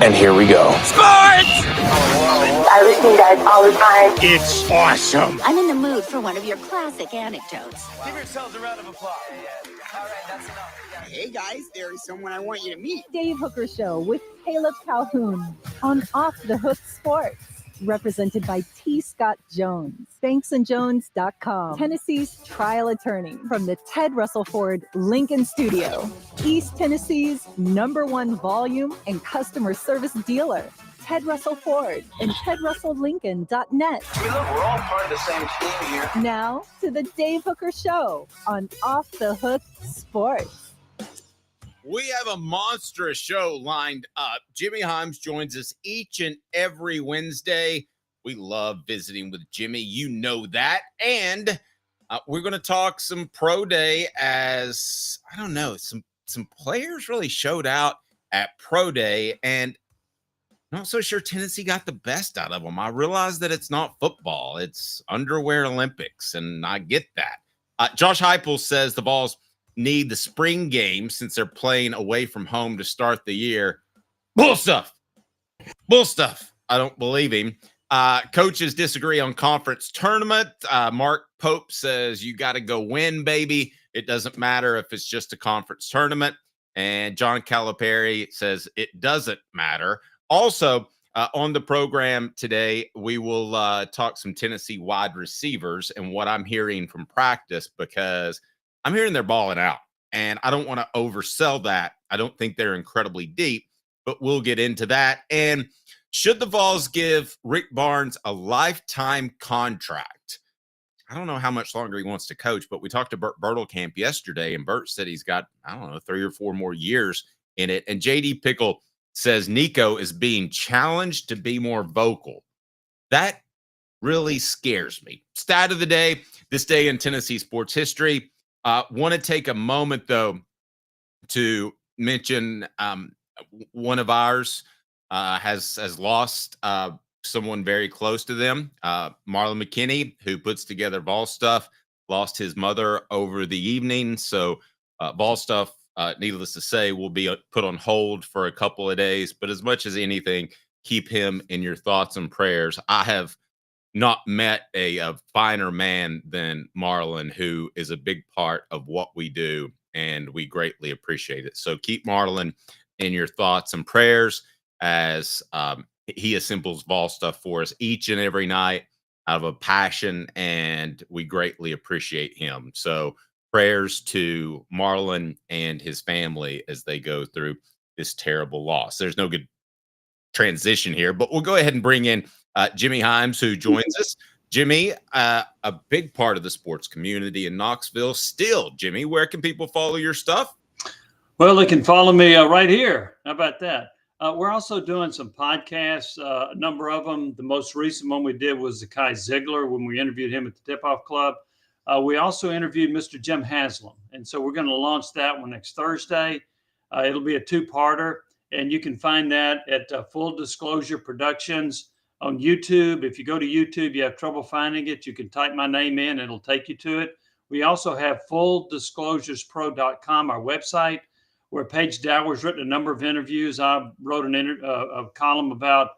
And here we go. Sports! I listen to you guys all the time. It's awesome. I'm in the mood for one of your classic anecdotes. Give yourselves a round of applause. All right, that's enough. Hey guys, there is someone I want you to meet. Dave Hooker Show with Caleb Calhoun on Off the Hook Sports. Represented by T. Scott Jones, banksandjones.com, Tennessee's trial attorney from the Ted Russell Ford Lincoln Studio, East Tennessee's #1 volume and customer service dealer, Ted Russell Ford and TedRussellLincoln.net. Hey, look, we're all part of the same team here. Now to the Dave Hooker Show on Off the Hook Sports. We have a monstrous show lined up. Jimmy Hyams joins us each and every Wednesday. We love visiting with Jimmy. You know that. And we're going to talk some pro day as, I don't know, some players really showed out at pro day. And I'm not so sure Tennessee got the best out of them. I realize that it's not football. It's underwear Olympics, and I get that. Josh Heupel says the Vols need the spring game since they're playing away from home to start the year. Bull stuff. I don't believe him. Coaches disagree on conference tournament. Mark Pope says you got to go win, baby. It doesn't matter if it's just a conference tournament. And John Calipari says it doesn't matter. Also, on the program today, we will talk some Tennessee wide receivers and what I'm hearing from practice, because I'm hearing they're balling out, and I don't want to oversell that. I don't think they're incredibly deep, but we'll get into that. And should the Vols give Rick Barnes a lifetime contract? I don't know how much longer he wants to coach, but we talked to Bert Bertelkamp yesterday, and Bert said he's got, 3 or 4 more years in it. And J.D. Pickle says Nico is being challenged to be more vocal. That really scares me. Stat of the day, this day in Tennessee sports history. Want to take a moment, though, to mention one of ours has lost someone very close to them. Marlon McKinney, who puts together Vol stuff, lost his mother over the evening. So Vol stuff, needless to say, will be put on hold for a couple of days. But as much as anything, keep him in your thoughts and prayers. I have not met a finer man than Marlon, who is a big part of what we do, and we greatly appreciate it. So keep Marlon in your thoughts and prayers as he assembles Vol stuff for us each and every night out of a passion, and we greatly appreciate him. So prayers to Marlon and his family as they go through this terrible loss. There's no good transition here, but we'll go ahead and bring in Jimmy Hyams, who joins us. Jimmy, a big part of the sports community in Knoxville. Still, Jimmy, where can people follow your stuff? Well, they can follow me right here. How about that? We're also doing some podcasts, a number of them. The most recent one we did was Zakai Ziegler when we interviewed him at the Tip-Off Club. We also interviewed Mr. Jim Haslam. And so we're going to launch that one next Thursday. It'll be a 2-parter. And you can find that at Full Disclosure Productions on YouTube. If you go to YouTube, you have trouble finding it, you can type my name in, it'll take you to it. We also have fulldisclosurespro.com, our website, where Paige Dower's written a number of interviews. I wrote a column about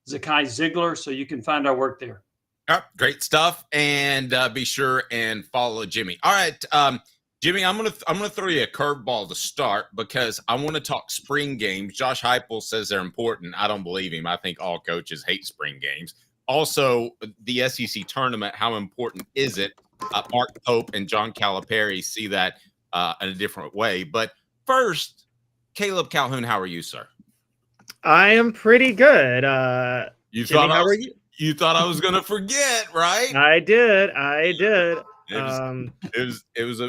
Zakai Ziegler, so you can find our work there. All right, great stuff. And be sure and follow Jimmy. All right, Jimmy, I'm gonna throw you a curveball to start because I want to talk spring games. Josh Heupel says they're important. I don't believe him. I think all coaches hate spring games. Also, the SEC tournament, how important is it? Mark Pope and John Calipari see that in a different way. But first, Caleb Calhoun, how are you, sir? I am pretty good. You Jimmy, how are you? You thought I was gonna forget, right? I did. It was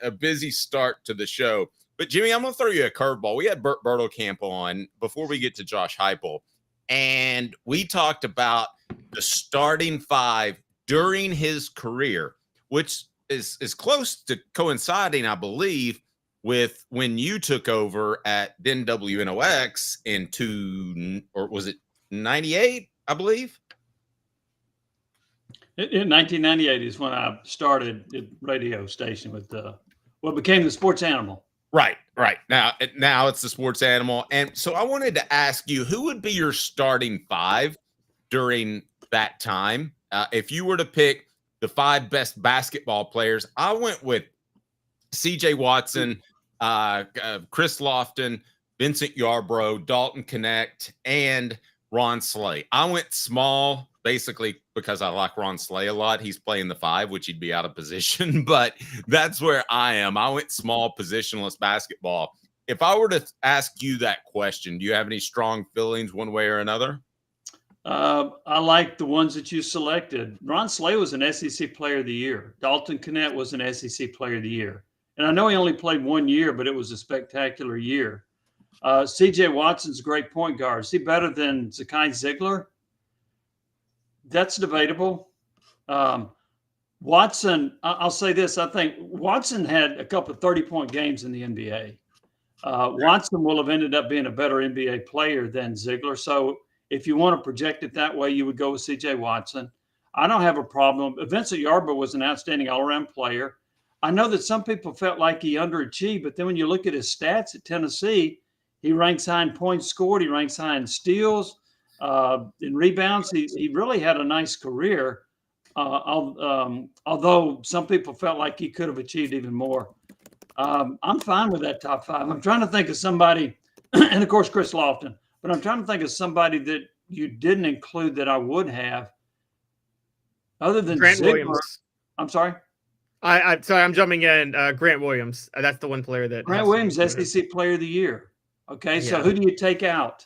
a busy start to the show. But Jimmy, I'm gonna throw you a curveball. We had Bert Bertelkamp on before we get to Josh Heupel, and we talked about the starting 5 during his career, which is close to coinciding, I believe, with when you took over at then WNOX or was it 98, I believe? In 1998 is when I started at radio station with what became the Sports Animal. Right. Right. Now it's the sports animal. And so I wanted to ask you, who would be your starting five during that time? If you were to pick the five best basketball players, I went with CJ Watson, Chris Lofton, Vincent Yarbrough, Dalton Connect, and Ron Slay. I went small basically because I like Ron Slay a lot. He's playing the five, which he'd be out of position, but that's where I am. I went small positionless basketball. If I were to ask you that question, do you have any strong feelings one way or another? I like the ones that you selected. Ron Slay was an SEC Player of the Year. Dalton Connect was an SEC Player of the Year. And I know he only played 1 year, but it was a spectacular year. CJ Watson's a great point guard. Is he better than Zakai Ziegler? That's debatable. Watson, I'll say this. I think Watson had a couple of 30-point games in the NBA. Watson will have ended up being a better NBA player than Ziegler. So if you want to project it that way, you would go with CJ Watson. I don't have a problem. Vincent Yarbrough was an outstanding all-around player. I know that some people felt like he underachieved, but then when you look at his stats at Tennessee, he ranks high in points scored. He ranks high in steals, in rebounds. He really had a nice career, although some people felt like he could have achieved even more. I'm fine with that top five. I'm trying to think of somebody, and of course, Chris Lofton, but I'm trying to think of somebody that you didn't include that I would have, other than Grant Ziegler. Williams. I'm sorry? I'm sorry, I'm jumping in. Grant Williams. That's the one player that Grant Williams, SEC Player of the Year. Okay, so Yeah. who do you take out?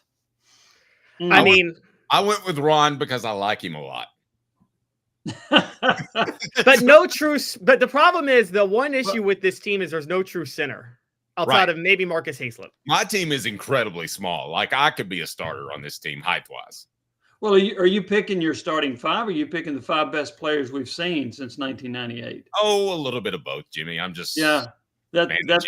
I mean, I went with Ron because I like him a lot. but no true. But the problem is the one issue with this team is there's no true center outside of maybe Marcus Haslam. My team is incredibly small. Like I could be a starter on this team height-wise. Well, are you picking your starting five, or are you picking the five best players we've seen since 1998? Oh, a little bit of both, Jimmy. I'm just that's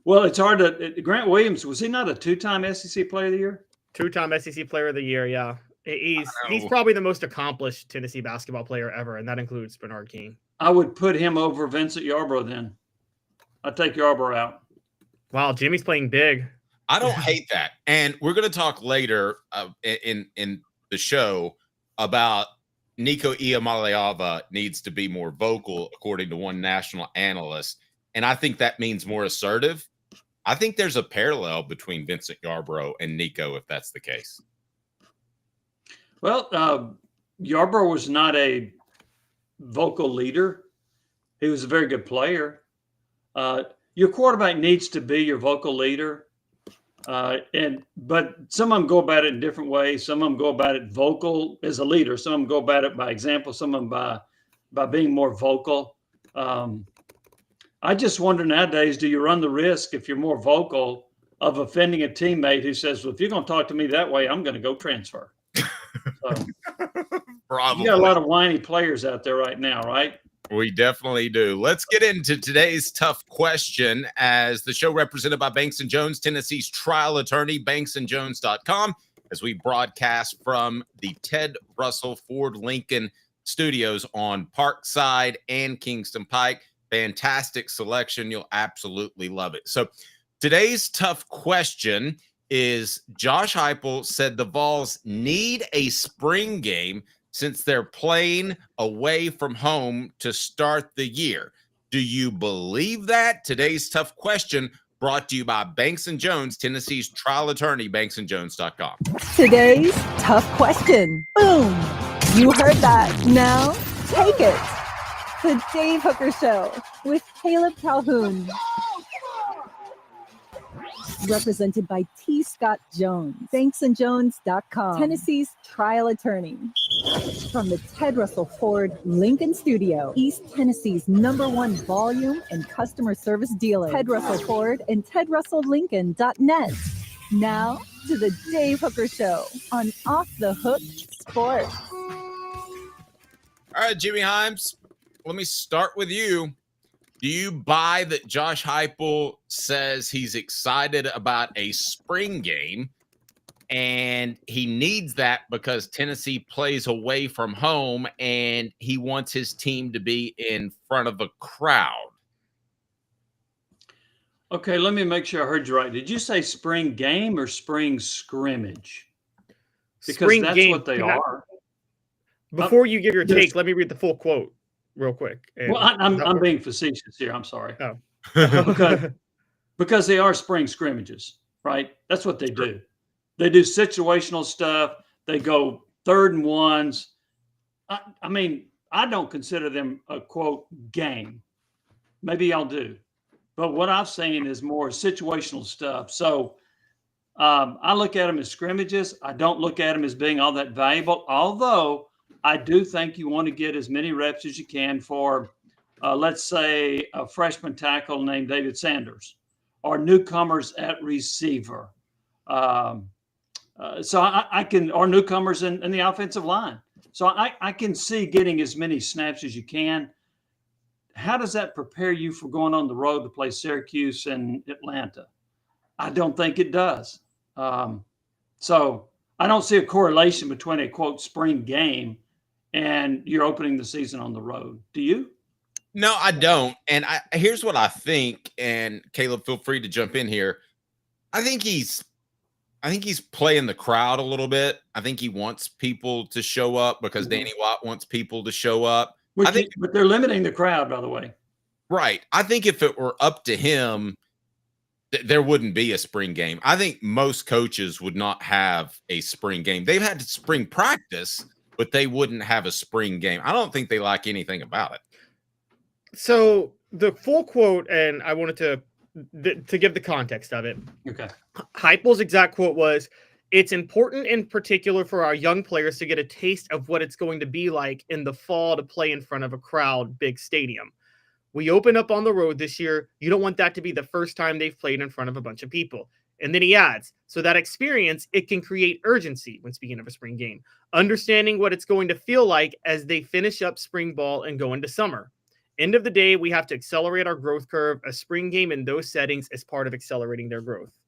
well, it's hard to. Grant Williams, was he not a two-time SEC Player of the Year? Two-time SEC Player of the Year, yeah. He's probably the most accomplished Tennessee basketball player ever, and that includes Bernard King. I would put him over Vincent Yarbrough then. I'd take Yarbrough out. Wow, Jimmy's playing big. I don't hate that. And we're going to talk later in the show about Nico Iamaleava needs to be more vocal, according to one national analyst. And I think that means more assertive. I think there's a parallel between Vincent Yarbrough and Nico, if that's the case. Well, Yarbrough was not a vocal leader. He was a very good player. Your quarterback needs to be your vocal leader. But some of them go about it in different ways. Some of them go about it vocal as a leader. Some of them go about it by example. Some of them by being more vocal. I just wonder nowadays, do you run the risk, if you're more vocal, of offending a teammate who says, well, if you're going to talk to me that way, I'm going to go transfer. So, Probably. you got a lot of whiny players out there right now, right? We definitely do. Let's get into today's tough question, as the show represented by Banks & Jones, Tennessee's trial attorney, banksandjones.com, as we broadcast from the Ted Russell Ford Lincoln Studios on Parkside and Kingston Pike. Fantastic selection. You'll absolutely love it. So today's tough question is, Josh Heupel said the Vols need a spring game since they're playing away from home to start the year. Do you believe that? Today's tough question brought to you by Banks & Jones, Tennessee's trial attorney, banksandjones.com. Today's tough question. Boom. You heard that. Now take it. The Dave Hooker Show with Caleb Calhoun. Represented by T. Scott Jones, banksandjones.com, Tennessee's trial attorney. From the Ted Russell Ford Lincoln Studio, East Tennessee's #1 volume and customer service dealer, Ted Russell Ford and TedRussellLincoln.net. Now to the Dave Hooker Show on Off the Hook Sports. All right, Jimmy Hyams, let me start with you. Do you buy that Josh Heupel says he's excited about a spring game and he needs that because Tennessee plays away from home and he wants his team to be in front of a crowd? Okay, let me make sure I heard you right. Did you say spring game or spring scrimmage? Because Spring that's game. what they are. Before you give your take, let me read the full quote real quick. Well, I'm being facetious here. I'm sorry. Oh. because they are spring scrimmages, right? That's what they do. They do situational stuff. They go 3rd and 1s. I mean, I don't consider them a, quote, game. Maybe y'all do. But what I've seen is more situational stuff. So I look at them as scrimmages. I don't look at them as being all that valuable, although I do think you want to get as many reps as you can for, let's say, a freshman tackle named David Sanders or newcomers at receiver. So I can, or newcomers in the offensive line. So I can see getting as many snaps as you can. How does that prepare you for going on the road to play Syracuse and Atlanta? I don't think it does. So I don't see a correlation between a, quote, spring game and you're opening the season on the road. Do you? No, I don't. And here's what I think, and Caleb, feel free to jump in here. I think he's playing the crowd a little bit. I think he wants people to show up because Danny Watt wants people to show up. But they're limiting the crowd, by the way. Right. I think if it were up to him, there wouldn't be a spring game. I think most coaches would not have a spring game. They've had spring practice, but they wouldn't have a spring game. I don't think they like anything about it. So the full quote, and I wanted to give the context of it. Okay. Heupel's exact quote was, "It's important in particular for our young players to get a taste of what it's going to be like in the fall to play in front of a crowd, big stadium. We open up on the road this year. You don't want that to be the first time they've played in front of a bunch of people." And then he adds, "So that experience, it can create urgency," when speaking of a spring game, "understanding what it's going to feel like as they finish up spring ball and go into summer. End of the day, we have to accelerate our growth curve. A spring game in those settings is part of accelerating their growth."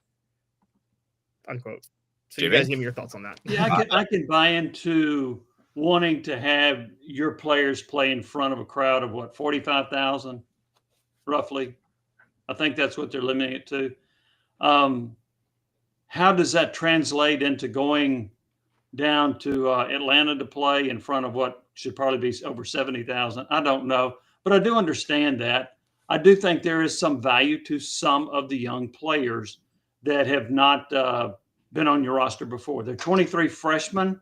Unquote. So you guys give me your thoughts on that. Yeah, I can buy into wanting to have your players play in front of a crowd of what, 45,000 roughly. I think that's what they're limiting it to. How does that translate into going down to Atlanta to play in front of what should probably be over 70,000? I don't know, but I do understand that. I do think there is some value to some of the young players that have not been on your roster before. There are 23 freshmen.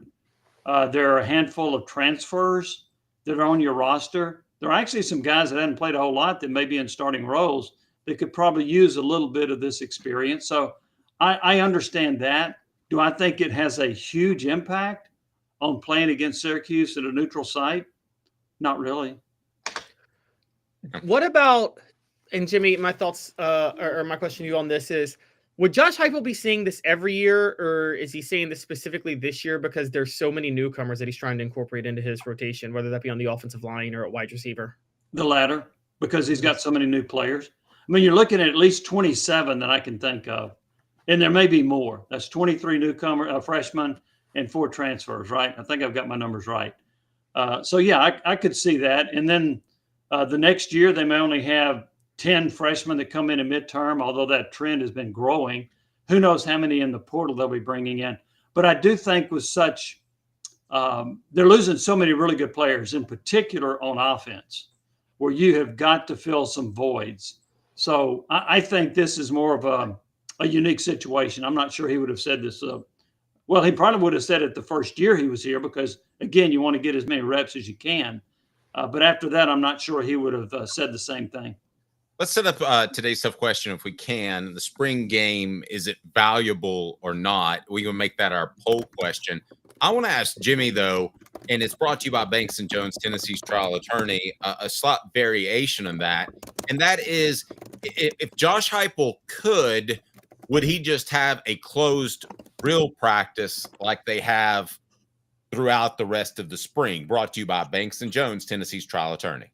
There are a handful of transfers that are on your roster. There are actually some guys that haven't played a whole lot that may be in starting roles that could probably use a little bit of this experience. So I understand that. Do I think it has a huge impact on playing against Syracuse at a neutral site? Not really. What about, and Jimmy, my thoughts or my question to you on this is, would Josh Heupel be saying this every year, or is he saying this specifically this year because there's so many newcomers that he's trying to incorporate into his rotation, whether that be on the offensive line or at wide receiver? The latter, because he's got so many new players. I mean, you're looking at least 27 that I can think of, and there may be more. That's 23 newcomer freshmen and 4 transfers, right? I think I've got my numbers right. So, yeah, I could see that. And then the next year they may only have 10 freshmen that come in at midterm, although that trend has been growing. Who knows how many in the portal they'll be bringing in. But I do think with such they're losing so many really good players, in particular on offense, where you have got to fill some voids. So I think this is more of a unique situation. I'm not sure he would have said this. Well, he probably would have said it the first year he was here because, again, you want to get as many reps as you can. But after that, I'm not sure he would have said the same thing. Let's set up today's tough question if we can. The spring game, is it valuable or not? We can make that our poll question. I want to ask Jimmy, though, and it's brought to you by Banks & Jones, Tennessee's trial attorney, a slight variation on that. And that is, if Josh Heupel could, would he just have a closed real practice like they have throughout the rest of the spring? Brought to you by Banks & Jones, Tennessee's trial attorney.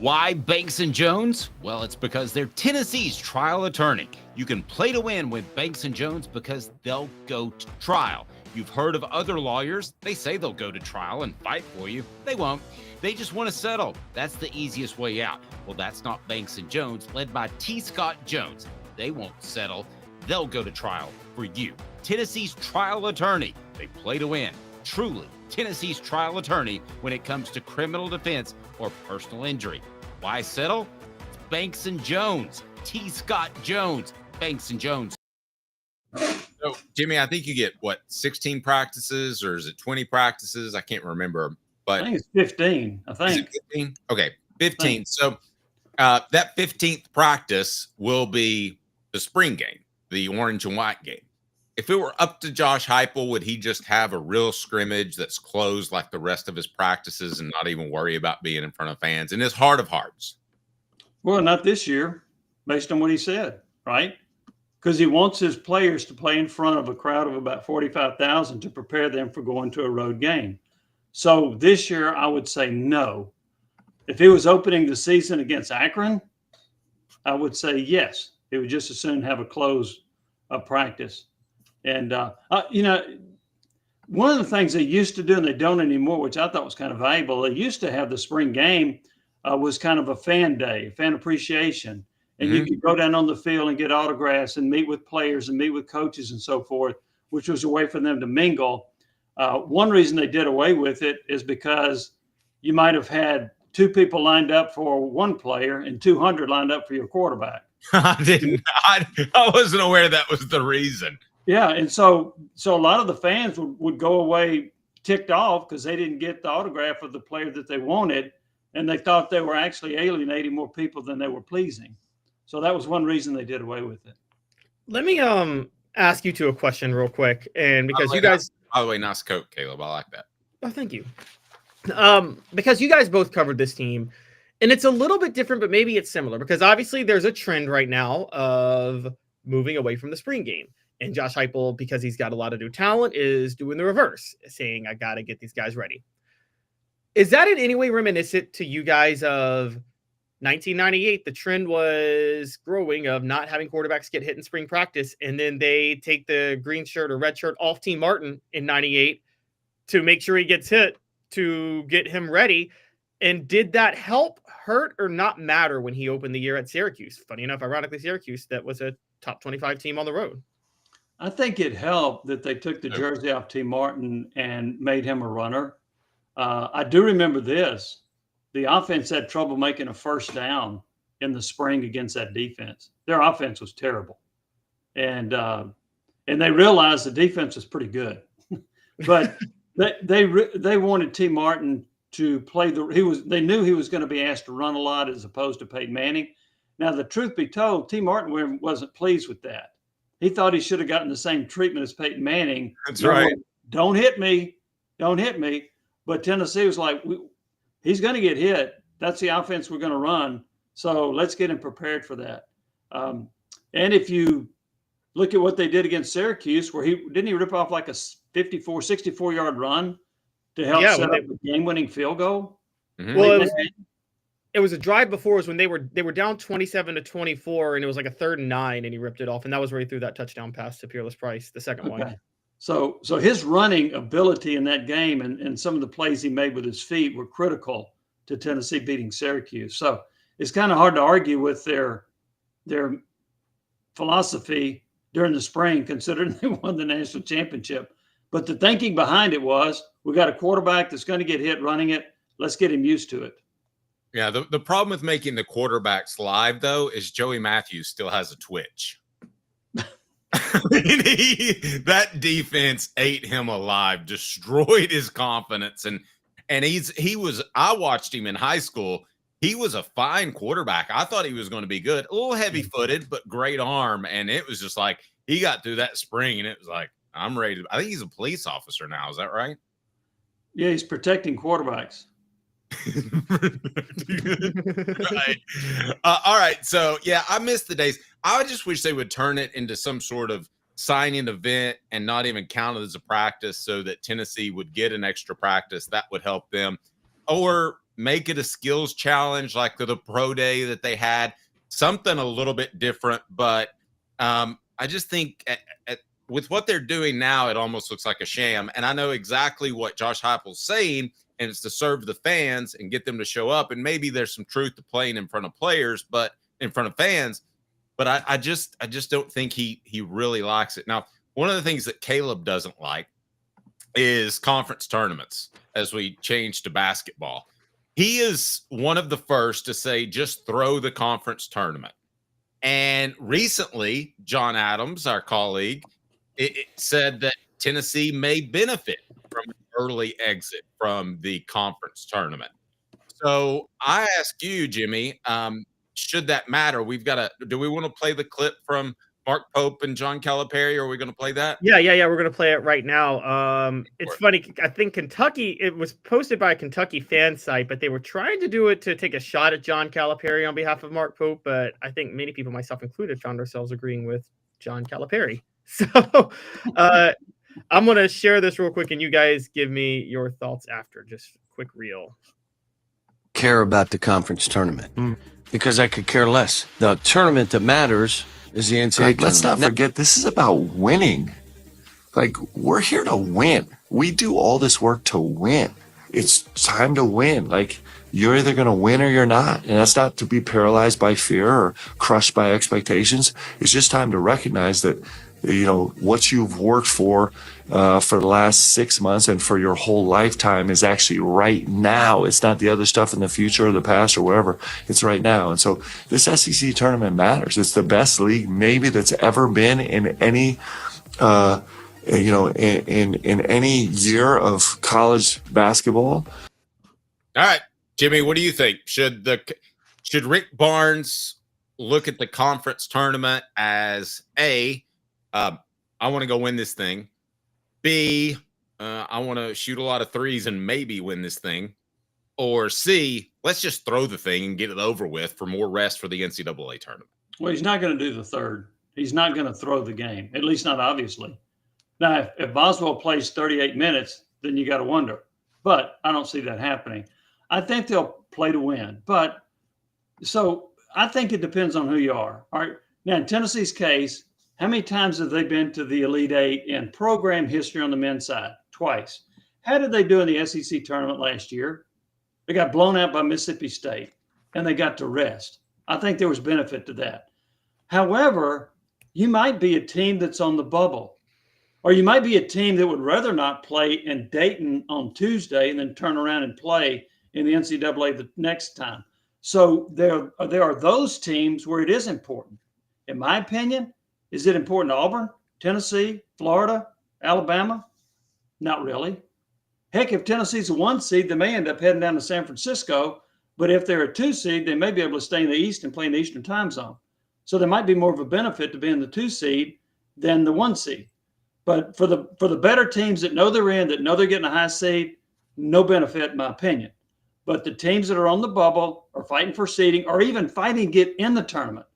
Why Banks & Jones? Well, it's because they're Tennessee's trial attorney. You can play to win with Banks & Jones because they'll go to trial. You've heard of other lawyers. They say they'll go to trial and fight for you. They won't. They just want to settle. That's the easiest way out. Well, that's not Banks & Jones, led by T. Scott Jones. They won't settle. They'll go to trial for you. Tennessee's trial attorney. They play to win. Truly, Tennessee's trial attorney when it comes to criminal defense or personal injury. Why settle? It's Banks & Jones. T. Scott Jones. Banks & Jones. So, Jimmy, I think you get, 16 practices, or is it 20 practices? I can't remember. But I think it's 15. I think. Is it 15? Okay, 15. So that 15th practice will be the spring game, the orange and white game. If it were up to Josh Heupel, would he just have a real scrimmage that's closed like the rest of his practices and not even worry about being in front of fans in his heart of hearts? Well, not this year, based on what he said, right? Because he wants his players to play in front of a crowd of about 45,000 to prepare them for going to a road game. So this year, I would say no. If he was opening the season against Akron, I would say yes. He would just as soon have a closed practice. And, one of the things they used to do, and they don't anymore, which I thought was kind of valuable, they used to have the spring game was kind of a fan day, fan appreciation. And you could go down on the field and get autographs and meet with players and meet with coaches and so forth, which was a way for them to mingle. One reason they did away with it is because you might have had 2 people lined up for one player and 200 lined up for your quarterback. I wasn't aware that was the reason. Yeah, and so a lot of the fans would go away ticked off because they didn't get the autograph of the player that they wanted, and they thought they were actually alienating more people than they were pleasing. So that was one reason they did away with it. Let me ask you two a question real quick, and because you guys, by the way, nice coat, Caleb. I like that. Oh, thank you. Because you guys both covered this team, and it's a little bit different, but maybe it's similar because obviously there's a trend right now of moving away from the spring game. And Josh Heupel, because he's got a lot of new talent, is doing the reverse, saying, I got to get these guys ready. Is that in any way reminiscent to you guys of 1998? The trend was growing of not having quarterbacks get hit in spring practice, and then they take the green shirt or red shirt off T. Martin in 98 to make sure he gets hit to get him ready. And did that help, hurt, or not matter when he opened the year at Syracuse? Funny enough, ironically, Syracuse, that was a top 25 team on the road. I think it helped that they took the jersey off T. Martin and made him a runner. I do remember this. The offense had trouble making a first down in the spring against that defense. Their offense was terrible. And they realized the defense was pretty good. But they wanted T. Martin to play they knew he was going to be asked to run a lot as opposed to Peyton Manning. Now, the truth be told, T. Martin wasn't pleased with that. He thought he should have gotten the same treatment as Peyton Manning. That's right. Don't hit me. Don't hit me. But Tennessee was like, he's going to get hit. That's the offense we're going to run. So let's get him prepared for that. And if you look at what they did against Syracuse, where didn't he rip off like a 64-yard run to help set up a game-winning field goal? Mm-hmm. Well, it was a drive before was when they were down 27-24, and it was like a 3rd and 9, and he ripped it off, and that was where he threw that touchdown pass to Peerless Price, the second one. So his running ability in that game and some of the plays he made with his feet were critical to Tennessee beating Syracuse. So it's kind of hard to argue with their philosophy during the spring, considering they won the national championship. But the thinking behind it was, we got a quarterback that's going to get hit running it. Let's get him used to it. Yeah, the problem with making the quarterbacks live, though, is Joey Matthews still has a twitch. That defense ate him alive, destroyed his confidence. And I watched him in high school. He was a fine quarterback. I thought he was going to be good. A little heavy-footed, but great arm. And it was just like, he got through that spring, and it was like, I'm ready. I think he's a police officer now. Is that right? Yeah, he's protecting quarterbacks. Right. All right. So, yeah, I miss the days. I just wish they would turn it into some sort of signing event and not even count it as a practice so that Tennessee would get an extra practice. That would help them. Or make it a skills challenge like the pro day that they had. Something a little bit different. But I just think with what they're doing now, it almost looks like a sham. And I know exactly what Josh Heupel's saying, and it's to serve the fans and get them to show up. And maybe there's some truth to playing in front of players, but in front of fans. But I just don't think he really likes it. Now, one of the things that Caleb doesn't like is conference tournaments as we change to basketball. He is one of the first to say, just throw the conference tournament. And recently, John Adams, our colleague, it said that Tennessee may benefit from an early exit from the conference tournament. So I ask you, Jimmy, should that matter? Do we want to play the clip from Mark Pope and John Calipari? Are we going to play that? Yeah. We're going to play it right now. It's funny. I think Kentucky, it was posted by a Kentucky fan site, but they were trying to do it to take a shot at John Calipari on behalf of Mark Pope. But I think many people, myself included, found ourselves agreeing with John Calipari. So I'm going to share this real quick and you guys give me your thoughts after. Just quick reel. Care about the conference tournament because I could care less. The tournament that matters is the NCAA tournament. Let's not forget, this is about winning. Like, we're here to win. We do all this work to win. It's time to win. Like, you're either going to win or you're not. And that's not to be paralyzed by fear or crushed by expectations. It's just time to recognize that, you know, what you've worked for the last 6 months and for your whole lifetime is actually right now. It's not the other stuff in the future or the past or wherever. It's right now. And so this SEC tournament matters. It's the best league maybe that's ever been in any, in any year of college basketball. All right, Jimmy, what do you think? Should Rick Barnes look at the conference tournament as I want to go win this thing. B, I want to shoot a lot of threes and maybe win this thing. Or C, let's just throw the thing and get it over with for more rest for the NCAA tournament. Well, he's not going to do the third. He's not going to throw the game, at least not obviously. Now, if Boswell plays 38 minutes, then you got to wonder. But I don't see that happening. I think they'll play to win. But so I think it depends on who you are. All right. Now, in Tennessee's case, how many times have they been to the Elite Eight in program history on the men's side? Twice. How did they do in the SEC tournament last year? They got blown out by Mississippi State, and they got to rest. I think there was benefit to that. However, you might be a team that's on the bubble, or you might be a team that would rather not play in Dayton on Tuesday and then turn around and play in the NCAA the next time. So there are those teams where it is important. In my opinion, is it important to Auburn, Tennessee, Florida, Alabama? Not really. Heck, if Tennessee's a 1 seed, they may end up heading down to San Francisco. But if they're a 2 seed, they may be able to stay in the East and play in the Eastern time zone. So there might be more of a benefit to being the 2 seed than the 1 seed. But for the better teams that know they're in, that know they're getting a high seed, no benefit in my opinion. But the teams that are on the bubble are fighting for seeding or even fighting to get in the tournament.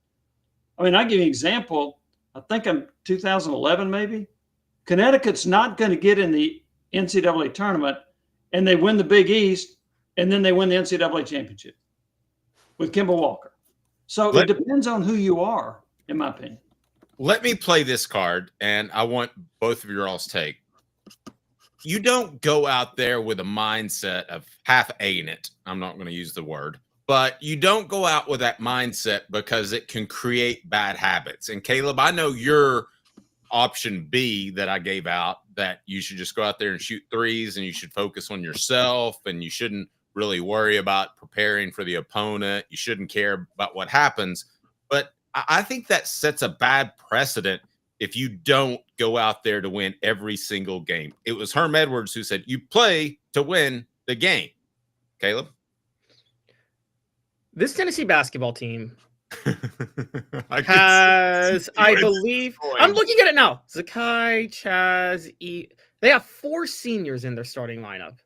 I mean, I'll give you an example. I think in 2011, maybe, Connecticut's not going to get in the NCAA tournament, and they win the Big East, and then they win the NCAA championship with Campbell Walker. So it depends on who you are, in my opinion. Let me play this card, and I want both of your all's take. You don't go out there with a mindset of half-A'ing it. I'm not going to use the word. But you don't go out with that mindset because it can create bad habits. And Caleb, I know your option B that I gave out, that you should just go out there and shoot threes and you should focus on yourself and you shouldn't really worry about preparing for the opponent. You shouldn't care about what happens. But I think that sets a bad precedent if you don't go out there to win every single game. It was Herm Edwards who said, you play to win the game. Caleb? This Tennessee basketball team has, I believe, I'm looking at it now. Zakai, Chaz, they have 4 seniors in their starting lineup.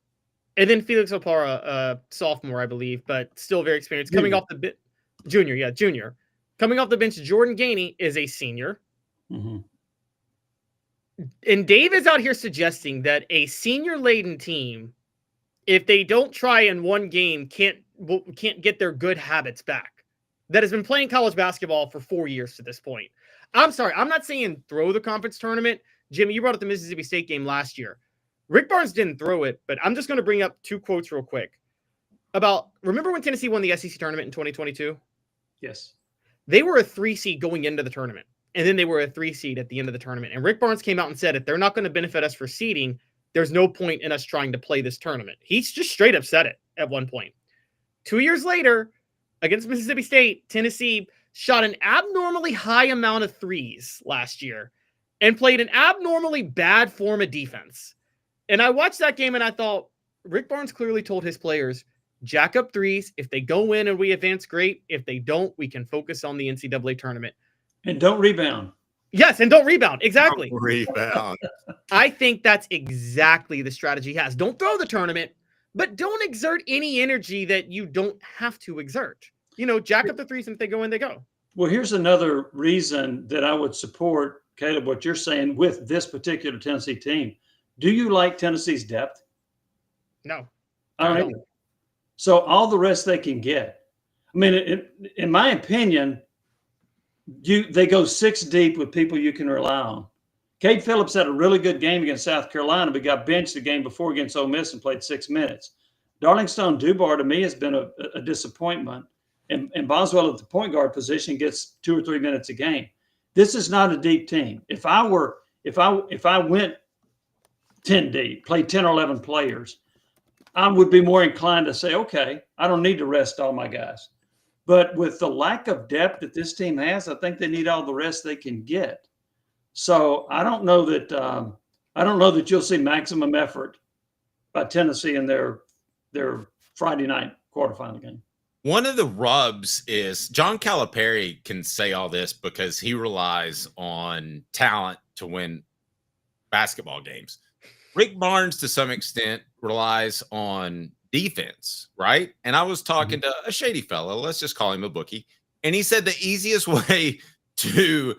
And then Felix Opara, sophomore, I believe, but still very experienced. Coming off the bench, junior. Coming off the bench, Jordan Gainey is a senior. Mm-hmm. And Dave is out here suggesting that a senior-laden team, if they don't try in one game, can't get their good habits back. That has been playing college basketball for 4 years to this point. I'm sorry, I'm not saying throw the conference tournament. Jimmy, you brought up the Mississippi State game last year. Rick Barnes didn't throw it, but I'm just going to bring up 2 quotes real quick. Remember when Tennessee won the SEC tournament in 2022? Yes. They were a 3 seed going into the tournament, and then they were a 3 seed at the end of the tournament. And Rick Barnes came out and said, if they're not going to benefit us for seeding, there's no point in us trying to play this tournament. He's just straight up said it at one point. 2 years later, against Mississippi State, Tennessee shot an abnormally high amount of threes last year and played an abnormally bad form of defense. And I watched that game and I thought, Rick Barnes clearly told his players, jack up threes. If they go in and we advance, great. If they don't, we can focus on the NCAA tournament. And don't rebound. Yes, and don't rebound. Exactly. Don't rebound. I think that's exactly the strategy he has. Don't throw the tournament, but don't exert any energy that you don't have to exert. Jack up the threes, and if they go in, they go. Well, here's another reason that I would support, Caleb, what you're saying with this particular Tennessee team. Do you like Tennessee's depth? No. I don't. So all the rest they can get. I mean, in my opinion, they go 6 deep with people you can rely on. Cade Phillips had a really good game against South Carolina, but got benched the game before against Ole Miss and played 6 minutes. Darlington Dubar, to me, has been a disappointment. And Boswell at the point guard position gets 2 or 3 minutes a game. This is not a deep team. If I went 10 deep, played 10 or 11 players, I would be more inclined to say, okay, I don't need to rest all my guys. But with the lack of depth that this team has, I think they need all the rest they can get. So I don't know that you'll see maximum effort by Tennessee in their Friday night quarterfinal game. One of the rubs is John Calipari can say all this because he relies on talent to win basketball games. Rick Barnes, to some extent, relies on defense, right? And I was talking to a shady fellow, let's just call him a bookie, and he said the easiest way to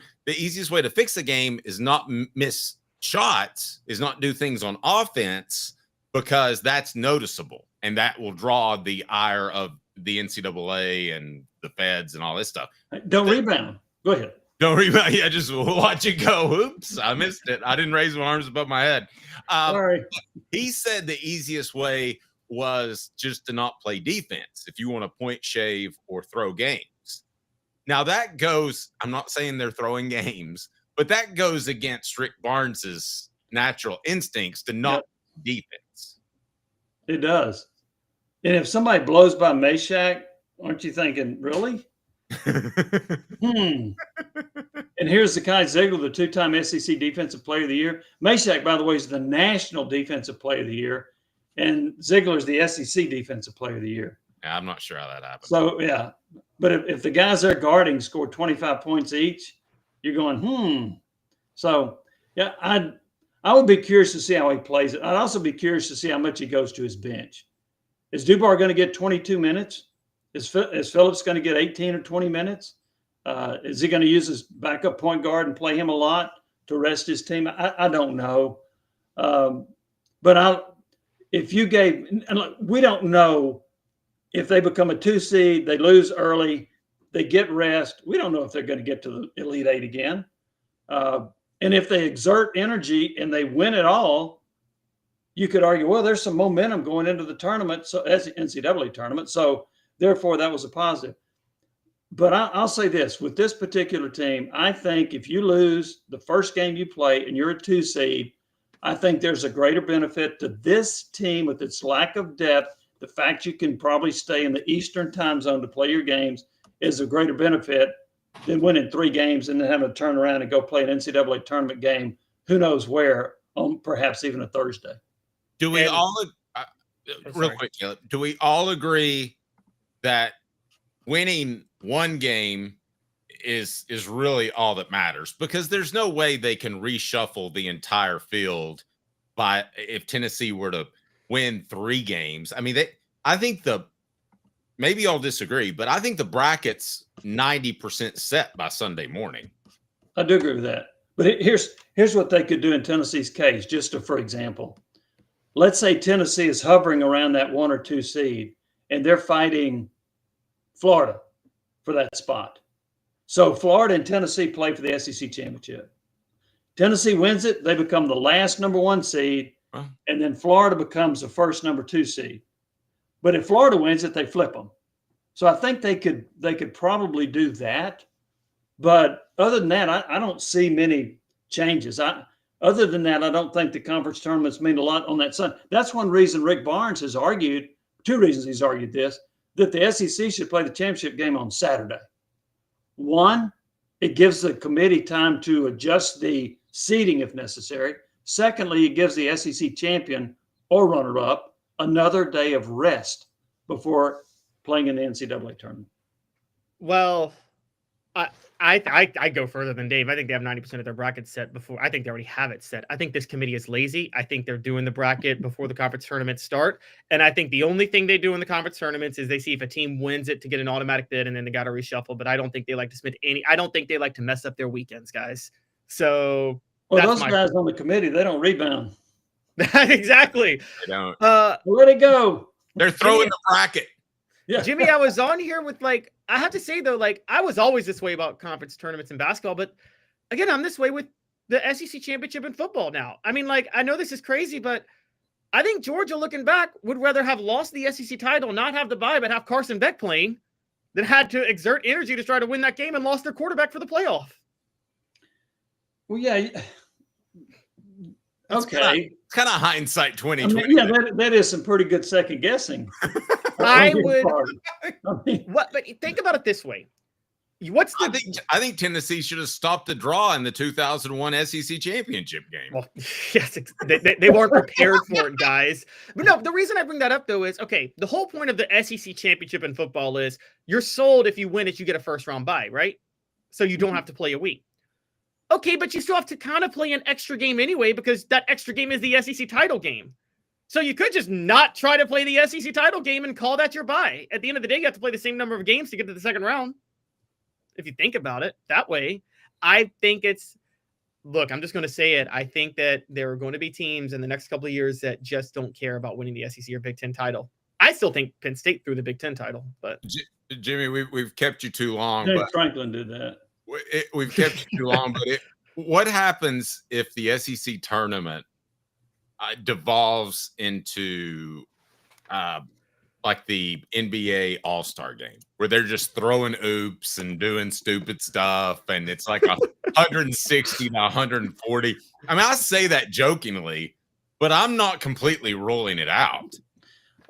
fix the game is not miss shots, is not do things on offense, because that's noticeable and that will draw the ire of the NCAA and the feds and all this stuff. Don't rebound. Go ahead. Don't rebound. Yeah, just watch it go. Oops, I missed it. I didn't raise my arms above my head. Sorry. He said the easiest way was just to not play defense if you want to point, shave, or throw games. Now that goes, I'm not saying they're throwing games, but that goes against Rick Barnes's natural instincts to not defense. It does. And if somebody blows by Meshack, aren't you thinking, really? And here's the Kai Ziegler, the 2-time SEC Defensive Player of the Year. Meshack, by the way, is the National Defensive Player of the Year, and Ziegler is the SEC Defensive Player of the Year. Yeah, I'm not sure how that happened. So, yeah. But if the guys they're guarding score 25 points each, you're going, So, yeah, I would be curious to see how he plays it. I'd also be curious to see how much he goes to his bench. Is Dubar going to get 22 minutes? Is Phillips going to get 18 or 20 minutes? Is he going to use his backup point guard and play him a lot to rest his team? I don't know. But if you gave, and look, we don't know if they become a 2 seed, they lose early, they get rest. We don't know if they're going to get to the Elite Eight again. And if they exert energy and they win it all, you could argue, well, there's some momentum going into the tournament, so as the NCAA tournament. So therefore, that was a positive. But I'll say this, with this particular team, I think if you lose the first game you play and you're a 2 seed, I think there's a greater benefit to this team with its lack of depth. The fact you can probably stay in the Eastern time zone to play your games is a greater benefit than winning 3 games and then having to turn around and go play an NCAA tournament game, who knows where, on perhaps even a Thursday. Do we real quick, Caleb, do we all agree that winning one game is really all that matters? Because there's no way they can reshuffle the entire field if Tennessee were to win 3 games. I mean, I think maybe I'll disagree, but I think the bracket's 90% set by Sunday morning. I do agree with that. But here's what they could do in Tennessee's case, for example. Let's say Tennessee is hovering around that 1 or 2 seed, and they're fighting Florida for that spot. So Florida and Tennessee play for the SEC championship. Tennessee wins it, they become the last number 1 seed, and then Florida becomes the first number 2 seed. But if Florida wins it, they flip them. So I think they could probably do that. But other than that, I don't see many changes. Other than that, I don't think the conference tournaments mean a lot on that Sunday. That's one reason Rick Barnes has argued, 2 reasons he's argued this, that the SEC should play the championship game on Saturday. One, it gives the committee time to adjust the seeding if necessary. Secondly, it gives the SEC champion or runner-up another day of rest before playing in the NCAA tournament. Well, I go further than Dave. I think they have 90% of their bracket set before. I think they already have it set. I think this committee is lazy. I think they're doing the bracket before the conference tournaments start. And I think the only thing they do in the conference tournaments is they see if a team wins it to get an automatic bid, and then they got to reshuffle. But I don't think they like to spend I don't think they like to mess up their weekends, guys. So those guys on the committee, they don't rebound. Exactly. They don't. Let it go. They're throwing the bracket. Yeah. Jimmy, I was on here with I have to say though, I was always this way about conference tournaments in basketball, but again, I'm this way with the SEC championship in football now. I mean, I know this is crazy, but I think Georgia, looking back, would rather have lost the SEC title, not have the bye, but have Carson Beck playing, than had to exert energy to try to win that game and lost their quarterback for the playoff. Well, yeah. Okay. It's kind of hindsight 2020. I mean, yeah, that is some pretty good second guessing. I would. What? But think about it this way. I think Tennessee should have stopped the draw in the 2001 SEC championship game. Well, yes, they weren't prepared for it, guys. But no, the reason I bring that up though is the whole point of the SEC championship in football is you're sold if you win it, you get a first round bye, right? So you don't have to play a week. Okay, but you still have to kind of play an extra game anyway because that extra game is the SEC title game. So you could just not try to play the SEC title game and call that your bye. At the end of the day, you have to play the same number of games to get to the second round. If you think about it that way, I think I'm just going to say it. I think that there are going to be teams in the next couple of years that just don't care about winning the SEC or Big Ten title. I still think Penn State threw the Big Ten title, but Jimmy, we've kept you too long. Dave Franklin did that. We've kept you too long, but what happens if the SEC tournament devolves into the NBA All-Star game where they're just throwing oops and doing stupid stuff, and it's 160 to 140? I mean, I say that jokingly, but I'm not completely ruling it out.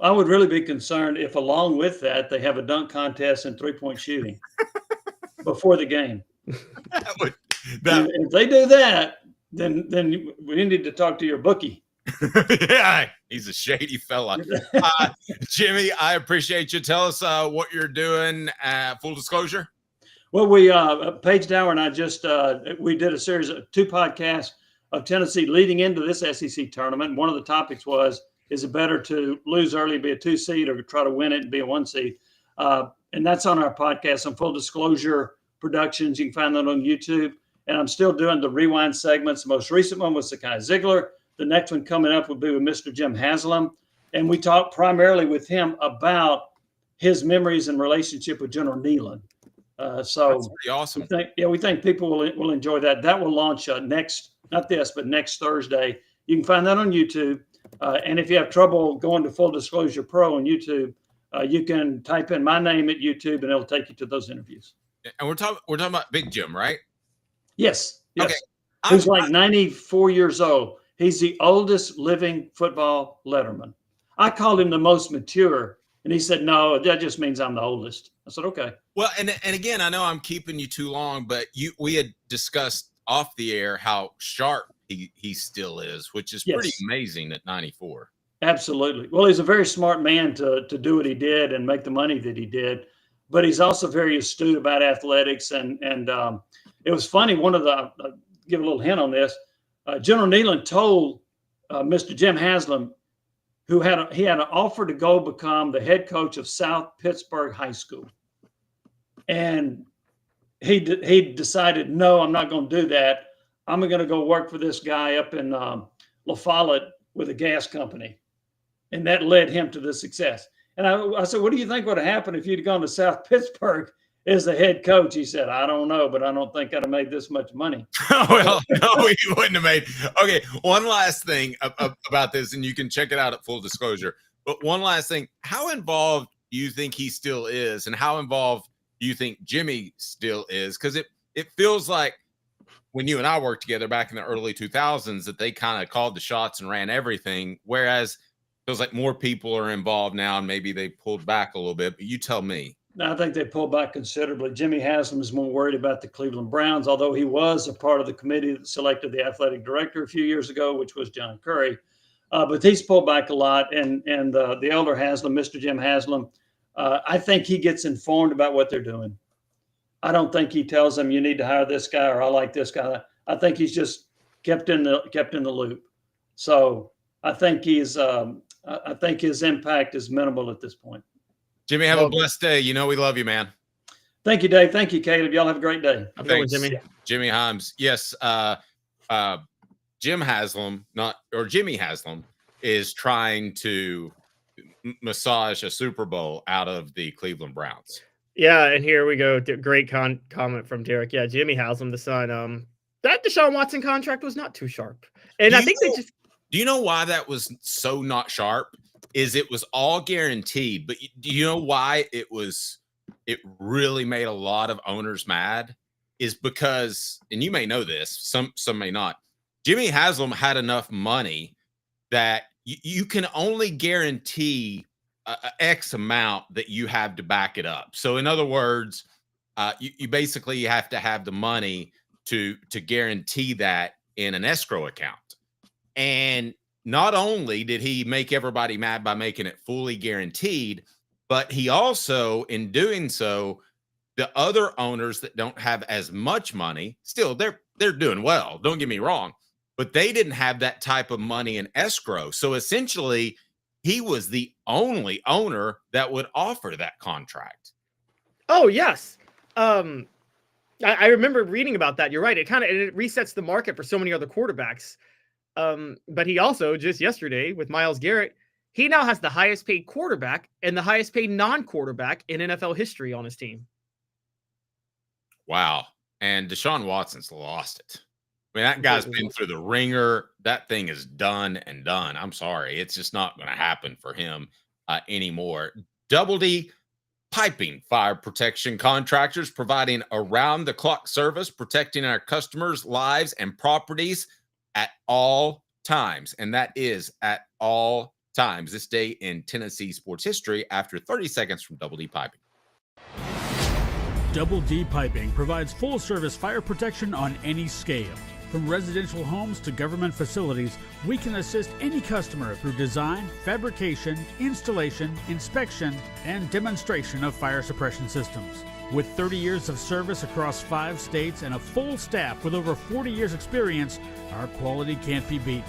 I would really be concerned if, along with that, they have a dunk contest and 3-point shooting before the game. If they do that, then we need to talk to your bookie. Yeah, he's a shady fella. Jimmy, I appreciate you. Tell us what you're doing. Full disclosure. Well, we Paige Dower and I just we did a series of 2 podcasts of Tennessee leading into this SEC tournament. One of the topics was, is it better to lose early and be a 2 seed or try to win it and be a 1 seed? And that's on our podcast on Full Disclosure Productions. You can find that on YouTube. And I'm still doing the rewind segments. The most recent one was Zakai Ziegler. The next one coming up will be with Mr. Jim Haslam. And we talked primarily with him about his memories and relationship with General Nealon. So that's pretty awesome. We think people will enjoy that. That will launch next Thursday. You can find that on YouTube. And if you have trouble going to Full Disclosure Pro on YouTube, you can type in my name at YouTube and it'll take you to those interviews. And we're talking about Big Jim, right? Yes. Okay. Who's 94 years old. He's the oldest living football letterman. I called him the most mature, and he said, no, that just means I'm the oldest. I said, okay. Well, and again, I know I'm keeping you too long, but we had discussed off the air how sharp he still is, which is pretty amazing at 94. Absolutely. Well, he's a very smart man to do what he did and make the money that he did, but he's also very astute about athletics. And it was funny. Give a little hint on this. General Nealon told Mr. Jim Haslam, he had an offer to go become the head coach of South Pittsburgh High School. And he decided, no, I'm not going to do that. I'm going to go work for this guy up in La Follette with a gas company. And that led him to the success. And I said, what do you think would have happened if you'd gone to South Pittsburgh as the head coach, he said, I don't know, but I don't think I'd have made this much money. Well, no, he wouldn't have made. Okay, one last thing about this, and you can check it out at Full Disclosure. But one last thing, how involved do you think he still is, and how involved do you think Jimmy still is? Because it feels like when you and I worked together back in the early 2000s that they kind of called the shots and ran everything, whereas it feels like more people are involved now, and maybe they pulled back a little bit. But you tell me. I think they pulled back considerably. Jimmy Haslam is more worried about the Cleveland Browns, although he was a part of the committee that selected the athletic director a few years ago, which was John Curry. But he's pulled back a lot. And the elder Haslam, Mr. Jim Haslam, I think he gets informed about what they're doing. I don't think he tells them you need to hire this guy or I like this guy. I think he's just kept in the loop. So I think his impact is minimal at this point. Jimmy, have a blessed day. You know we love you, man. Thank you, Dave. Thank you, Caleb. Y'all have a great day. Thanks, Jimmy. Jimmy Hyams. Yes, Jimmy Haslam is trying to massage a Super Bowl out of the Cleveland Browns. Yeah, and here we go. Great comment from Derek. Yeah, Jimmy Haslam, the son. That Deshaun Watson contract was not too sharp. And I think they just... Do you know why that was so not sharp? Is it was all guaranteed, but do you know why it really made a lot of owners mad? Is because, and you may know this, some may not, Jimmy Haslam had enough money that you can only guarantee X amount that you have to back it up. So in other words, you basically have to have the money to guarantee that in an escrow account. And not only did he make everybody mad by making it fully guaranteed, but he also, in doing so, the other owners that don't have as much money, still they're doing well. Don't get me wrong, but they didn't have that type of money in escrow. So essentially, he was the only owner that would offer that contract. Oh yes, I remember reading about that. You're right. It resets the market for so many other quarterbacks. But he also just yesterday with Myles Garrett, he now has the highest paid quarterback and the highest paid non-quarterback in NFL history on his team. Wow. And Deshaun Watson's lost it. I mean, that guy's been through the ringer. That thing is done and done. I'm sorry. It's just not going to happen for him anymore. Double D Piping Fire Protection Contractors, providing around-the-clock service, protecting our customers' lives and properties at all times. And that is at all times. This day in Tennessee sports history after 30 seconds from Double D Piping. Double D Piping provides full-service fire protection on any scale. From residential homes to government facilities, we can assist any customer through design, fabrication, installation, inspection, and demonstration of fire suppression systems. With 30 years of service across 5 states and a full staff with over 40 years experience, our quality can't be beat.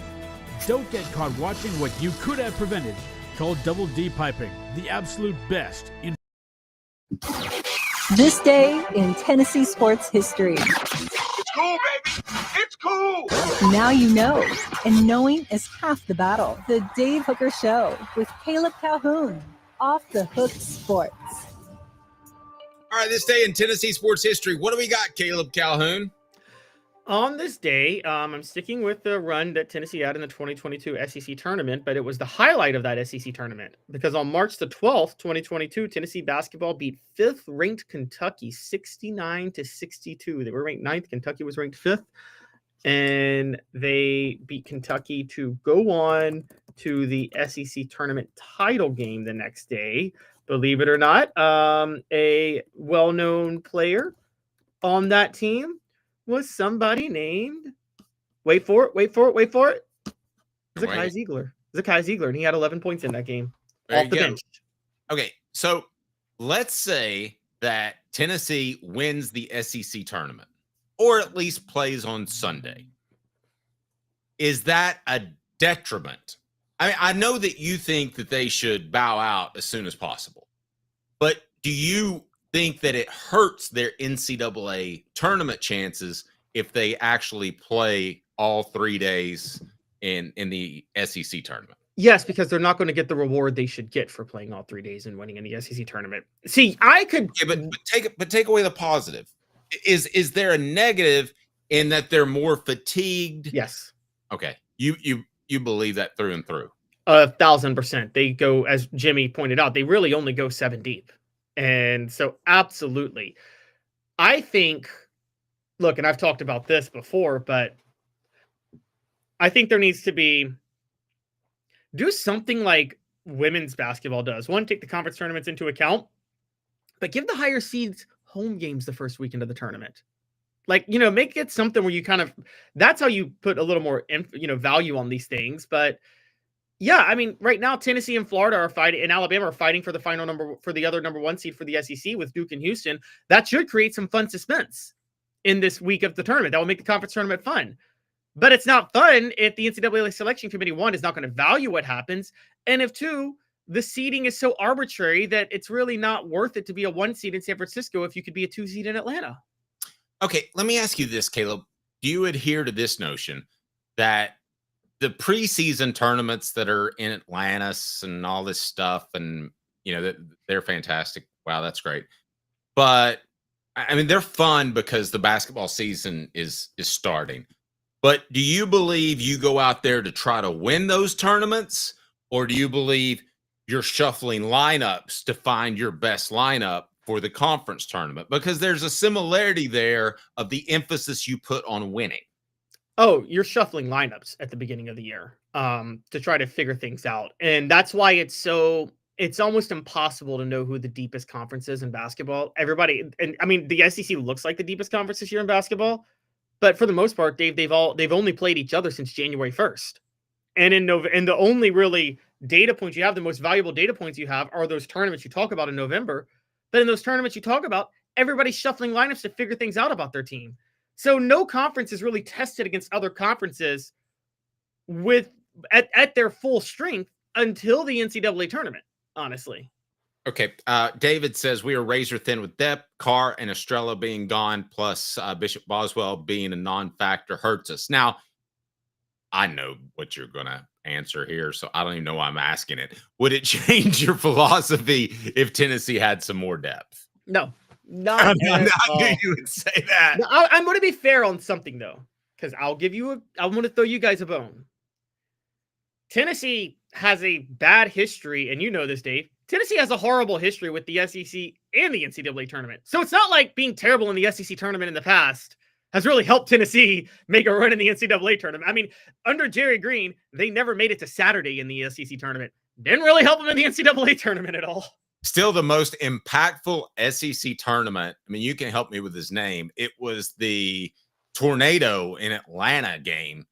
Don't get caught watching what you could have prevented. Call Double D Piping, the absolute best in This day in Tennessee sports history. It's cool, baby. It's cool. Now you know, and knowing is half the battle. The Dave Hooker Show with Caleb Calhoun, Off the Hook Sports. All right, this day in Tennessee sports history, what do we got, Caleb Calhoun? On this day, I'm sticking with the run that Tennessee had in the 2022 SEC tournament, but it was the highlight of that SEC tournament because on March the 12th, 2022, Tennessee basketball beat 5th-ranked Kentucky 69-62. They were ranked 9th. Kentucky was ranked 5th, and they beat Kentucky to go on to the SEC tournament title game the next day. Believe it or not, a well-known player on that team was somebody named, wait for it. Zakai Ziegler, and he had 11 points in that game off the bench. Okay, so let's say that Tennessee wins the SEC tournament, or at least plays on Sunday. Is that a detriment? I mean, I know that you think that they should bow out as soon as possible, but do you think that it hurts their NCAA tournament chances if they actually play all 3 days in the SEC tournament? Yes, because they're not going to get the reward they should get for playing all 3 days and winning in the SEC tournament. See, I could, but take away the positive. Is there a negative in that they're more fatigued? Yes. Okay, you believe that through and through. 1,000%. They go, as Jimmy pointed out, they really only go 7 deep, and so absolutely, I think. Look, and I've talked about this before, but I think there needs to be. Do something like women's basketball does. One, take the conference tournaments into account, but give the higher seeds home games the first weekend of the tournament. Like, make it something where you kind of, that's how you put a little more, value on these things. But yeah, I mean, right now, Tennessee and Florida are fighting, and Alabama are fighting for the other number 1 seed for the SEC with Duke and Houston. That should create some fun suspense in this week of the tournament. That will make the conference tournament fun. But it's not fun if the NCAA selection committee, 1, is not going to value what happens. And if 2, the seeding is so arbitrary that it's really not worth it to be a 1 seed in San Francisco if you could be a 2 seed in Atlanta. Okay, let me ask you this, Caleb. Do you adhere to this notion that the preseason tournaments that are in Atlantis and all this stuff, and, they're fantastic. Wow, that's great. But, I mean, they're fun because the basketball season is starting. But do you believe you go out there to try to win those tournaments, or do you believe you're shuffling lineups to find your best lineup for the conference tournament? Because there's a similarity there of the emphasis you put on winning. Oh, you're shuffling lineups at the beginning of the year to try to figure things out. And that's why it's almost impossible to know who the deepest conference is in basketball. Everybody, and I mean, the SEC looks like the deepest conference this year in basketball. But for the most part, Dave, they've only played each other since January 1st. And and the only really data points you have, the most valuable data points you have, are those tournaments you talk about in November. But in those tournaments you talk about, everybody's shuffling lineups to figure things out about their team. So no conference is really tested against other conferences at their full strength until the NCAA tournament, honestly. Okay. David says we are razor thin with depth. Carr and Estrella being gone, plus Bishop Boswell being a non-factor hurts us. Now, I know what you're going to answer here, so I don't even know why I'm asking it. Would it change your philosophy if Tennessee had some more depth? No. I knew you would say that. No, I'm going to be fair on something, though, because I'm going to throw you guys a bone. Tennessee has a bad history, and you know this, Dave. Tennessee has a horrible history with the SEC and the NCAA tournament. So it's not like being terrible in the SEC tournament in the past has really helped Tennessee make a run in the NCAA tournament. I mean, under Jerry Green, they never made it to Saturday in the SEC tournament. Didn't really help them in the NCAA tournament at all. Still the most impactful SEC tournament. I mean, you can help me with his name. It was the Tornado in Atlanta game.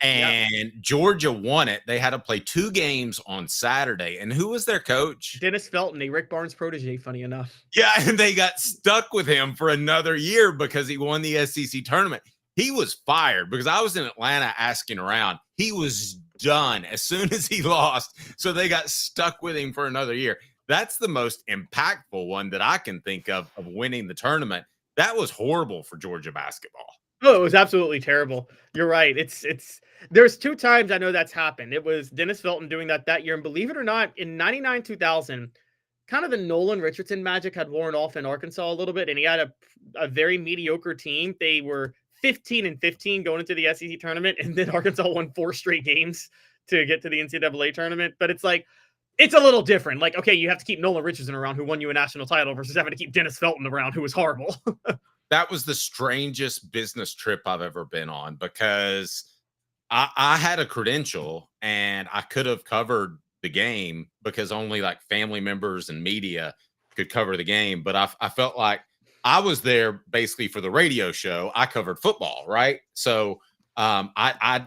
And Georgia won it. They had to play 2 games on Saturday. And who was their coach? Dennis Felton, a Rick Barnes protege, funny enough. Yeah, and they got stuck with him for another year because he won the SEC tournament. He was fired because I was in Atlanta asking around. He was done as soon as he lost. So they got stuck with him for another year. That's the most impactful one that I can think of winning the tournament. That was horrible for Georgia basketball. Oh, it was absolutely terrible. You're right. There's 2 times I know that's happened. It was Dennis Felton doing that year. And believe it or not, in 99-2000, kind of the Nolan Richardson magic had worn off in Arkansas a little bit. And he had a very mediocre team. They were 15-15 going into the SEC tournament. And then Arkansas won 4 straight games to get to the NCAA tournament. But it's like, it's a little different. Like, okay, you have to keep Nolan Richardson around, who won you a national title, versus having to keep Dennis Felton around, who was horrible. That was the strangest business trip I've ever been on, because I had a credential and I could have covered the game because only like family members and media could cover the game. But I felt like I was there basically for the radio show. I covered football, right? So I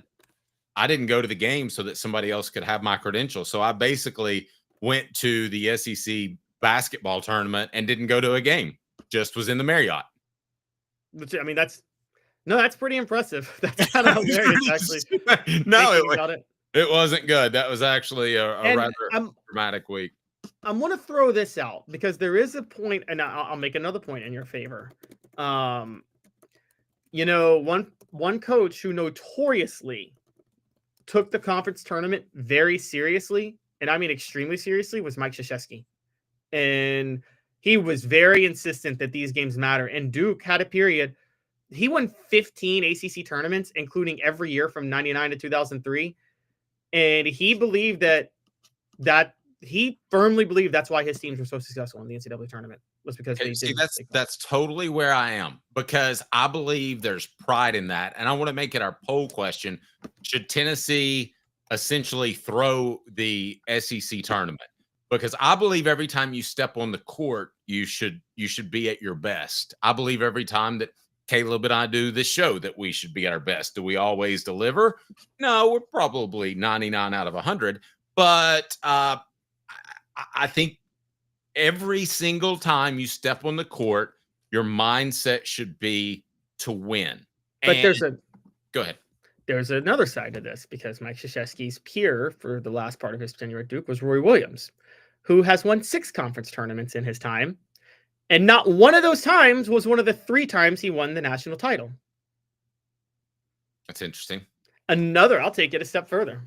didn't go to the game so that somebody else could have my credential. So I basically went to the SEC basketball tournament and didn't go to a game, just was in the Marriott. I mean, that's pretty impressive. That's kind of hilarious, actually. No, it wasn't good. That was actually a rather dramatic week. I'm going to throw this out because there is a point, and I'll make another point in your favor. One coach who notoriously took the conference tournament very seriously, and I mean extremely seriously, was Mike Krzyzewski. And he was very insistent that these games matter. And Duke had a period. He won 15 ACC tournaments, including every year from 99 to 2003. And he believed that he firmly believed that's why his teams were so successful in the NCAA tournament, was because they did. That's totally where I am, because I believe there's pride in that. And I want to make it our poll question. Should Tennessee essentially throw the SEC tournament? Because I believe every time you step on the court, you should be at your best. I believe every time that Caleb and I do this show that we should be at our best. Do we always deliver? No, we're probably 99 out of 100. But I think every single time you step on the court, your mindset should be to win. But go ahead. There's another side to this, because Mike Krzyzewski's peer for the last part of his tenure at Duke was Roy Williams, who has won 6 conference tournaments in his time. And not one of those times was one of the 3 times he won the national title. That's interesting. I'll take it a step further.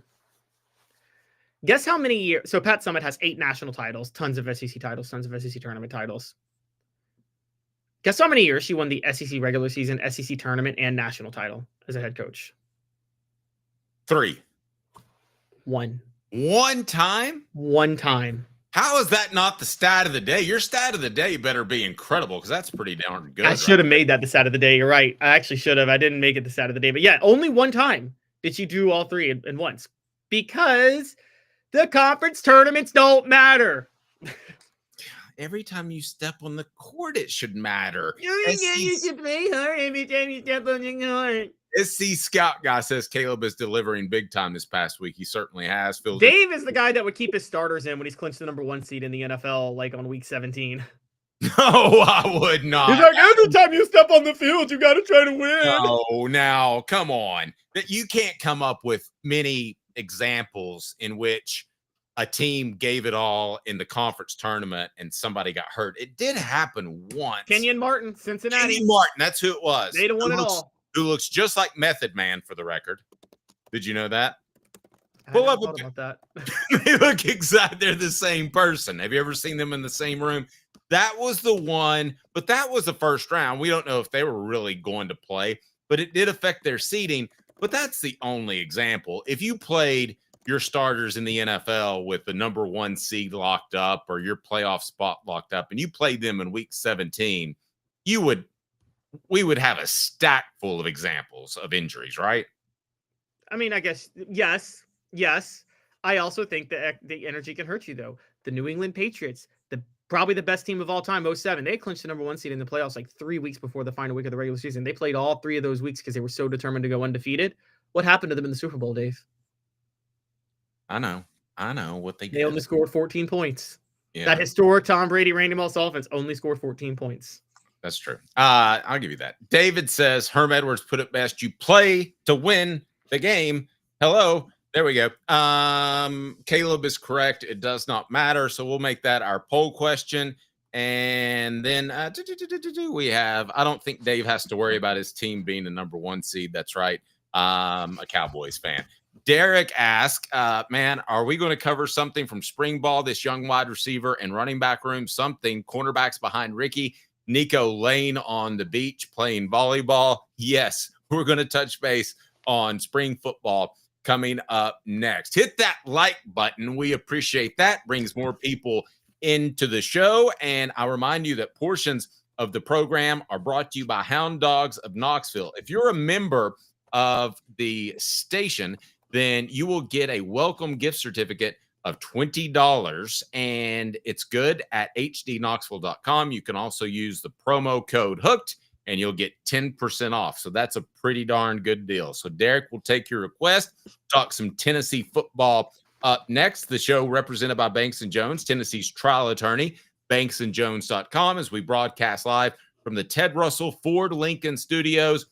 Guess how many years? So Pat Summitt has 8 national titles, tons of SEC titles, tons of SEC tournament titles. Guess how many years she won the SEC regular season, SEC tournament, and national title as a head coach? 3. 1. One time? 1 time. How is that not the stat of the day? Your stat of the day better be incredible, because that's pretty darn good. I should have made that the stat of the day. You're right. I actually should have. I didn't make it the stat of the day. But yeah, only 1 time did she do all 3 in once, because the conference tournaments don't matter. Every time you step on the court, it should matter. You should play hard every time you step on the court. SC Scout guy says Caleb is delivering big time this past week. He certainly has. Dave is the guy that would keep his starters in when he's clinched the number 1 seed in the NFL, like on week 17. No, I would not. He's like, every time you step on the field, you got to try to win. No, now, come on. That you can't come up with many examples in which a team gave it all in the conference tournament and somebody got hurt. It did happen once. Kenyon Martin, Cincinnati. Kenyon Martin, that's who it was. They'd have won it all. Who looks just like Method Man, for the record. Did you know that? I thought about that. They look exactly, they're the same person. Have you ever seen them in the same room? That was the one, but that was the first round. We don't know if they were really going to play, but it did affect their seeding. But that's the only example. If you played your starters in the NFL with the number 1 seed locked up, or your playoff spot locked up, and you played them in week 17, we would have a stack full of examples of injuries, right? I mean, I guess, yes. I also think that the energy can hurt you, though. The New England Patriots, probably the best team of all time, 07, they clinched the number 1 seed in the playoffs like 3 weeks before the final week of the regular season. They played all 3 of those weeks because they were so determined to go undefeated. What happened to them in the Super Bowl, Dave? I know what they did. They only scored 14 points. Yeah. That historic Tom Brady, Randy Moss offense only scored 14 points. That's true. I'll give you that. David says, Herm Edwards put it best. You play to win the game. Hello. There we go. Caleb is correct. It does not matter. So we'll make that our poll question. And then we have, I don't think Dave has to worry about his team being the number 1 seed. That's right. A Cowboys fan. Derek asked, man, are we going to cover something from spring ball, this young wide receiver and running back room, something cornerbacks behind Ricky, Nico laying on the beach playing volleyball? Yes, we're going to touch base on spring football coming up next. Hit that like button. We appreciate that. Brings more people into the show. And I remind you that portions of the program are brought to you by Hound Dogs of Knoxville. If you're a member of the station, then you will get a welcome gift certificate of $20, and it's good at hdknoxville.com. You can also use the promo code HOOKED, and you'll get 10% off. So that's a pretty darn good deal. So Derek will take your request, talk some Tennessee football up next. The show represented by Banks & Jones, Tennessee's trial attorney, banksandjones.com, as we broadcast live from the Ted Russell Ford Lincoln Studios.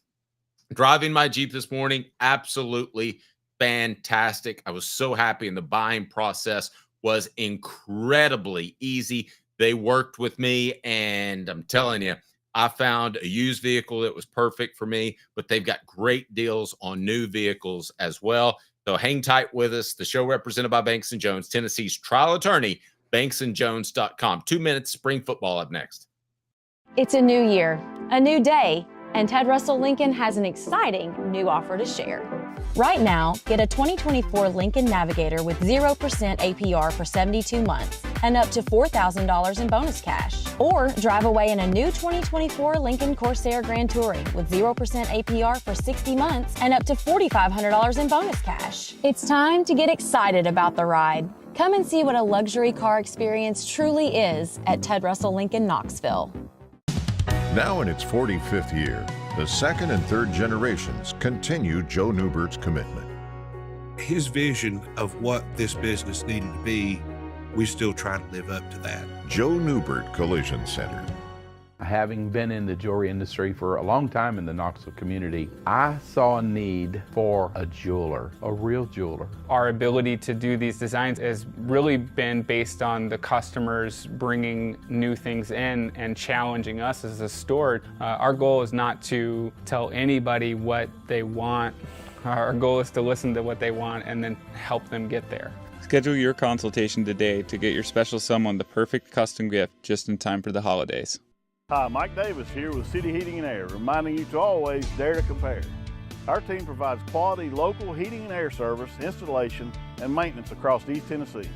Driving my Jeep this morning, absolutely fantastic. I was so happy, and the buying process was incredibly easy. They worked with me, and I'm telling you, I found a used vehicle that was perfect for me, but they've got great deals on new vehicles as well. So hang tight with us. The show represented by Banks & Jones, Tennessee's trial attorney, banksandjones.com. 2 minutes, spring football up next. It's a new year, a new day, and Ted Russell Lincoln has an exciting new offer to share. Right now, get a 2024 Lincoln Navigator with 0% APR for 72 months and up to $4,000 in bonus cash. Or drive away in a new 2024 Lincoln Corsair Grand Touring with 0% APR for 60 months and up to $4,500 in bonus cash. It's time to get excited about the ride. Come and see what a luxury car experience truly is at Ted Russell Lincoln Knoxville. Now in its 45th year, the second and third generations continue Joe Newbert's commitment. His vision of what this business needed to be, we still try to live up to that. Joe Newbert Collision Center. Having been in the jewelry industry for a long time in the Knoxville community, I saw a need for a jeweler, a real jeweler. Our ability to do these designs has really been based on the customers bringing new things in and challenging us as a store. Our goal is not to tell anybody what they want. Our goal is to listen to what they want and then help them get there. Schedule your consultation today to get your special someone the perfect custom gift just in time for the holidays. Hi, Mike Davis here with City Heating and Air, reminding you to always dare to compare. Our team provides quality local heating and air service, installation, and maintenance across East Tennessee.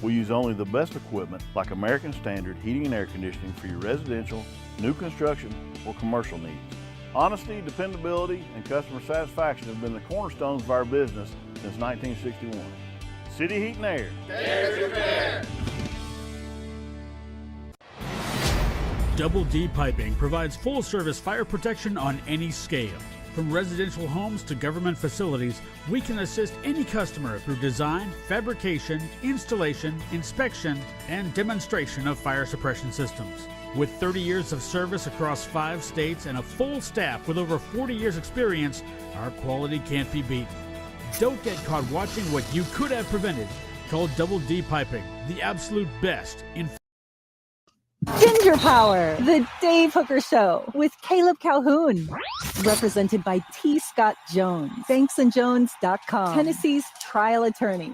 We use only the best equipment like American Standard heating and air conditioning for your residential, new construction, or commercial needs. Honesty, dependability, and customer satisfaction have been the cornerstones of our business since 1961. City Heat and Air. Dare to compare. Double D Piping provides full-service fire protection on any scale. From residential homes to government facilities, we can assist any customer through design, fabrication, installation, inspection, and demonstration of fire suppression systems. With 30 years of service across 5 states and a full staff with over 40 years experience, our quality can't be beaten. Don't get caught watching what you could have prevented. Call Double D Piping, the absolute best in Ginger Power, the Dave Hooker Show with Caleb Calhoun. Represented by T. Scott Jones, banksandjones.com, Tennessee's trial attorney.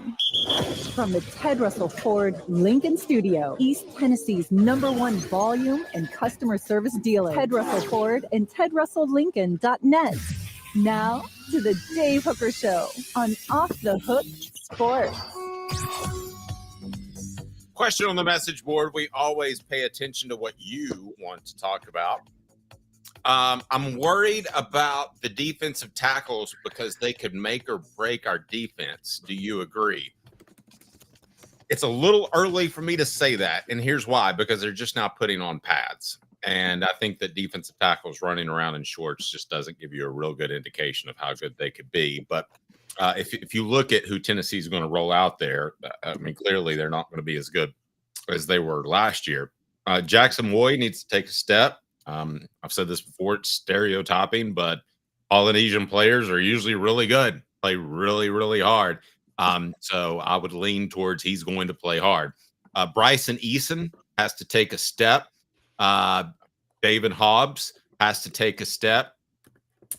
From the Ted Russell Ford Lincoln Studio, East Tennessee's #1 volume and customer service dealer, Ted Russell Ford and TedRussellLincoln.net. Now to the Dave Hooker Show on Off the Hook Sports. Question on the message board. We always pay attention to what you want to talk about. I'm worried about the defensive tackles because they could make or break our defense. Do you agree? It's a little early for me to say that, and here's why. Because they're just now putting on pads. And I think that defensive tackles running around in shorts just doesn't give you a real good indication of how good they could be. But if you look at who Tennessee is going to roll out there, I mean, clearly they're not going to be as good as they were last year. Jackson Woy needs to take a step. I've said this before, it's stereotyping, but Polynesian players are usually really good, play really, really hard. So I would lean towards he's going to play hard. Bryson Eason has to take a step. David Hobbs has to take a step.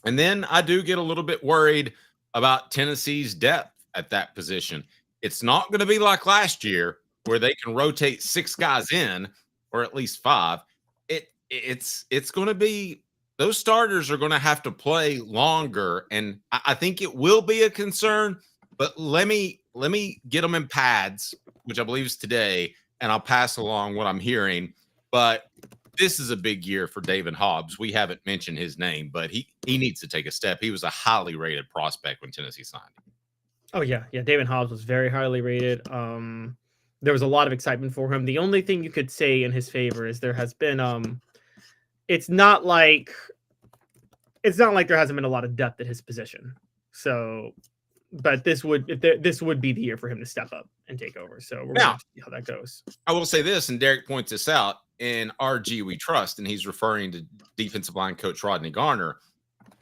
And then I do get a little bit worried about Tennessee's depth at that position. It's not going to be like last year where they can rotate 6 guys in, or at least 5. It's going to be, those starters are going to have to play longer. And I think it will be a concern, but let me get them in pads, which I believe is today, and I'll pass along what I'm hearing. But this is a big year for David Hobbs. We haven't mentioned his name, but he needs to take a step. He was a highly rated prospect when Tennessee signed him. Oh, yeah. Yeah, David Hobbs was very highly rated. There was a lot of excitement for him. The only thing you could say in his favor is there has been it's not like there hasn't been a lot of depth at his position. So, but this would be the year for him to step up and take over. So we're going to see how that goes. I will say this, and Derek points this out, in RG We Trust, and he's referring to defensive line coach Rodney Garner.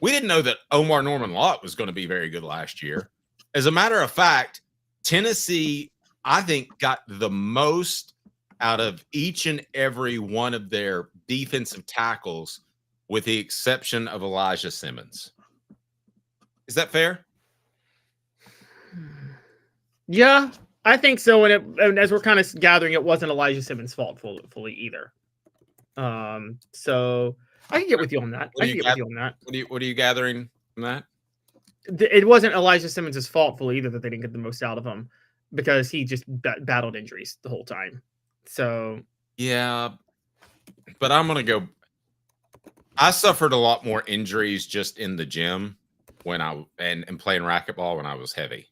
We didn't know that Omar Norman Lott was going to be very good last year. As a matter of fact, Tennessee, I think, got the most out of each and every one of their defensive tackles, with the exception of Elijah Simmons. Is that fair? Yeah, I think so. And as we're kind of gathering, it wasn't Elijah Simmons' fault fully either. So I can get with you on that. I can get with you on that. What are you gathering from that? It wasn't Elijah Simmons' fault fully either that they didn't get the most out of him, because he just battled injuries the whole time. So yeah, but I'm gonna go. I suffered a lot more injuries just in the gym when and playing racquetball when I was heavy.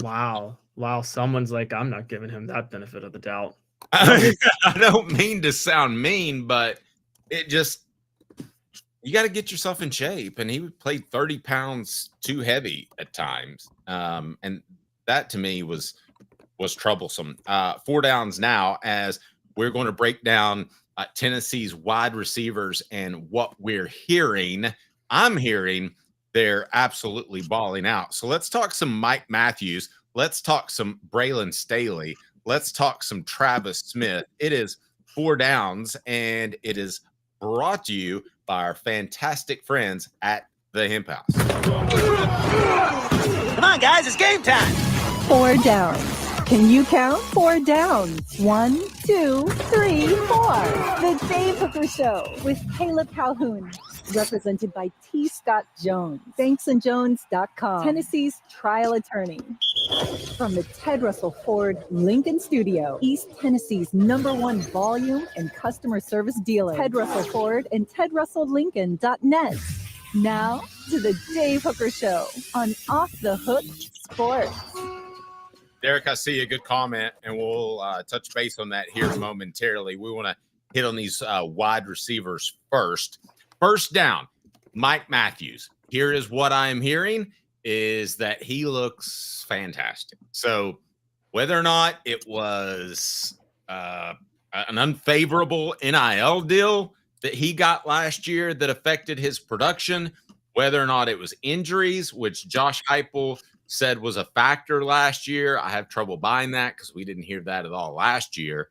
Wow. Someone's like, I'm not giving him that benefit of the doubt. I don't mean to sound mean, but it just, you got to get yourself in shape. And he played 30 pounds too heavy at times. And that to me was troublesome. 4 downs now, as we're going to break down Tennessee's wide receivers and what we're hearing. I'm hearing they're absolutely balling out. So let's talk some Mike Matthews. Let's talk some Braylon Staley. Let's talk some Travis Smith. It is 4 downs, and it is brought to you by our fantastic friends at the Hemp House. Come on, guys, it's game time. 4 downs. Can you count? 4 downs. 1, 2, 3, 4. The Dave Hooker Show with Caleb Calhoun. Represented by T. Scott Jones. BanksandJones.com. Tennessee's trial attorney. From the Ted Russell Ford Lincoln Studio, East Tennessee's #1 volume and customer service dealer. Ted Russell Ford and TedRussellLincoln.net. Now to the Dave Hooker Show on Off the Hook Sports. Derek, I see a good comment, and we'll touch base on that here momentarily. We want to hit on these wide receivers first. First down, Mike Matthews. Here is what I am hearing is that he looks fantastic. So whether or not it was an unfavorable NIL deal that he got last year that affected his production, whether or not it was injuries, which Josh Heupel said was a factor last year. I have trouble buying that because we didn't hear that at all last year.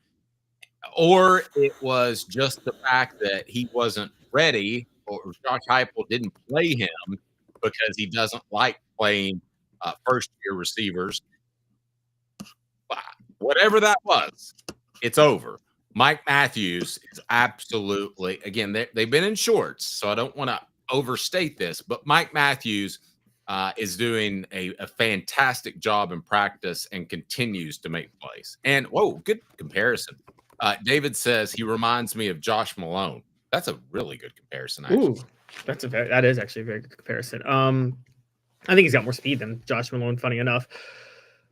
Or it was just the fact that he wasn't ready, or Josh Heupel didn't play him because he doesn't like playing first-year receivers. But whatever that was, it's over. Mike Matthews is absolutely, again, they've been in shorts, so I don't want to overstate this, but Mike Matthews is doing a fantastic job in practice and continues to make plays. And, whoa, good comparison. David says he reminds me of Josh Malone. That's a really good comparison, actually. Ooh, that is actually a very good comparison. I think he's got more speed than Josh Malone, funny enough.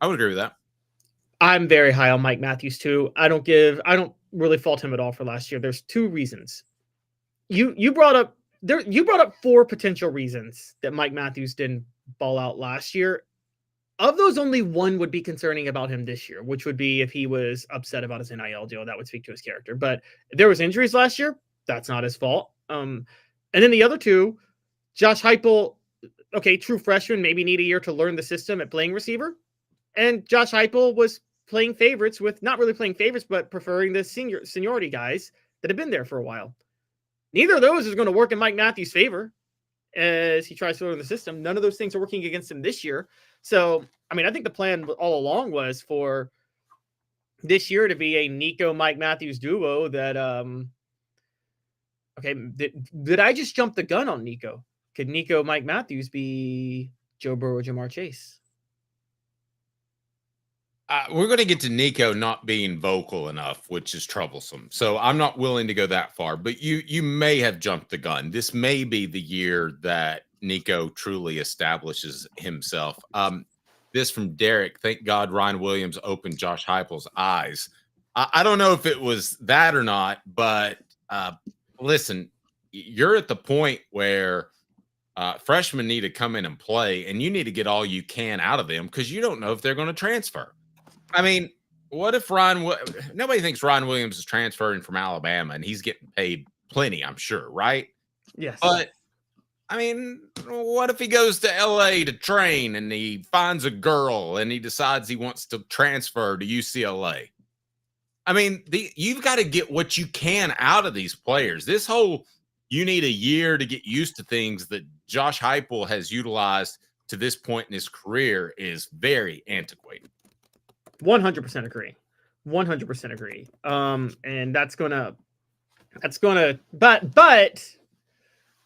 I would agree with that. I'm very high on Mike Matthews too. I don't really fault him at all for last year. There's 2 reasons. You brought up 4 potential reasons that Mike Matthews didn't ball out last year. Of those, only one would be concerning about him this year, which would be if he was upset about his NIL deal. That would speak to his character. But if there was injuries last year, that's not his fault. And then the other 2, Josh Heupel, okay, true freshman, maybe need a year to learn the system at playing receiver. And Josh Heupel was playing favorites with, not really playing favorites, but preferring the seniority guys that have been there for a while. Neither of those is going to work in Mike Matthews' favor as he tries to learn the system. None of those things are working against him this year. So, I mean, I think the plan all along was for this year to be a Nico Mike Matthews duo that, okay, did I just jump the gun on Nico? Could Nico Mike Matthews be Joe Burrow, Jamar Chase? We're going to get to Nico not being vocal enough, which is troublesome. So I'm not willing to go that far, but you may have jumped the gun. This may be the year that Nico truly establishes himself. This from Derek. Thank God Ryan Williams opened Josh Heupel's eyes. I don't know if it was that or not, but listen, you're at the point where freshmen need to come in and play, and you need to get all you can out of them because you don't know if they're going to transfer. I mean, what if nobody thinks Ryan Williams is transferring from Alabama and he's getting paid plenty, I'm sure, right? Yes. But, I mean, what if he goes to L.A. to train and he finds a girl and he decides he wants to transfer to UCLA? I mean, you've got to get what you can out of these players. This whole you need a year to get used to things that Josh Heupel has utilized to this point in his career is very antiquated. 100% agree. 100% agree. And that's gonna, but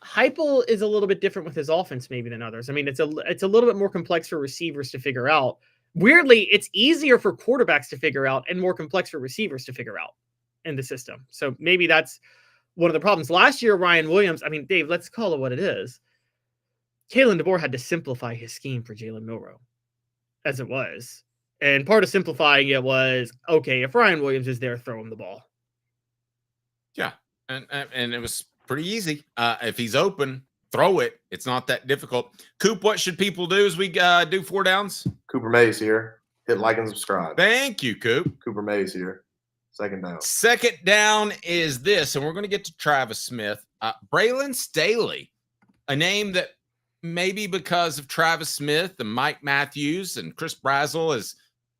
Heupel is a little bit different with his offense maybe than others. I mean, it's a little bit more complex for receivers to figure out. Weirdly, it's easier for quarterbacks to figure out and more complex for receivers to figure out in the system. So maybe that's one of the problems. Last year, Ryan Williams, I mean, Dave, let's call it what it is. Kalen DeBoer had to simplify his scheme for Jalen Milroe as it was. And part of simplifying it was, okay, if Ryan Williams is there, throw him the ball. Yeah. And it was pretty easy. If he's open, throw it. It's not that difficult. Coop, what should people do as we do 4 downs? Cooper Mays here. Hit like and subscribe. Thank you, Coop. Cooper Mays here. Second down. Second down is this, and we're going to get to Travis Smith. Braylon Staley, a name that maybe because of Travis Smith and Mike Matthews and Chris Brazel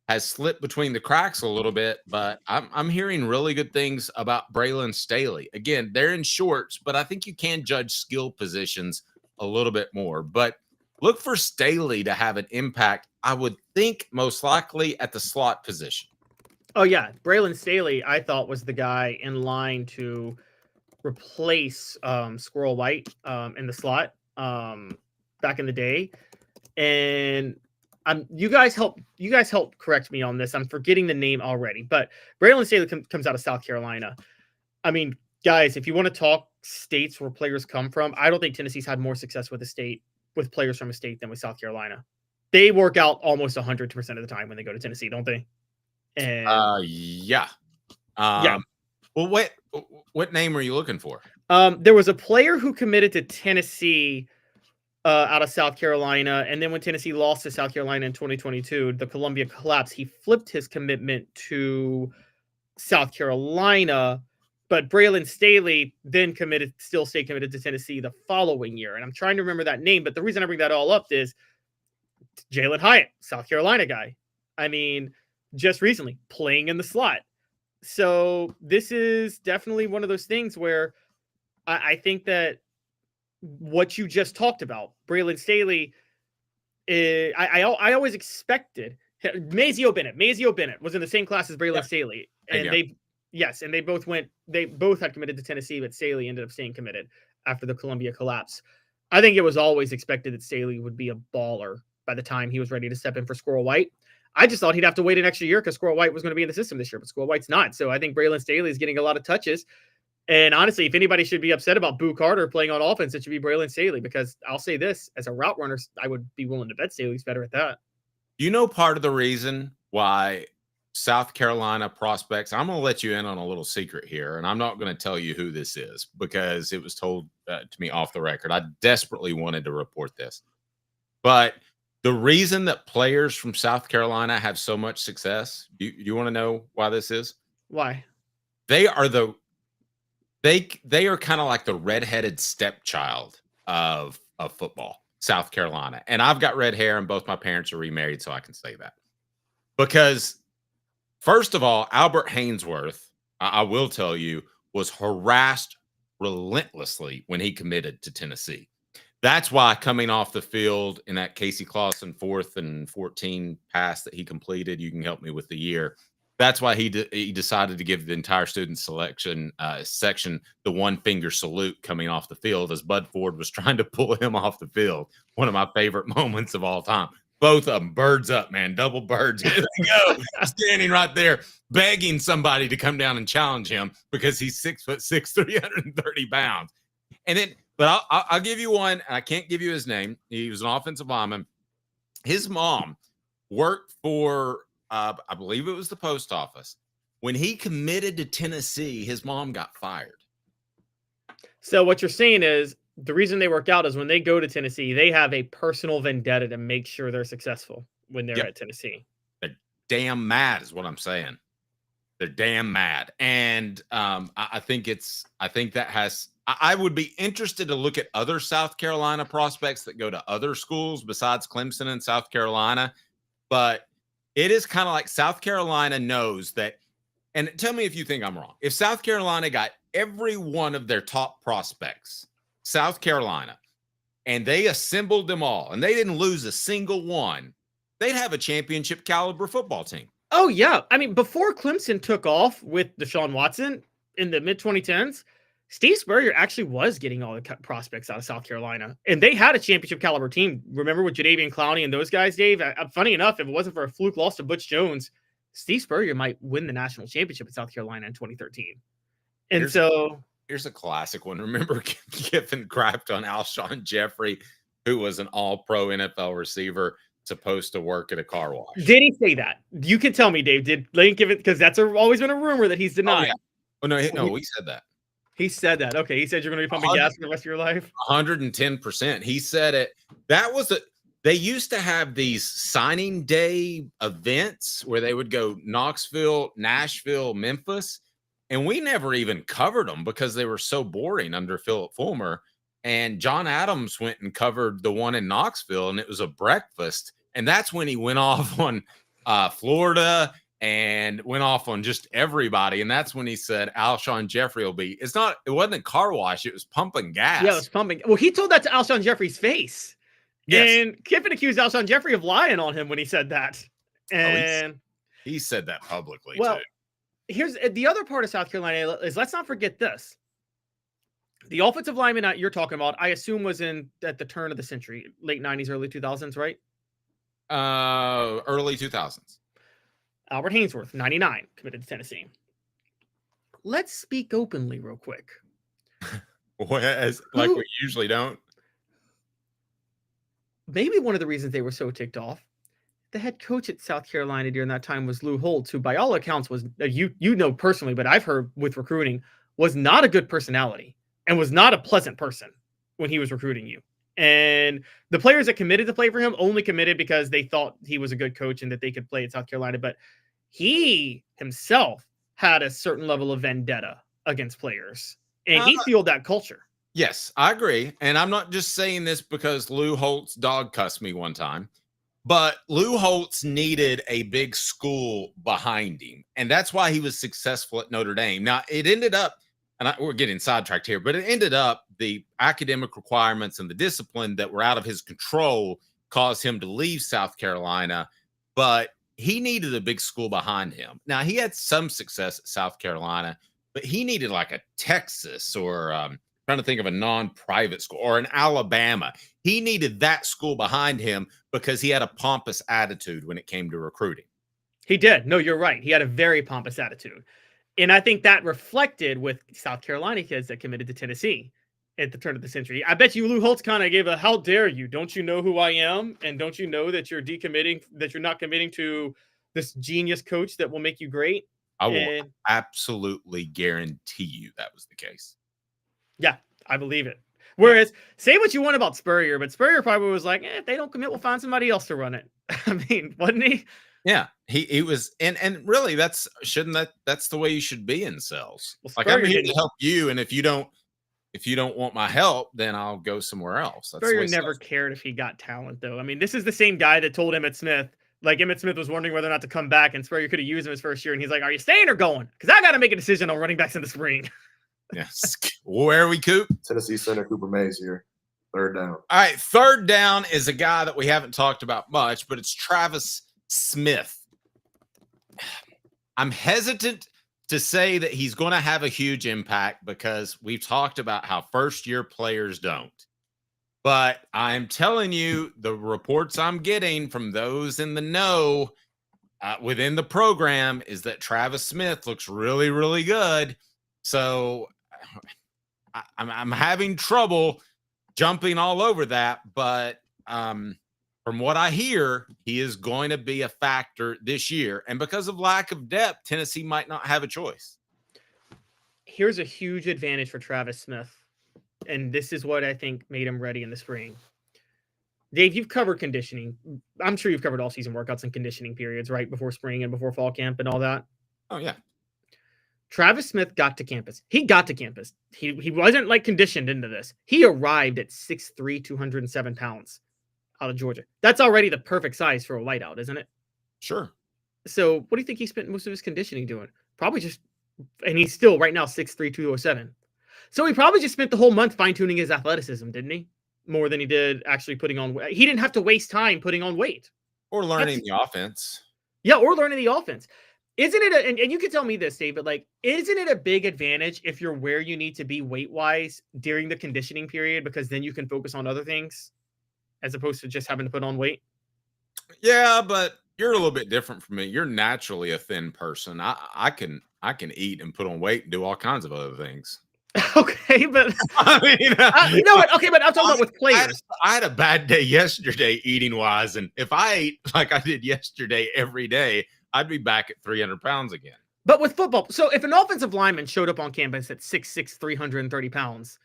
has slipped between the cracks a little bit, but I'm hearing really good things about Braylon Staley. Again, they're in shorts, but I think you can judge skill positions a little bit more. But look for Staley to have an impact, I would think most likely at the slot position. Oh, yeah. Braylon Staley, I thought, was the guy in line to replace Squirrel White in the slot back in the day. And you guys help correct me on this. I'm forgetting the name already, but Braylon Staley comes out of South Carolina. I mean, guys, if you want to talk states where players come from, I don't think Tennessee's had more success with players from a state than with South Carolina. They work out almost 100% of the time when they go to Tennessee, don't they? And yeah. Well, what name are you looking for? There was a player who committed to Tennessee out of South Carolina, and then when Tennessee lost to South Carolina in 2022, the Columbia collapse, he flipped his commitment to South Carolina, but Braylon Staley then still stayed committed to Tennessee the following year. And I'm trying to remember that name, but the reason I bring that all up is Jalen Hyatt, South Carolina guy. I mean, just recently playing in the slot. So this is definitely one of those things where I think that what you just talked about, Braylon Staley, I always expected Mazio Bennett was in the same class as Braylon Staley, and they both had committed to Tennessee, but Staley ended up staying committed after the Columbia collapse. I think it was always expected that Staley would be a baller by the time he was ready to step in for Squirrel White. I just thought he'd have to wait an extra year because Squirrel White was going to be in the system this year, but Squirrel White's not. So I think Braylon Staley is getting a lot of touches. And honestly, if anybody should be upset about Boo Carter playing on offense, it should be Braylon Staley, because I'll say this, as a route runner, I would be willing to bet Staley's better at that. You know, part of the reason why South Carolina prospects, I'm going to let you in on a little secret here, and I'm not going to tell you who this is because it was told to me off the record. I desperately wanted to report this. But the reason that players from South Carolina have so much success, you want to know why this is? Why? They are kind of like the redheaded stepchild of football, South Carolina. And I've got red hair and both my parents are remarried, so I can say that. Because first of all, Albert Haynesworth, I will tell you, was harassed relentlessly when he committed to Tennessee. That's why coming off the field in that Casey Clausen 4th and 14 pass that he completed, you can help me with the year. That's why he decided to give the entire student selection section the one finger salute coming off the field as Bud Ford was trying to pull him off the field. One of my favorite moments of all time. Both of them, birds up, man, double birds. Here they go, standing right there, begging somebody to come down and challenge him because he's 6'6", 330 pounds. And then, but I'll give you one. I can't give you his name. He was an offensive lineman. His mom worked for, I believe it was the post office. When he committed to Tennessee, his mom got fired. So what you're saying is the reason they work out is when they go to Tennessee, they have a personal vendetta to make sure they're successful when they're at Tennessee. They're damn mad is what I'm saying. They're damn mad. And I think that has, I would be interested to look at other South Carolina prospects that go to other schools besides Clemson and South Carolina. But it is kind of like South Carolina knows that, and tell me if you think I'm wrong. If South Carolina got every one of their top prospects, South Carolina, and they assembled them all, and they didn't lose a single one, they'd have a championship caliber football team. Oh, yeah. I mean, before Clemson took off with Deshaun Watson in the mid-2010s, Steve Spurrier actually was getting all the prospects out of South Carolina, and they had a championship caliber team. Remember with Jadeveon Clowney and those guys, Dave? Funny enough, if it wasn't for a fluke loss to Butch Jones, Steve Spurrier might win the national championship in South Carolina in 2013. And here's a classic one. Remember Kiffin crapped on Alshon Jeffrey, who was an all-pro NFL receiver supposed to work at a car wash. Did he say that? You can tell me, Dave. Did Lane give it? Because that's always been a rumor that he's denied. Oh, no, he said that. He said that. Okay, he said you're going to be pumping gas for the rest of your life. 110%. He said it. That was they used to have these signing day events where they would go Knoxville, Nashville, Memphis, and we never even covered them because they were so boring under Philip Fulmer. And John Adams went and covered the one in Knoxville, and it was a breakfast. And that's when he went off on Florida and went off on just everybody. And that's when he said Alshon Jeffrey will be. It wasn't a car wash, it was pumping gas. Yeah, it was pumping. Well, he told that to Alshon Jeffrey's face. Yes. And Kiffin accused Alshon Jeffrey of lying on him when he said that. And he said that publicly, well, too. Here's the other part of South Carolina is, let's not forget this. The offensive lineman that you're talking about, I assume, was at the turn of the century, late 90s, early 2000s, right? Early 2000s. Albert Hainsworth, 99, committed to Tennessee. Let's speak openly real quick. Like we usually don't. Maybe one of the reasons they were so ticked off, the head coach at South Carolina during that time was Lou Holtz, who by all accounts was, you know personally, but I've heard with recruiting, was not a good personality and was not a pleasant person when he was recruiting you. And the players that committed to play for him only committed because they thought he was a good coach and that they could play at South Carolina. But he himself had a certain level of vendetta against players, and he fueled that culture. Yes, I agree. And I'm not just saying this because Lou Holtz dog cussed me one time, but Lou Holtz needed a big school behind him. And that's why he was successful at Notre Dame. Now, it ended up, and we're getting sidetracked here, but it ended up the academic requirements and the discipline that were out of his control caused him to leave South Carolina, but he needed a big school behind him. Now, he had some success at South Carolina, but he needed like a Texas or trying to think of a non-private school or an Alabama. He needed that school behind him because he had a pompous attitude when it came to recruiting. He did. No, you're right. He had a very pompous attitude. And I think that reflected with South Carolina kids that committed to Tennessee at the turn of the century. I bet you Lou Holtz kind of gave a, how dare you? Don't you know who I am? And don't you know that you're decommitting, that you're not committing to this genius coach that will make you great? I will absolutely guarantee you that was the case. Yeah, I believe it. Whereas, say what you want about Spurrier, but Spurrier probably was like, if they don't commit, we'll find somebody else to run it. I mean, wasn't he? Yeah, he was, and really, that's the way you should be in sales. Well, like, I'm here to help you, and if you don't want my help, then I'll go somewhere else. That's Spurrier never cared if he got talent, though. I mean, this is the same guy that told Emmitt Smith, like Emmitt Smith was wondering whether or not to come back, and Spurrier could have used him his first year, and he's like, "Are you staying or going? Because I got to make a decision on running backs in the spring." Yes. Where are we, Coop? Tennessee center Cooper Mays here. Third down. All right, third down is a guy that we haven't talked about much, but it's Travis Smith. I'm hesitant to say that he's going to have a huge impact because we've talked about how first-year players don't. But I'm telling you, the reports I'm getting from those in the know within the program is that Travis Smith looks really, really good. So I'm having trouble jumping all over that, but from what I hear, he is going to be a factor this year. And because of lack of depth, Tennessee might not have a choice. Here's a huge advantage for Travis Smith, and this is what I think made him ready in the spring. Dave, you've covered conditioning. I'm sure you've covered all season workouts and conditioning periods, right? Before spring and before fall camp and all that. Oh, yeah. Travis Smith got to campus. He got to campus. He wasn't like conditioned into this. He arrived at 6'3", 207 pounds out of Georgia. That's already the perfect size for a whiteout, isn't it? Sure. So what do you think he spent most of his conditioning doing? Probably just, and he's still right now 6'3", 207. So he probably just spent the whole month fine-tuning his athleticism, didn't he? more than he did actually putting on weight. He didn't have to waste time putting on weight. Or learning the offense. Yeah, or learning the offense. Isn't it, and you can tell me this, Dave, but like, isn't it a big advantage if you're where you need to be weight-wise during the conditioning period, because then you can focus on other things as opposed to just having to put on weight? Yeah, but you're a little bit different from me. You're naturally a thin person. I can eat and put on weight and do all kinds of other things. Okay, but I mean, you know what? Okay, but I'm talking about with players. I had a bad day yesterday eating wise, and if I ate like I did yesterday every day, I'd be back at 300 pounds again. But with football, so if an offensive lineman showed up on campus at 6'6", 330 pounds,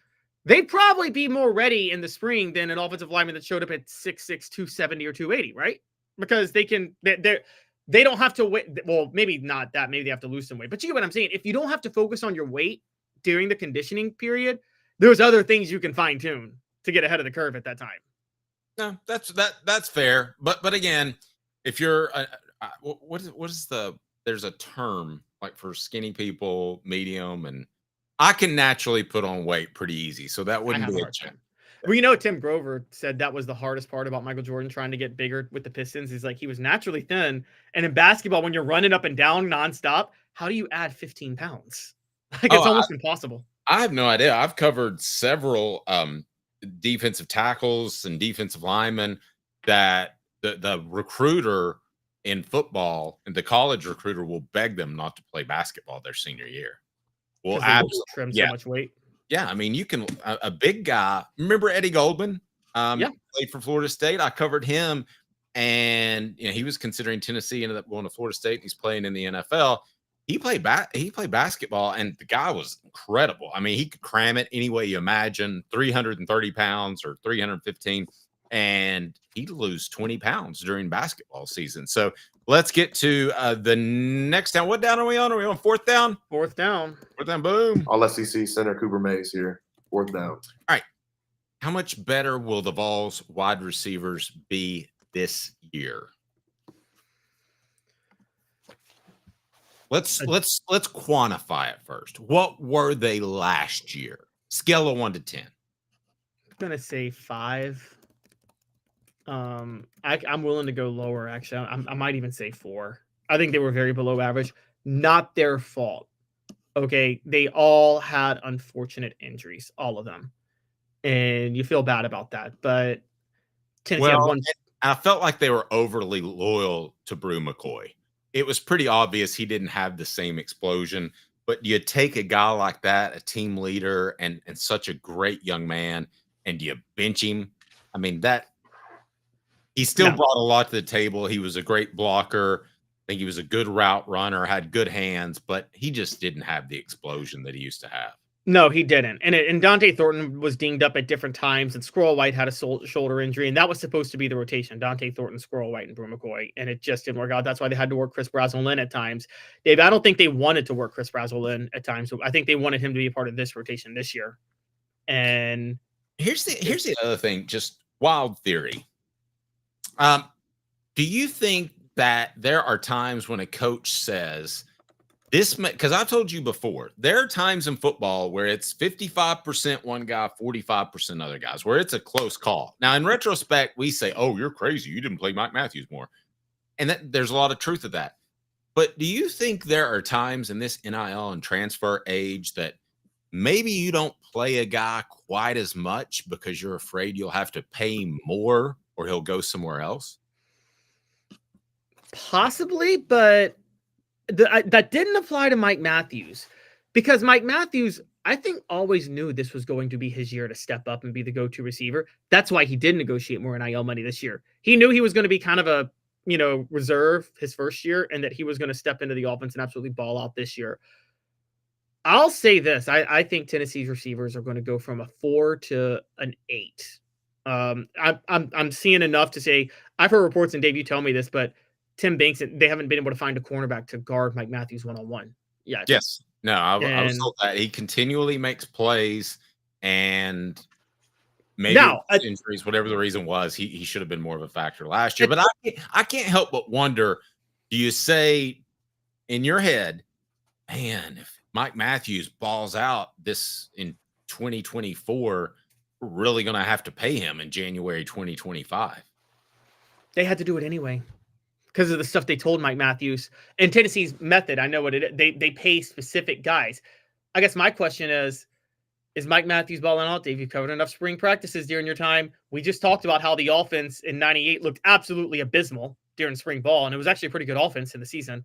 they'd probably be more ready in the spring than an offensive lineman that showed up at 6'6", 270 or 280, right? Because they don't have to wait. Well, maybe not that. Maybe they have to lose some weight. But you get what I'm saying. If you don't have to focus on your weight during the conditioning period, there's other things you can fine tune to get ahead of the curve at that time. No, that's fair. But again, if you're there's a term like for skinny people, medium, and I can naturally put on weight pretty easy, so that wouldn't be a challenge. Well, you know, Tim Grover said that was the hardest part about Michael Jordan trying to get bigger with the Pistons. He's like, he was naturally thin, and in basketball, when you're running up and down nonstop, how do you add 15 pounds? Like, it's almost impossible. I have no idea. I've covered several defensive tackles and defensive linemen that the recruiter in football and the college recruiter will beg them not to play basketball their senior year. Well, absolutely trim so much weight. Yeah, I mean, you can a big guy. Remember Eddie Goldman? Played for Florida State. I covered him, and he was considering Tennessee. Ended up going to Florida State. And he's playing in the NFL. He played basketball, and the guy was incredible. I mean, he could cram it any way you imagine. 330 pounds or 315, and he'd lose 20 pounds during basketball season. So let's get to the next down. What down are we on? Are we on fourth down? Fourth down. Fourth down. Boom. All SEC center Cooper Mays here. Fourth down. All right. How much better will the Vols wide receivers be this year? Let's quantify it first. What were they last year? Scale of 1 to 10. I'm gonna say 5. I'm willing to go lower. Actually, I might even say 4. I think they were very below average. Not their fault. Okay, they all had unfortunate injuries, all of them, and you feel bad about that. But Tennessee had one. I felt like they were overly loyal to Brew McCoy. It was pretty obvious he didn't have the same explosion, but you take a guy like that, a team leader, and such a great young man, and you bench him. I mean, he still brought a lot to the table. He was a great blocker. I think he was a good route runner, had good hands, but he just didn't have the explosion that he used to have. No, he didn't. And Dante Thornton was dinged up at different times, and Squirrel White had a shoulder injury, and that was supposed to be the rotation: Dante Thornton, Squirrel White, and Brew McCoy, and it just didn't work out. That's why they had to work Chris Brazzell in at times. Dave, I don't think they wanted to work Chris Brazzell in at times. I think they wanted him to be a part of this rotation this year. And here's the other thing, just wild theory. Do you think that there are times when a coach says this, because I've told you before, there are times in football where it's 55% one guy, 45% other guys, where it's a close call. Now, in retrospect, we say, oh, you're crazy. You didn't play Mike Matthews more. And there's a lot of truth to that. But do you think there are times in this NIL and transfer age that maybe you don't play a guy quite as much because you're afraid you'll have to pay him more or he'll go somewhere else? Possibly, but that didn't apply to Mike Matthews, because Mike Matthews, I think, always knew this was going to be his year to step up and be the go-to receiver. That's why he did negotiate more NIL money this year. He knew he was going to be kind of a, reserve his first year, and that he was going to step into the offense and absolutely ball out this year. I'll say this. I think Tennessee's receivers are going to go from a 4 to an 8. I'm seeing enough to say, I've heard reports, and Dave, you tell me this, but Tim Banks, they haven't been able to find a cornerback to guard Mike Matthews one-on-one yet. Yes. No, I was told that he continually makes plays, and maybe injuries, whatever the reason was, he should have been more of a factor last year. But I can't help but wonder, do you say in your head, man, if Mike Matthews balls out this in 2024, we're really going to have to pay him in January 2025. They had to do it anyway because of the stuff they told Mike Matthews. And Tennessee's method, I know what it is. They pay specific guys. I guess my question is Mike Matthews balling out? Dave, you've covered enough spring practices during your time. We just talked about how the offense in 98 looked absolutely abysmal during spring ball, and it was actually a pretty good offense in the season.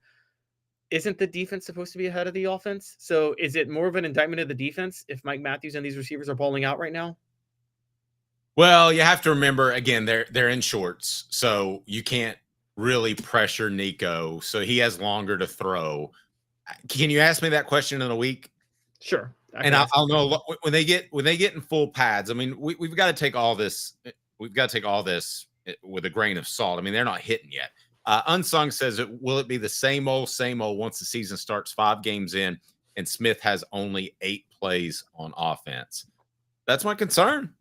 Isn't the defense supposed to be ahead of the offense? So is it more of an indictment of the defense if Mike Matthews and these receivers are balling out right now? Well, you have to remember, again, they're in shorts, so you can't really pressure Nico, so he has longer to throw. Can you ask me that question in a week? Sure. And I'll know when they get in full pads. I mean, we've got to take all this. We've got to take all this with a grain of salt. I mean, they're not hitting yet. Unsung says, will it be the same old once the season starts 5 games in and Smith has only 8 plays on offense? That's my concern.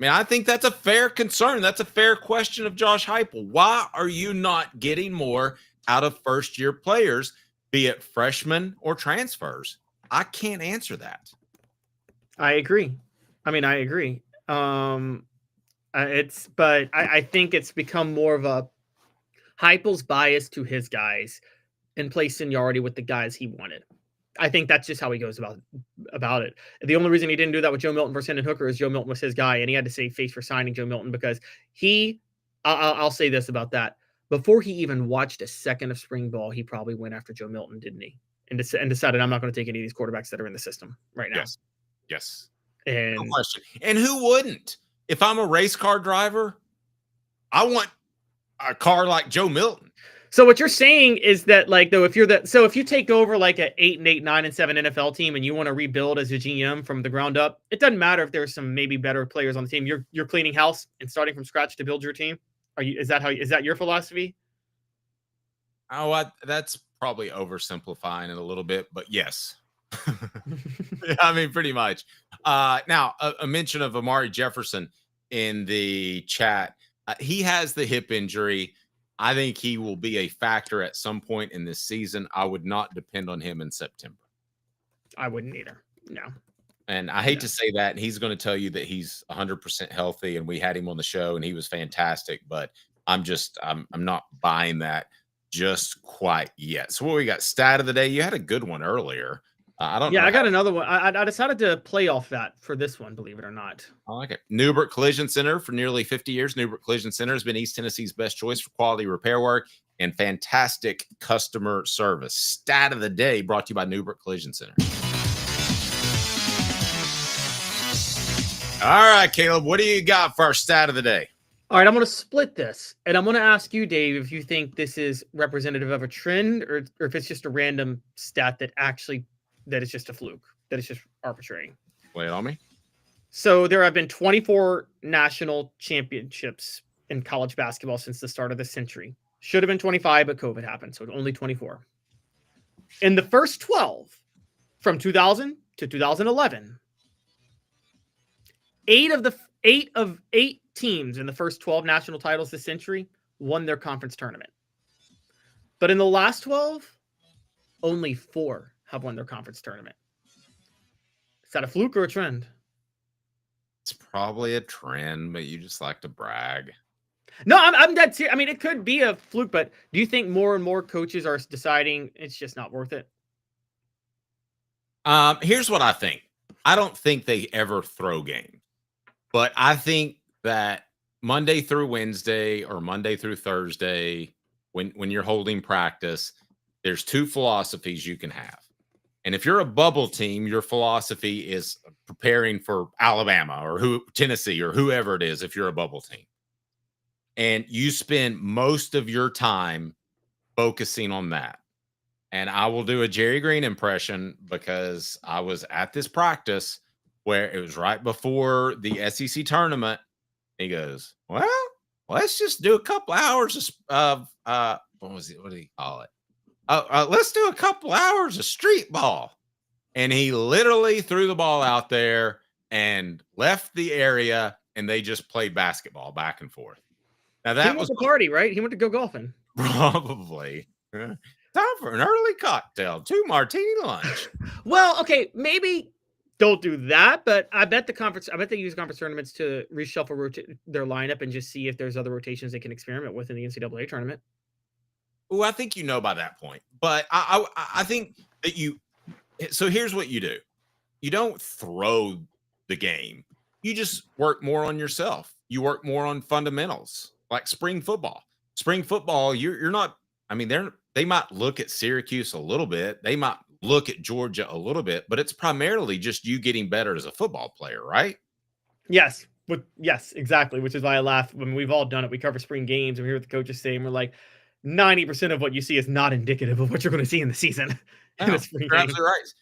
I mean, I think that's a fair concern. That's a fair question of Josh Heupel. Why are you not getting more out of first-year players, be it freshmen or transfers? I can't answer that. I agree. I think it's become more of a Heupel's bias to his guys and play seniority with the guys he wanted. I think that's just how he goes about it. The only reason he didn't do that with Joe Milton versus Hendon Hooker is Joe Milton was his guy, and he had to save face for signing Joe Milton because I'll say this about that. Before he even watched a second of spring ball, he probably went after Joe Milton, didn't he? And decided, I'm not going to take any of these quarterbacks that are in the system right now. Yes. And no question. And who wouldn't? If I'm a race car driver, I want a car like Joe Milton. So what you're saying is that, like, though, if you take over like an 8-8, 9-7 NFL team and you want to rebuild as a GM from the ground up, it doesn't matter if there's some maybe better players on the team. You're cleaning house and starting from scratch to build your team. Is that your philosophy? Oh, that's probably oversimplifying it a little bit, but yes. I mean, pretty much. Now, a mention of Amari Jefferson in the chat. He has the hip injury. I think he will be a factor at some point in this season. I would not depend on him in September. I wouldn't either. No. And I hate to say that. And he's going to tell you that he's 100% healthy, and we had him on the show, and he was fantastic. But I'm not buying that just quite yet. So what we got? Stat of the day. You had a good one earlier. I got another one. I decided to play off that for this one, believe it or not. I like it. Newbert Collision Center for nearly 50 years. Newbert Collision Center has been East Tennessee's best choice for quality repair work and fantastic customer service. Stat of the day brought to you by Newbert Collision Center. All right, Caleb, what do you got for our stat of the day? All right, I'm going to split this, and I'm going to ask you, Dave, if you think this is representative of a trend or if it's just a random stat that is just a fluke, that is just arbitrary. Lay it on me. So there have been 24 national championships in college basketball since the start of the century. Should have been 25, but COVID happened, so only 24. In the first 12, from 2000 to 2011, 8 of 8 teams in the first 12 national titles this century won their conference tournament. But in the last 12, only 4 have won their conference tournament. Is that a fluke or a trend? It's probably a trend, but you just like to brag. No, I'm dead serious. I mean, it could be a fluke, but do you think more and more coaches are deciding it's just not worth it? Here's what I think. I don't think they ever throw games, but I think that Monday through Wednesday or Monday through Thursday, when you're holding practice, there's 2 philosophies you can have. And if you're a bubble team, your philosophy is preparing for Alabama or Tennessee or whoever it is if you're a bubble team. And you spend most of your time focusing on that. And I will do a Jerry Green impression because I was at this practice where it was right before the SEC tournament. He goes, well, let's just do a couple hours of what do you call it? Let's do a couple hours of street ball. And he literally threw the ball out there and left the area, and they just played basketball back and forth. Now that was a party, right? He went to go golfing. Probably. Time for an early cocktail, 2 martini lunch. Well, okay, maybe don't do that, but I bet they use conference tournaments to reshuffle their lineup and just see if there's other rotations they can experiment with in the NCAA tournament. Oh, I think by that point, but I think that so here's what you do. You don't throw the game. You just work more on yourself. You work more on fundamentals, like spring football. Spring football, you're not, I mean, they might look at Syracuse a little bit. They might look at Georgia a little bit, but it's primarily just you getting better as a football player, right? Yes. Yes, exactly. Which is why I laugh when we've all done it. We cover spring games and we hear what the coaches say, and we're like, 90% of what you see is not indicative of what you're going to see in the season. You're absolutely right.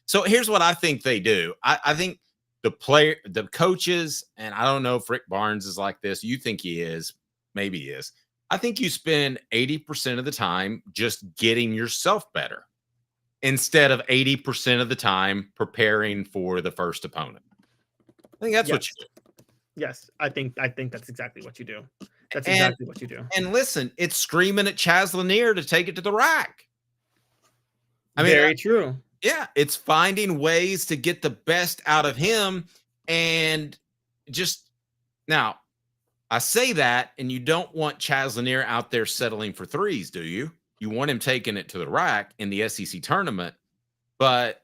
So here's what I think they do. I think the coaches, and I don't know if Rick Barnes is like this. You think he is, maybe he is. I think you spend 80% of the time just getting yourself better instead of 80% of the time preparing for the first opponent. I think that's what you do. Yes, I think that's exactly what you do. That's exactly what you do. And listen, it's screaming at Chaz Lanier to take it to the rack. I mean, very true. Yeah, it's finding ways to get the best out of him. And just now, I say that, and you don't want Chaz Lanier out there settling for threes, do you? You want him taking it to the rack in the SEC tournament, but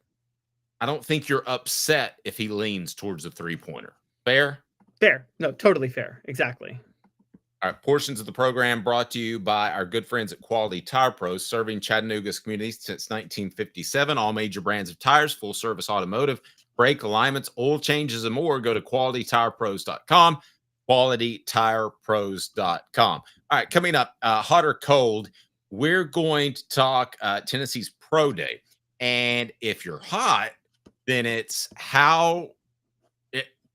I don't think you're upset if he leans towards a three-pointer. Fair? Fair. No, totally fair. Exactly. All right, portions of the program brought to you by our good friends at Quality Tire Pros, serving Chattanooga's community since 1957. All major brands of tires, full-service automotive, brake alignments, oil changes, and more. Go to QualityTirePros.com, QualityTirePros.com. All right, coming up, hot or cold, we're going to talk Tennessee's Pro Day. And if you're hot, then it's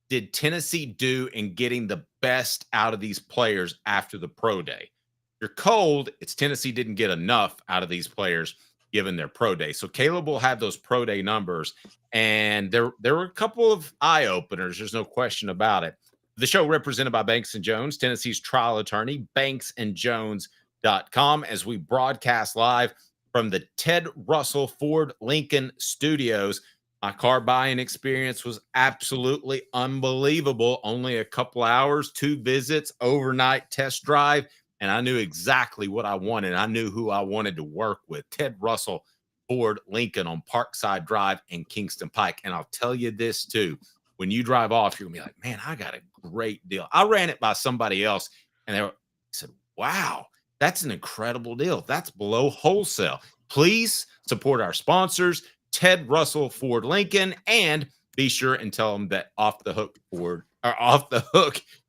did Tennessee do in getting the best out of these players after the Pro Day? If you're cold, it's Tennessee didn't get enough out of these players given their Pro Day. So Caleb will have those Pro Day numbers, and there were a couple of eye-openers. There's no question about it. The show represented by Banks & Jones, Tennessee's trial attorney, banksandjones.com, as we broadcast live from the Ted Russell Ford Lincoln Studios. My car buying experience was absolutely unbelievable. Only a couple hours, 2 visits, overnight test drive, and I knew exactly what I wanted. I knew who I wanted to work with. Ted Russell Ford Lincoln on Parkside Drive and Kingston Pike. And I'll tell you this too, when you drive off, you're gonna be like, man, I got a great deal. I ran it by somebody else, and they said, wow, that's an incredible deal. That's below wholesale. Please support our sponsors, Ted Russell Ford Lincoln, and be sure and tell them that Off the Hook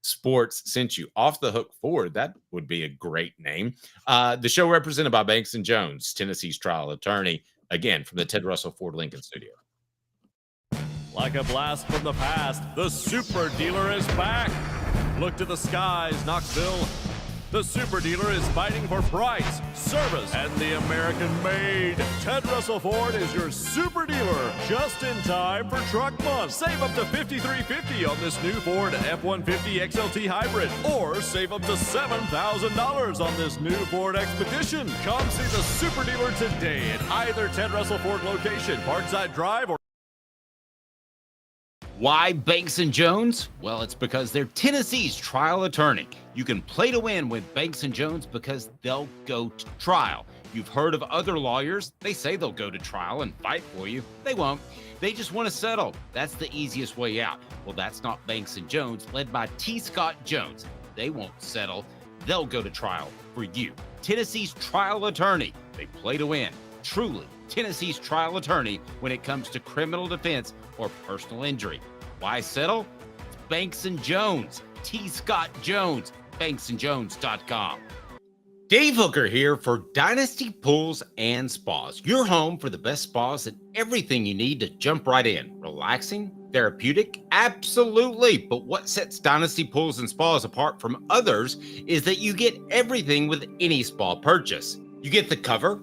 Sports sent you. Off the Hook Ford, that would be a great name. The show represented by Banks & Jones, Tennessee's trial attorney, again from the Ted Russell Ford Lincoln Studio. Like a blast from the past, the Super Dealer is back. Look to the skies, Knoxville. The Super Dealer is fighting for price, service, and the American-made. Ted Russell Ford is your Super Dealer, just in time for Truck Month. Save up to $5,350 on this new Ford F-150 XLT Hybrid, or save up to $7,000 on this new Ford Expedition. Come see the Super Dealer today at either Ted Russell Ford location, Parkside Drive, or Why Banks & Jones? Well, it's because they're Tennessee's trial attorney. You can play to win with Banks & Jones because they'll go to trial. You've heard of other lawyers. They say they'll go to trial and fight for you. They won't. They just want to settle. That's the easiest way out. Well, that's not Banks & Jones, led by T. Scott Jones. They won't settle. They'll go to trial for you. Tennessee's trial attorney. They play to win. Truly, Tennessee's trial attorney when it comes to criminal defense or personal injury. Why settle? It's Banks & Jones. T. Scott Jones. BanksandJones.com. Dave Hooker here for Dynasty Pools and Spas. Your home for the best spas and everything you need to jump right in. Relaxing? Therapeutic? Absolutely. But what sets Dynasty Pools and Spas apart from others is that you get everything with any spa purchase. You get the cover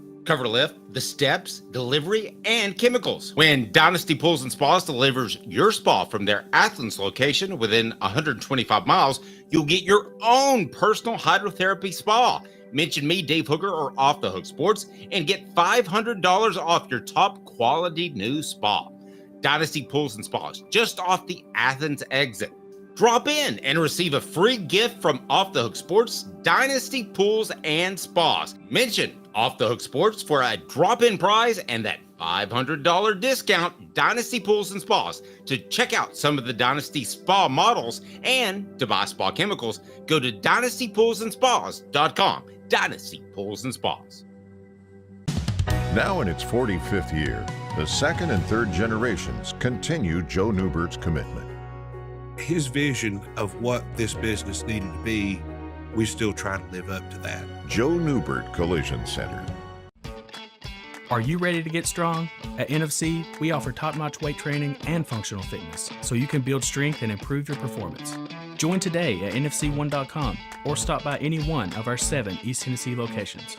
lift, the steps, delivery, and chemicals. When Dynasty Pools and Spas delivers your spa from their Athens location within 125 miles, you'll get your own personal hydrotherapy spa. Mention me, Dave Hooker, or Off the Hook Sports, and get $500 off your top quality new spa. Dynasty Pools and Spas, just off the Athens exit. Drop in and receive a free gift from Off the Hook Sports, Dynasty Pools and Spas. Mention Off the Hook Sports for a drop-in prize and that $500 discount, Dynasty Pools and Spas. To check out some of the Dynasty Spa models and to buy spa chemicals, go to dynastypoolsandspas.com. Dynasty Pools and Spas. Now in its 45th year, the second and third generations continue Joe Newbert's commitment. His vision of what this business needed to be, we still try to live up to that. Joe Newbert Collision Center. Are you ready to get strong? At NFC, we offer top-notch weight training and functional fitness, so you can build strength and improve your performance. Join today at nfc1.com or stop by any one of our 7 East Tennessee locations.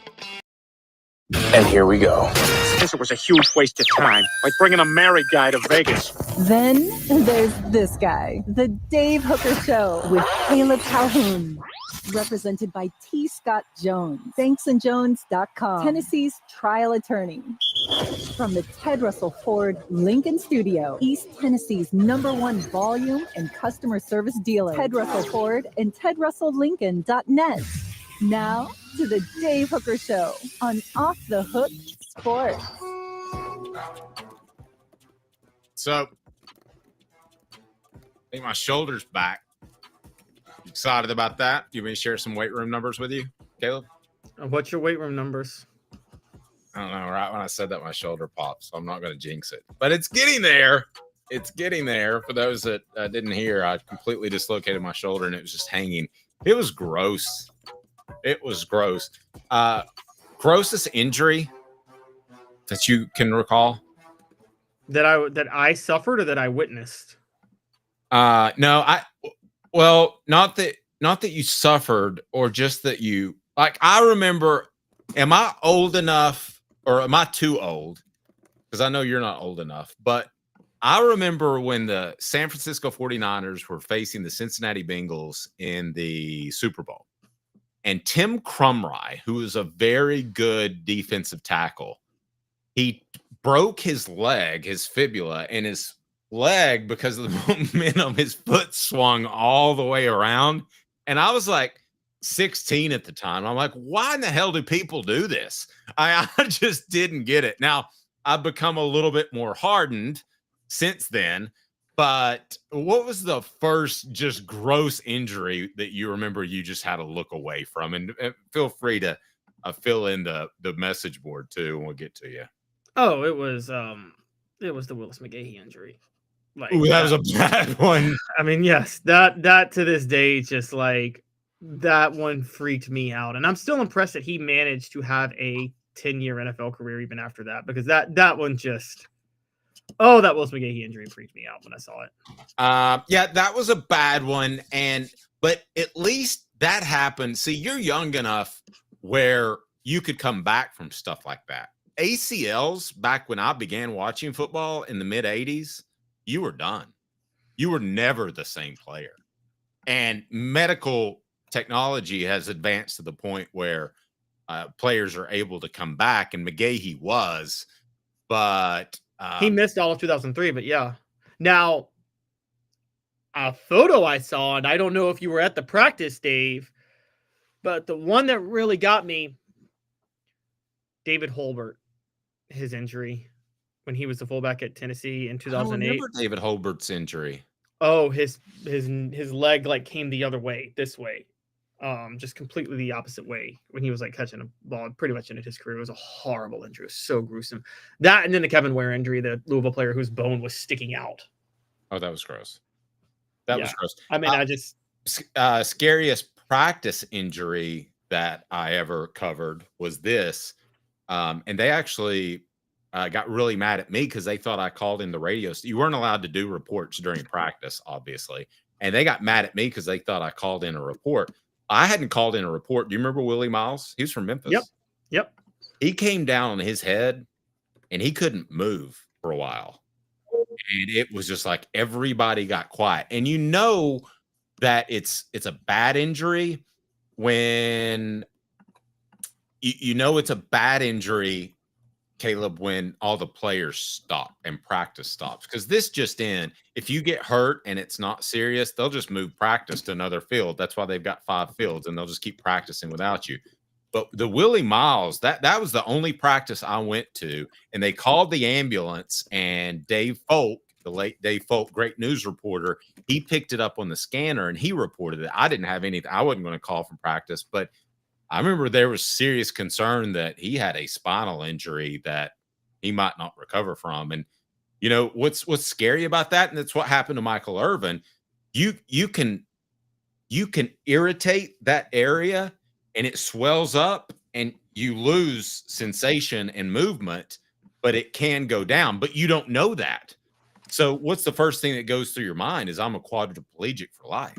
And here we go. This was a huge waste of time, like bringing a married guy to Vegas. Then there's this guy, the Dave Hooker Show with Caleb Calhoun. Represented by T. Scott Jones, banksandjones.com, Tennessee's trial attorney. From the Ted Russell Ford Lincoln Studio, East Tennessee's #1 volume and customer service dealer, Ted Russell Ford and TedRussellLincoln.net. Now to the Dave Hooker Show on Off the Hook Sports. So, I think my shoulder's back. Excited about that. Do you want me to share some weight room numbers with you, Caleb? What's your weight room numbers? I don't know. Right when I said that, my shoulder popped, so I'm not going to jinx it. But it's getting there. It's getting there. For those that didn't hear, I completely dislocated my shoulder, and it was just hanging. It was gross. It was gross. Grossest injury that you can recall? That I suffered or that I witnessed? No, well, not that you suffered, or just that you, like, I remember, am I old enough or am I too old? Because I know you're not old enough, but I remember when the San Francisco 49ers were facing the Cincinnati Bengals in the Super Bowl. And Tim Crumry, who is a very good defensive tackle, he broke his leg, his fibula, and his leg, because of the momentum, his foot swung all the way around. And I was like 16 at the time. I'm like, why in the hell do people do this? I just didn't get it. Now, I've become a little bit more hardened since then. But what was the first just gross injury that you remember you just had to look away from? And feel free to fill in the message board too, and we'll get to you. Oh, it was the Willis McGahee injury. Like, ooh, that was a bad one. I mean, yes, that to this day, just like that one freaked me out. And I'm still impressed that he managed to have a 10-year NFL career even after that, because that one just... Oh, that Willis McGahee injury freaked me out when I saw it. Yeah, that was a bad one. But at least that happened. See, you're young enough where you could come back from stuff like that. ACLs, back when I began watching football in the mid-'80s, you were done. You were never the same player. And medical technology has advanced to the point where players are able to come back, and McGahee was, but... he missed all of 2003, but yeah. Now, a photo I saw, and I don't know if you were at the practice, Dave, but the one that really got me, David Holbert, his injury when he was the fullback at Tennessee in 2008. I remember David Holbert's injury. Oh, his leg like came the other way, this way. Just completely the opposite way when he was like catching a ball. Pretty much ended his career. It was a horrible injury. It was so gruesome. That, and then the Kevin Ware injury, the Louisville player whose bone was sticking out. Oh, that was gross. That was gross. I mean, scariest practice injury that I ever covered was this. And they actually got really mad at me because they thought I called in the radio. You weren't allowed to do reports during practice, obviously. And they got mad at me because they thought I called in a report. I hadn't called in a report. Do you remember Willie Miles? He was from Memphis. Yep. He came down on his head and he couldn't move for a while. And it was just like everybody got quiet. And you know that it's a bad injury when you know it's a bad injury Caleb, when all the players stop and practice stops. Because this just in, if you get hurt and it's not serious, they'll just move practice to another field. That's why they've got 5 fields, and they'll just keep practicing without you. But the Willie Miles, that was the only practice I went to, and they called the ambulance, and Dave Folk, the late Dave Folk, great news reporter, he picked it up on the scanner and he reported it. I didn't have anything. I wasn't going to call from practice, but I remember there was serious concern that he had a spinal injury that he might not recover from. And you know what's scary about that, and that's what happened to Michael Irvin. You can irritate that area and it swells up and you lose sensation and movement, but it can go down. But you don't know that. So what's the first thing that goes through your mind is I'm a quadriplegic for life.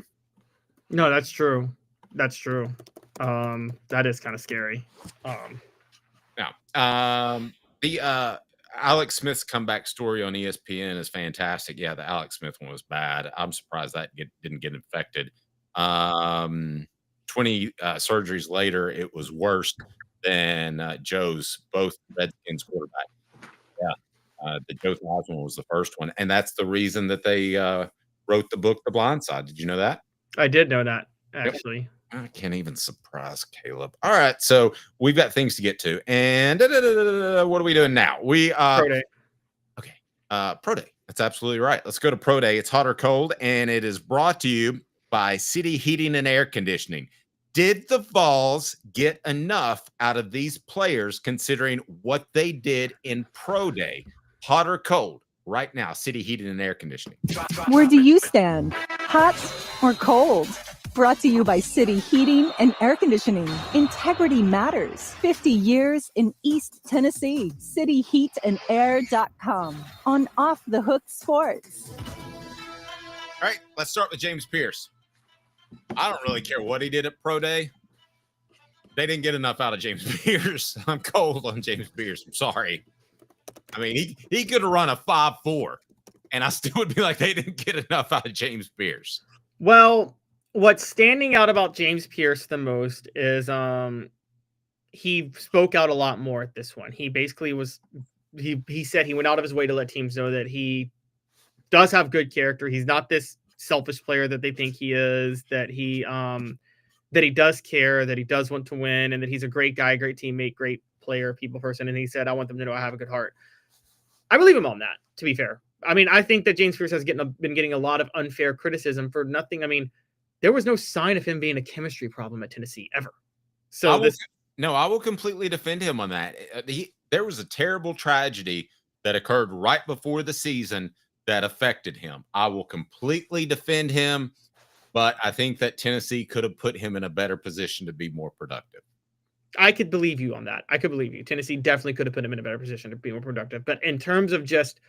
No, that's true. That's true. That is kind of scary. The Alex Smith's comeback story on ESPN is fantastic. Yeah, the Alex Smith one was bad. I'm surprised that didn't get infected. 20 surgeries later, it was worse than Joe's, both Redskins quarterback. Yeah. The Joe Thomas one was the first one, and that's the reason that they wrote the book The Blind Side. Did you know that? I did know that, actually. I can't even surprise Caleb. All right, so we've got things to get to, and what are we doing now? We Pro Day. Okay, Pro Day. That's absolutely right. Let's go to Pro Day. It's hot or cold, and it is brought to you by City Heating and Air Conditioning. Did the Vols get enough out of these players considering what they did in Pro Day? Hot or cold? Right now, City Heating and Air Conditioning. Where do you stand? Hot or cold? Brought to you by City Heating and Air Conditioning. Integrity matters. 50 years in East Tennessee. CityHeatandAir.com. On Off the Hook Sports. All right, let's start with James Pierce. I don't really care what he did at Pro Day. They didn't get enough out of James Pierce. I'm cold on James Pierce. I'm sorry. I mean, he could have run a 5.4, and I still would be like, they didn't get enough out of James Pierce. Well, what's standing out about James Pierce the most is he spoke out a lot more at this one. He basically he said he went out of his way to let teams know that he does have good character. He's not this selfish player that they think he is, that he does care, that he does want to win, and that he's a great guy, great teammate, great player, people person. And he said, I want them to know I have a good heart. I believe him on that, to be fair. I mean, I think that James Pierce has been getting a lot of unfair criticism for nothing. I mean, there was no sign of him being a chemistry problem at Tennessee ever. So I will completely defend him on that. There was a terrible tragedy that occurred right before the season that affected him. I will completely defend him, but I think that Tennessee could have put him in a better position to be more productive. I could believe you on that. I could believe you. Tennessee definitely could have put him in a better position to be more productive. But in terms of just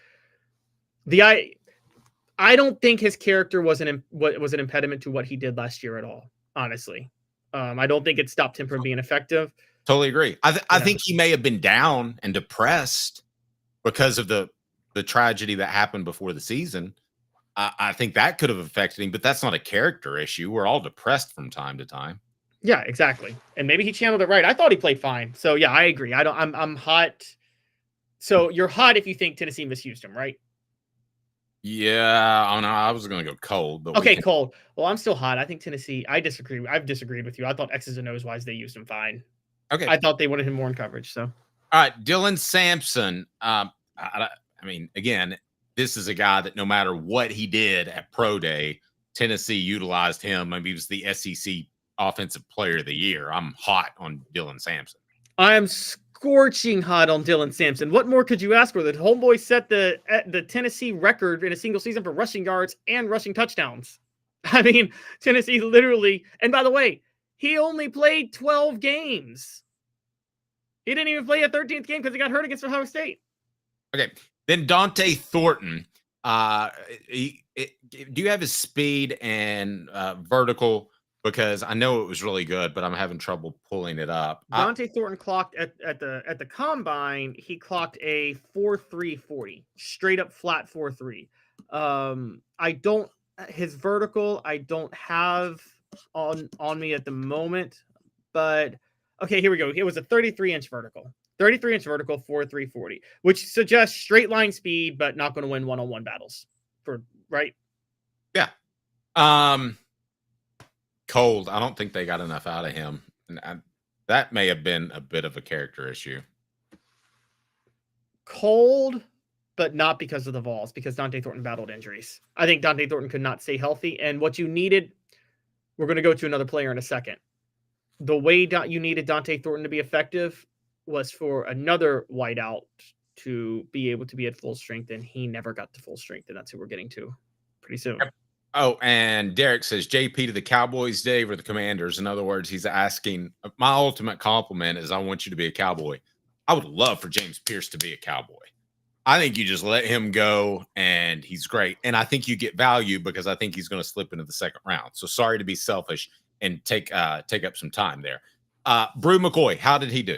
I don't think his character was an impediment to what he did last year at all, honestly. I don't think it stopped him from being effective. Totally agree. I think he may have been down and depressed because of the tragedy that happened before the season. I think that could have affected him, but that's not a character issue. We're all depressed from time to time. Yeah, exactly. And maybe he channeled it right. I thought he played fine. So yeah, I agree. I'm hot. So you're hot if you think Tennessee misused him, right? Yeah, I don't know. I was going to go cold, but okay, cold. Well, I'm still hot. I think Tennessee. I disagree. I've disagreed with you. I thought X's and O's wise they used him fine. Okay, I thought they wanted him more in coverage. So, all right, Dylan Sampson. I mean, again, this is a guy that no matter what he did at Pro Day, Tennessee utilized him. I mean, he was the SEC Offensive Player of the Year. I'm hot on Dylan Sampson. I am scorching hot on Dylan Sampson. What more could you ask for? The homeboy set the Tennessee record in a single season for rushing yards and rushing touchdowns. I mean, Tennessee literally, and by the way, he only played 12 games. He didn't even play a 13th game because he got hurt against Ohio State. Okay. Then Dante Thornton. Do you have his speed and vertical? Because I know it was really good, but I'm having trouble pulling it up. Dante Thornton clocked at the combine. He clocked a 4.340, straight up flat 4.3. His vertical I don't have on me at the moment, but okay, here we go. It was a 33-inch vertical. 33-inch vertical, 4.3 40, which suggests straight line speed, but not going to win one-on-one battles. Right? Yeah. Cold. I don't think they got enough out of him. And that may have been a bit of a character issue. Cold, but not because of the Vols, because Dante Thornton battled injuries. I think Dante Thornton could not stay healthy. And what you needed, we're going to go to another player in a second. The way you needed Dante Thornton to be effective was for another wideout to be able to be at full strength, and he never got to full strength, and that's who we're getting to pretty soon. Oh, and Derek says, JP to the Cowboys, Dave, or the Commanders. In other words, he's asking, my ultimate compliment is I want you to be a Cowboy. I would love for James Pierce to be a Cowboy. I think you just let him go, and he's great. And I think you get value because I think he's going to slip into the second round. So sorry to be selfish and take up some time there. Brew McCoy, how did he do?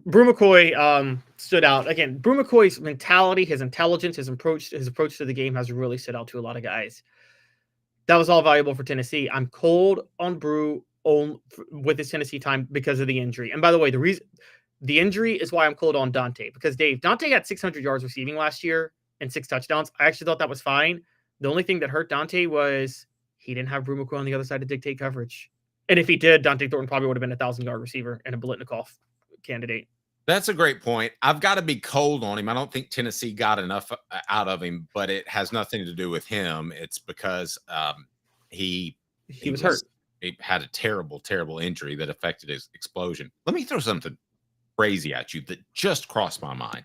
Brew McCoy stood out. Again, Brew McCoy's mentality, his intelligence, his approach to the game has really stood out to a lot of guys. That was all valuable for Tennessee. I'm cold on Brew with his Tennessee time because of the injury. And by the way, the injury is why I'm cold on Dante, because Dante got 600 yards receiving last year and 6 touchdowns. I actually thought that was fine. The only thing that hurt Dante was he didn't have Brew McCoy on the other side to dictate coverage. And if he did, Dante Thornton probably would have been a 1,000-yard receiver and a Biletnikoff candidate. That's a great point. I've got to be cold on him. I don't think Tennessee got enough out of him, but it has nothing to do with him. It's because he was hurt. He had a terrible, terrible injury that affected his explosion. Let me throw something crazy at you that just crossed my mind.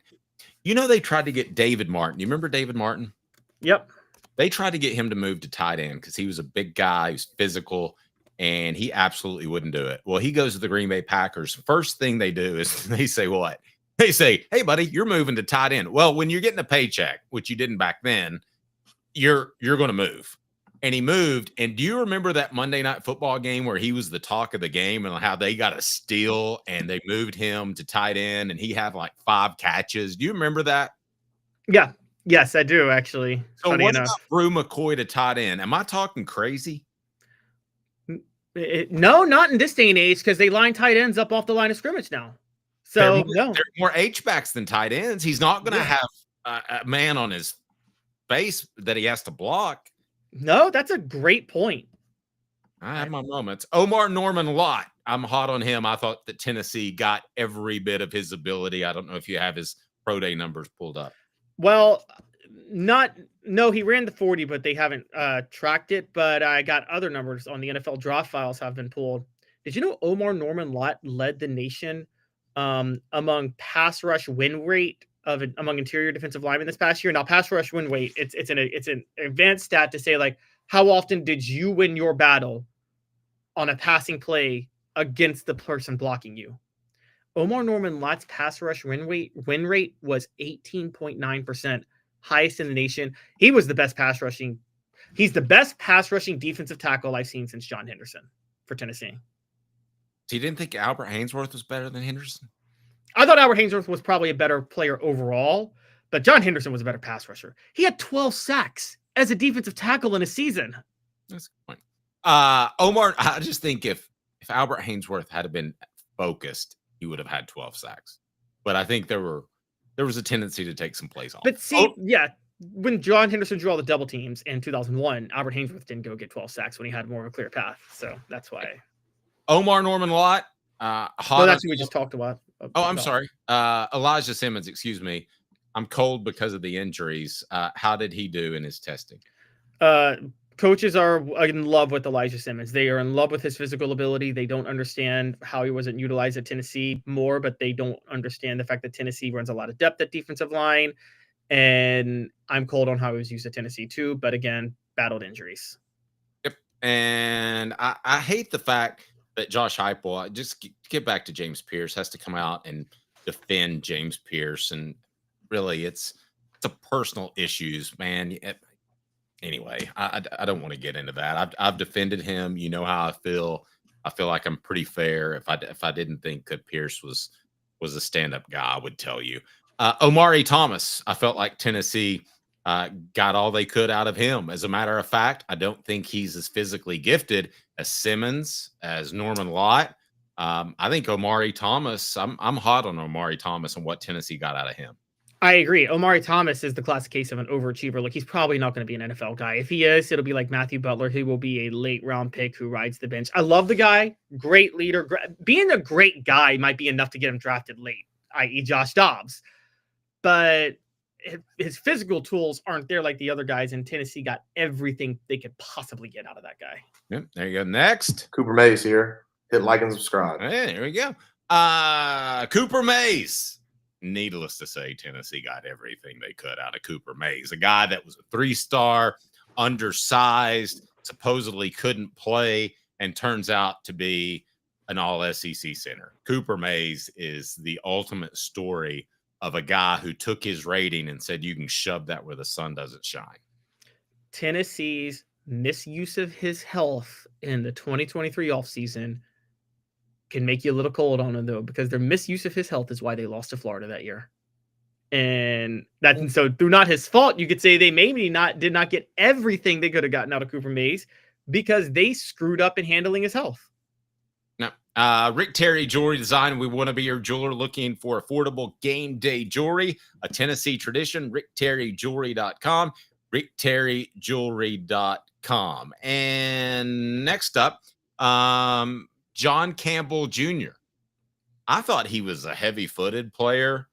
You know, they tried to get David Martin. You remember David Martin? Yep. They tried to get him to move to tight end because he was a big guy, he was physical, and he absolutely wouldn't do it. Well, he goes to the Green Bay Packers. First thing they do is they say what? They say, hey, buddy, you're moving to tight end. Well, when you're getting a paycheck, which you didn't back then, you're going to move. And he moved. And do you remember that Monday Night Football game where he was the talk of the game and how they got a steal and they moved him to tight end and he had like 5 catches? Do you remember that? Yeah. Yes, I do, actually. So what about Brew McCoy to tight end? Am I talking crazy? No, not in this day and age, because they line tight ends up off the line of scrimmage now. So they're more H-backs than tight ends. He's not going to have a man on his face that he has to block. No, that's a great point. I have my moments. Omar Norman Lott. I'm hot on him. I thought that Tennessee got every bit of his ability. I don't know if you have his pro day numbers pulled up. Well, he ran the 40, but they haven't tracked it. But I got other numbers on the NFL draft files have been pulled. Did you know Omar Norman Lott led the nation among pass rush win rate among interior defensive linemen this past year? Now, pass rush win rate, it's an advanced stat to say, like, how often did you win your battle on a passing play against the person blocking you? Omar Norman Lott's pass rush win rate was 18.9%, highest in the nation. He was the best pass rushing. He's the best pass rushing defensive tackle I've seen since John Henderson for Tennessee. So you didn't think Albert Haynesworth was better than Henderson? I thought Albert Haynesworth was probably a better player overall, but John Henderson was a better pass rusher. He had 12 sacks as a defensive tackle in a season. That's a good point. Omar, I just think if Albert Haynesworth had been focused, he would have had 12 sacks. But I think there was a tendency to take some plays off. But see, when John Henderson drew all the double teams in 2001, Albert Haynesworth didn't go get 12 sacks when he had more of a clear path. So that's why. Omar Norman Lott. That's who we just talked about. I'm sorry. Elijah Simmons, excuse me. I'm cold because of the injuries. How did he do in his testing? Coaches are in love with Elijah Simmons. They are in love with his physical ability. They don't understand how he wasn't utilized at Tennessee more, but they don't understand the fact that Tennessee runs a lot of depth at defensive line. And I'm cold on how he was used at Tennessee too. But again, battled injuries. Yep. And I hate the fact that Josh Heupel, just get back to James Pierce, has to come out and defend James Pierce. And really, it's a personal issues, man. Anyway, I don't want to get into that. I've defended him. You know how I feel. I feel like I'm pretty fair. If I didn't think that Pierce was a stand-up guy, I would tell you. Omari Thomas, I felt like Tennessee got all they could out of him. As a matter of fact, I don't think he's as physically gifted as Simmons, as Norman Lott. I think Omari Thomas, I'm hot on Omari Thomas and what Tennessee got out of him. I agree. Omari Thomas is the classic case of an overachiever. Like, he's probably not going to be an NFL guy. If he is, it'll be like Matthew Butler. He will be a late round pick who rides the bench. I love the guy. Great leader. Being a great guy might be enough to get him drafted late, i.e. Josh Dobbs. But his physical tools aren't there like the other guys, and Tennessee got everything they could possibly get out of that guy. Yep, there you go. Next. Cooper Mays here. Hit like and subscribe. Hey, there we go. Cooper Mays. Needless to say, Tennessee got everything they could out of Cooper Mays, a guy that was a 3-star, undersized, supposedly couldn't play, and turns out to be an all-SEC center. Cooper Mays is the ultimate story of a guy who took his rating and said, you can shove that where the sun doesn't shine. Tennessee's misuse of his health in the 2023 offseason can make you a little cold on him, though, because their misuse of his health is why they lost to Florida that year. And so through not his fault, you could say they maybe did not get everything they could have gotten out of Cooper Mays because they screwed up in handling his health. Now, Rick Terry Jewelry Design. We want to be your jeweler looking for affordable game day jewelry, a Tennessee tradition. RickTerryJewelry.com, RickTerryJewelry.com. And next up, John Campbell Jr. I thought he was a heavy-footed player.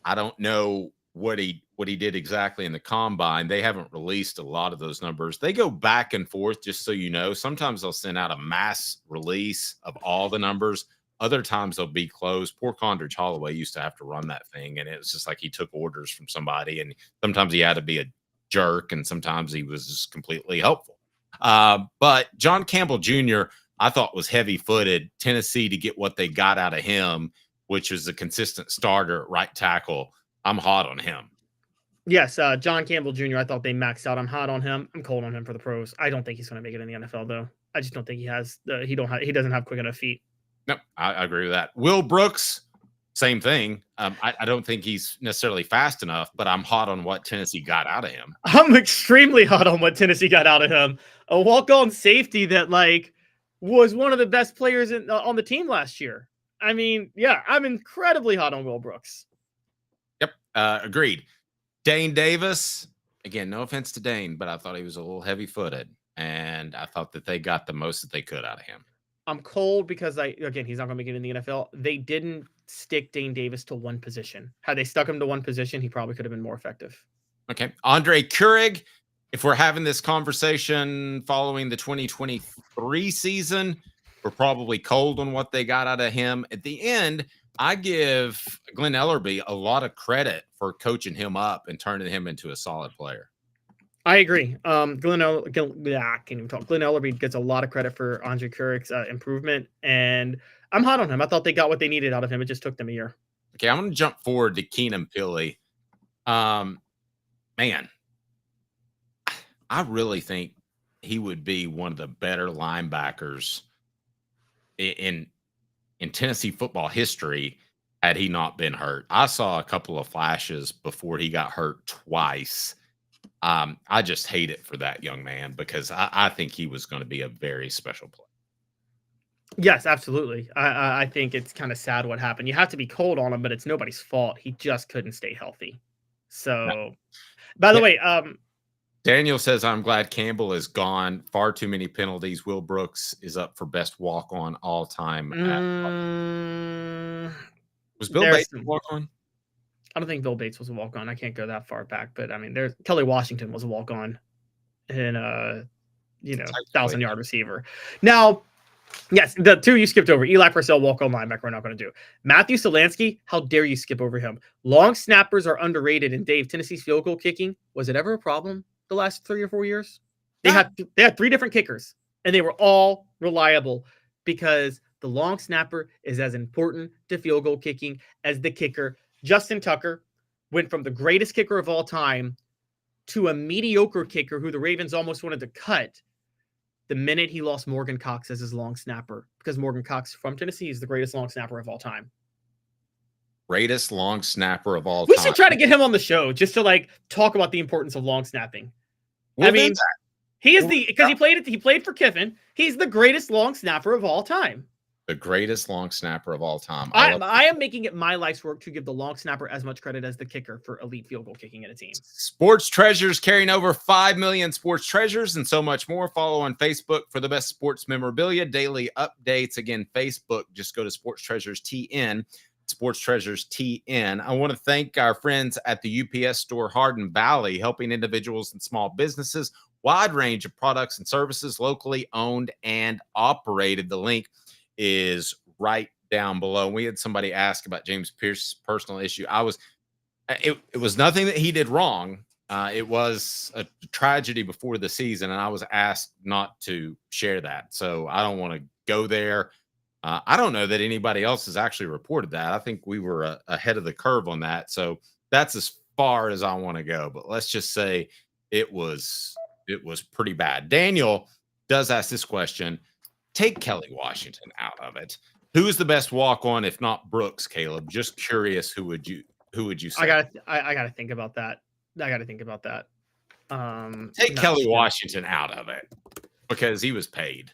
I don't know what he did exactly in the combine. They haven't released a lot of those numbers. They go back and forth, just so you know. Sometimes they'll send out a mass release of all the numbers. Other times they'll be closed. Poor Condridge Holloway used to have to run that thing, and it was just like he took orders from somebody, and sometimes he had to be a jerk, and sometimes he was just completely helpful. But John Campbell Jr., I thought was heavy-footed. Tennessee to get what they got out of him, which is a consistent starter at right tackle. I'm hot on him. Yes, John Campbell Jr., I thought they maxed out. I'm hot on him. I'm cold on him for the pros. I don't think he's going to make it in the NFL, though. I just don't think he has. He doesn't have quick enough feet. No, I agree with that. Will Brooks, same thing. I don't think he's necessarily fast enough, but I'm hot on what Tennessee got out of him. I'm extremely hot on what Tennessee got out of him. A walk-on safety that, was one of the best players on the team last year. I mean, yeah, I'm incredibly hot on Will Brooks. Yep, agreed. Dane Davis, again, no offense to Dane, but I thought he was a little heavy-footed, and I thought that they got the most that they could out of him. I'm cold because, he's not going to make it in the NFL. They didn't stick Dane Davis to one position. Had they stuck him to one position, he probably could have been more effective. Okay. Andre Keurig, if we're having this conversation following the 2023 season, we're probably cold on what they got out of him. At the end, I give Glenn Ellerbe a lot of credit for coaching him up and turning him into a solid player. I agree. Glenn Ellerbe gets a lot of credit for Andre Kurik's improvement, and I'm hot on him. I thought they got what they needed out of him. It just took them a year. Okay, I'm going to jump forward to Keenan Pili. Man, I really think he would be one of the better linebackers in Tennessee football history had he not been hurt. I saw a couple of flashes before he got hurt twice. I just hate it for that young man because I think he was going to be a very special player. Yes, absolutely. I think it's kind of sad what happened. You have to be cold on him, but it's nobody's fault. He just couldn't stay healthy. So, by the way, Daniel says, I'm glad Campbell is gone. Far too many penalties. Will Brooks is up for best walk-on all time. Was Bill Bates a walk-on? I don't think Bill Bates was a walk-on. I can't go that far back, but I mean, Kelly Washington was a walk-on and 1,000-yard receiver. Now, yes, the two you skipped over. Eli Purcell, walk-on linebacker, we're not going to do. Matthew Solansky, how dare you skip over him? Long snappers are underrated. And Dave, Tennessee's field goal kicking, was it ever a problem the last 3 or 4 years? They had 3 different kickers, and they were all reliable because the long snapper is as important to field goal kicking as the kicker. Justin Tucker went from the greatest kicker of all time to a mediocre kicker who the Ravens almost wanted to cut the minute he lost Morgan Cox as his long snapper, because Morgan Cox from Tennessee is the greatest long snapper of all time. Greatest long snapper of all time. We should try to get him on the show just to talk about the importance of long snapping. We'll he played for Kiffin. He's the greatest long snapper of all time. the greatest long snapper of all time. I am making it my life's work to give the long snapper as much credit as the kicker for elite field goal kicking in a team. Sports Treasures carrying over 5 million sports treasures and so much more. Follow on Facebook for the best sports memorabilia, daily updates. Again, Facebook, just go to Sports Treasures TN, Sports Treasures TN. I want to thank our friends at the UPS store Hardin Valley, helping individuals and small businesses, wide range of products and services, locally owned and operated. The link is right down below. We had somebody ask about James Pierce's personal issue. It was nothing that he did wrong. It was a tragedy before the season, and I was asked not to share that. So I don't want to go there. I don't know that anybody else has actually reported that. I think we were ahead of the curve on that. So that's as far as I want to go. But let's just say it was pretty bad. Daniel does ask this question. Take Kelly Washington out of it. Who's the best walk-on if not Brooks, Caleb? Just curious, who would you say? I gotta think about that. Take Kelly Washington out of it because he was paid.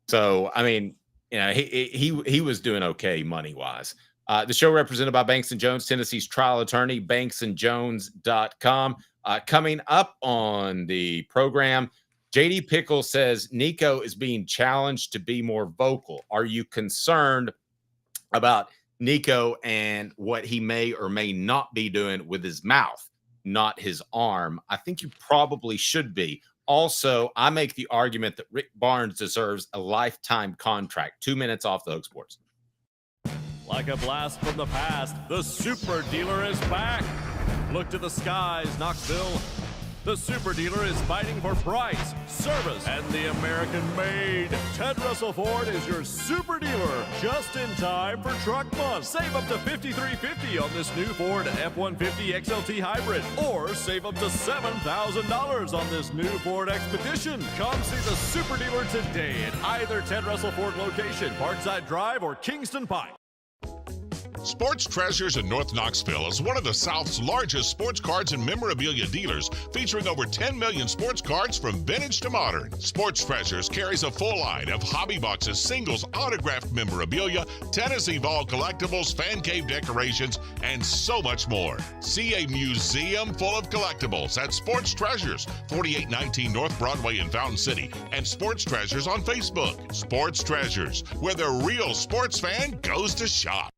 So I mean, you know, he was doing okay money-wise. The show represented by Banks & Jones, Tennessee's trial attorney, banksandjones.com. Coming up on the program, JD Pickle says Nico is being challenged to be more vocal. Are you concerned about Nico and what he may or may not be doing with his mouth, not his arm? I think you probably should be. Also, I make the argument that Rick Barnes deserves a lifetime contract. 2 minutes off the Hook Sports. Like a blast from the past, the Super Dealer is back. Look to the skies, Knoxville. The Super Dealer is fighting for price, service, and the American-made. Ted Russell Ford is your Super Dealer, just in time for Truck Month. Save up to $5,350 on this new Ford F-150 XLT Hybrid, or save up to $7,000 on this new Ford Expedition. Come see the Super Dealer today at either Ted Russell Ford location, Parkside Drive, or Kingston Pike. Sports Treasures in North Knoxville is one of the South's largest sports cards and memorabilia dealers, featuring over 10 million sports cards from vintage to modern. Sports Treasures carries a full line of hobby boxes, singles, autographed memorabilia, Tennessee Vol collectibles, fan cave decorations, and so much more. See a museum full of collectibles at Sports Treasures, 4819 North Broadway in Fountain City, and Sports Treasures on Facebook. Sports Treasures, where the real sports fan goes to shop.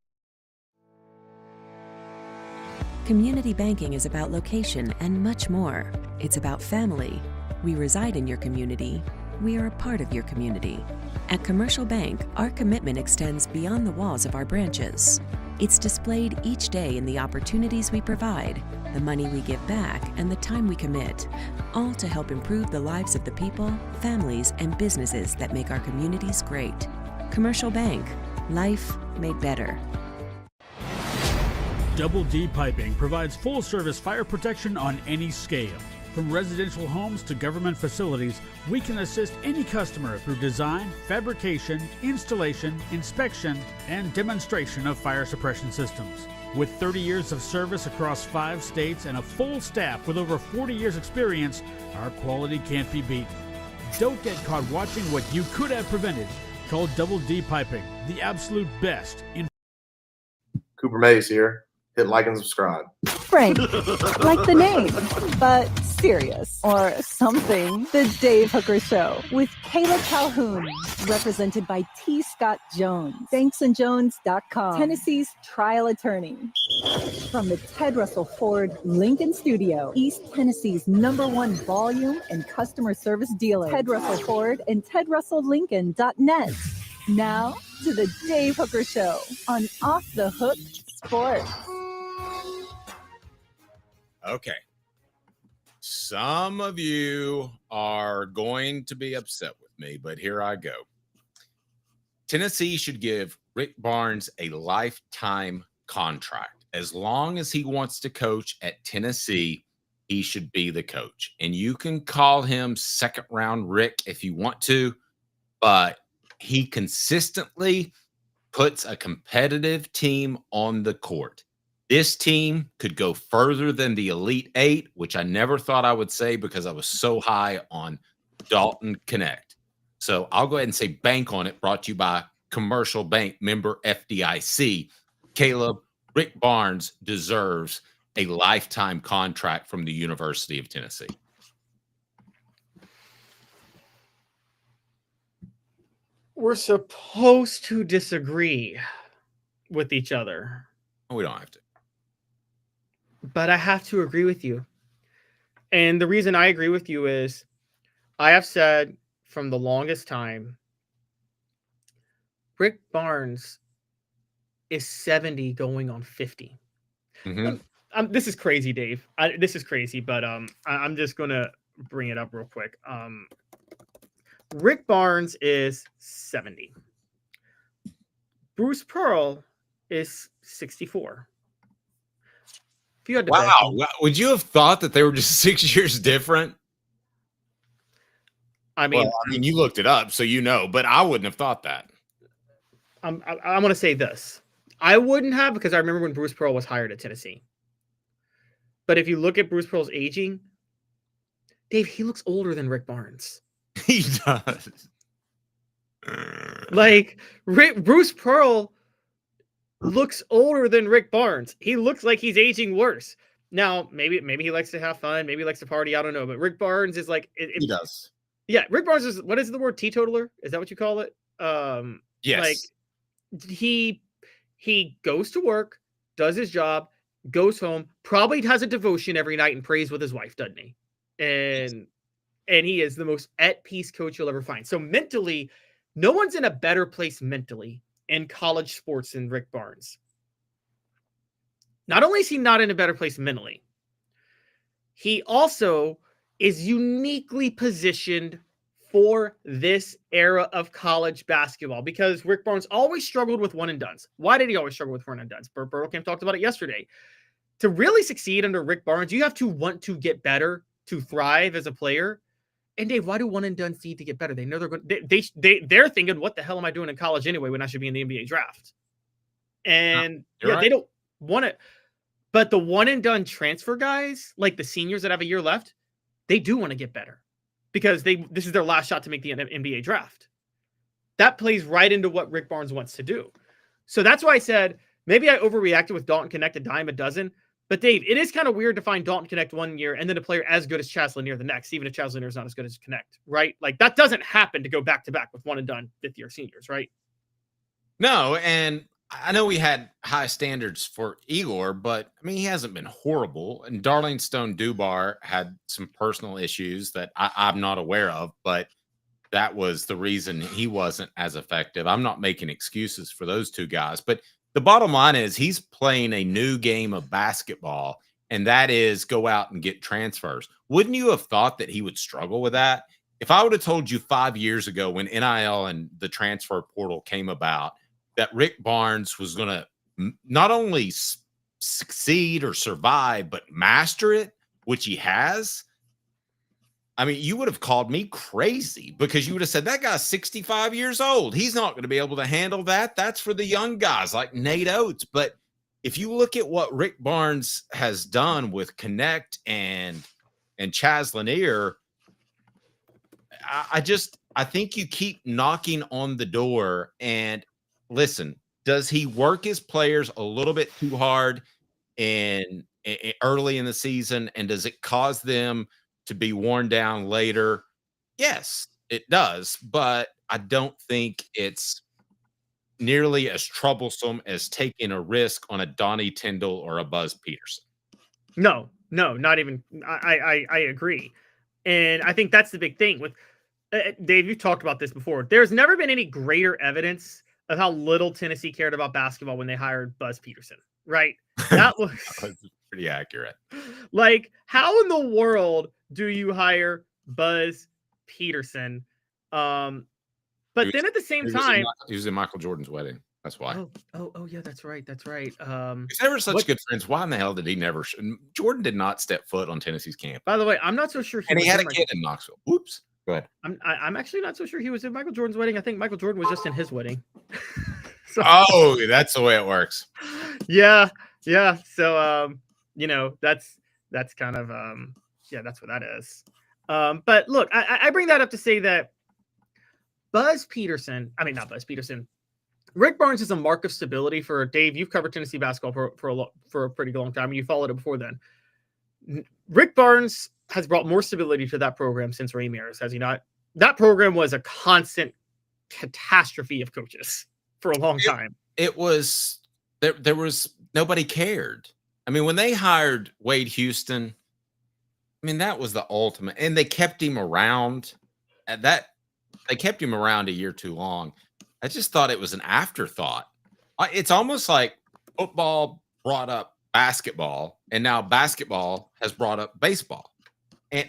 Community banking is about location and much more. It's about family. We reside in your community. We are a part of your community. At Commercial Bank, our commitment extends beyond the walls of our branches. It's displayed each day in the opportunities we provide, the money we give back, and the time we commit, all to help improve the lives of the people, families, and businesses that make our communities great. Commercial Bank, life made better. Double D Piping provides full-service fire protection on any scale. From residential homes to government facilities, we can assist any customer through design, fabrication, installation, inspection, and demonstration of fire suppression systems. With 30 years of service across 5 states and a full staff with over 40 years experience, our quality can't be beaten. Don't get caught watching what you could have prevented. Call Double D Piping, the absolute best in. Cooper Mays here. Hit like and subscribe. Frank, like the name, but serious or something. The Dave Hooker Show with Caleb Calhoun, represented by T. Scott Jones, banksandjones.com, Tennessee's trial attorney. From the Ted Russell Ford Lincoln Studio, East Tennessee's #1 volume and customer service dealer, Ted Russell Ford and TedRussellLincoln.net. Now to the Dave Hooker Show on Off the Hook Sports. Okay. Some of you are going to be upset with me, but here I go. Tennessee should give Rick Barnes a lifetime contract. As long as he wants to coach at Tennessee, he should be the coach. And you can call him second round Rick if you want to, but he consistently puts a competitive team on the court. This team could go further than the Elite Eight, which I never thought I would say because I was so high on Dalton Connect. So I'll go ahead and say bank on it, brought to you by commercial bank, member FDIC. Caleb, Rick Barnes deserves a lifetime contract from the University of Tennessee. We're supposed to disagree with each other. We don't have to. But I have to agree with you. And the reason I agree with you is I have said from the longest time, Rick Barnes is 70 going on 50. This is crazy, Dave. This is crazy, but I'm just going to bring it up real quick. Rick Barnes is 70. Bruce Pearl is 64. If you had to bet Wow. Would you have thought that they were just 6 years different? I mean, you looked it up, so you know, but I wouldn't have thought that. I'm going to say this. I wouldn't have, because I remember when Bruce Pearl was hired at Tennessee. But if you look at Bruce Pearl's aging, Dave, he looks older than Rick Barnes. He does. Like, Bruce Pearl looks older than Rick Barnes. He looks like he's aging worse. Now, maybe he likes to have fun. Maybe he likes to party. I don't know. But Rick Barnes is like... he does. Yeah, Rick Barnes is... What is the word? Teetotaler? Is that what you call it? Yes. Like, he goes to work, does his job, goes home, probably has a devotion every night and prays with his wife, doesn't he? And he is the most at peace coach you'll ever find. So mentally, no one's in a better place mentally in college sports than Rick Barnes. Not only is he not in a better place mentally, he also is uniquely positioned for this era of college basketball, because Rick Barnes always struggled with one and dones. Why did he always struggle with one and dones? Burt Burlkamp talked about it yesterday. To really succeed under Rick Barnes, you have to want to get better, to thrive as a player. And Dave, why do one and dones need to get better? They know they're going. They're thinking, what the hell am I doing in college anyway when I should be in the NBA draft? And right. They don't want it. But the one and done transfer guys, like the seniors that have a year left, they do want to get better, because this is their last shot to make the NBA draft. That plays right into what Rick Barnes wants to do. So that's why I said, maybe I overreacted with Dalton Connect a dime a dozen. But Dave, it is kind of weird to find Dalton Connect one year and then a player as good as Chaz Lanier the next, even if Chaz Lanier is not as good as Connect, right? Like, that doesn't happen to go back to back with one and done fifth-year seniors, right? No, and I know we had high standards for Igor, but I mean, he hasn't been horrible. And Darlene Stone-Dubar had some personal issues that I'm not aware of, but that was the reason he wasn't as effective. I'm not making excuses for those two guys, but the bottom line is he's playing a new game of basketball, and that is go out and get transfers. Wouldn't you have thought that he would struggle with that? If I would have told you 5 years ago when NIL and the transfer portal came about that Rick Barnes was going to not only succeed or survive, but master it, which he has, I mean, you would have called me crazy, because you would have said, that guy's 65 years old. He's not going to be able to handle that. That's for the young guys like Nate Oates. But if you look at what Rick Barnes has done with Connect and Chaz Lanier, I think you keep knocking on the door. And listen, does he work his players a little bit too hard early in the season? And does it cause them to be worn down later? Yes, it does, but I don't think it's nearly as troublesome as taking a risk on a Donnie Tyndall or a Buzz Peterson. No, not even. I agree. And I think that's the big thing with Dave. You talked about this before. There's never been any greater evidence of how little Tennessee cared about basketball when they hired Buzz Peterson, right? That was pretty accurate. Like, how in the world do you hire Buzz Peterson? But then at the same time, he was in Michael Jordan's wedding. That's why. Oh, yeah, that's right. If they were such good friends, why in the hell did he never? Jordan did not step foot on Tennessee's campus. By the way, I'm not so sure. And he had a kid in Knoxville. Oops. Go ahead. I'm actually not so sure he was in Michael Jordan's wedding. I think Michael Jordan was just in his wedding. Oh, that's the way it works. Yeah. So, that's kind of, that's what that is. But look, I bring that up to say that not Buzz Peterson, Rick Barnes is a mark of stability for Dave. You've covered Tennessee basketball for a pretty long time, and you followed it before then. Rick Barnes has brought more stability to that program since Ray Mears, has he not? That program was a constant catastrophe of coaches for a long time. It was there was nobody cared. I mean, when they hired Wade Houston, I mean, that was the ultimate, and they kept him around. They kept him around a year too long. I just thought it was an afterthought. It's almost like football brought up basketball, and now basketball has brought up baseball.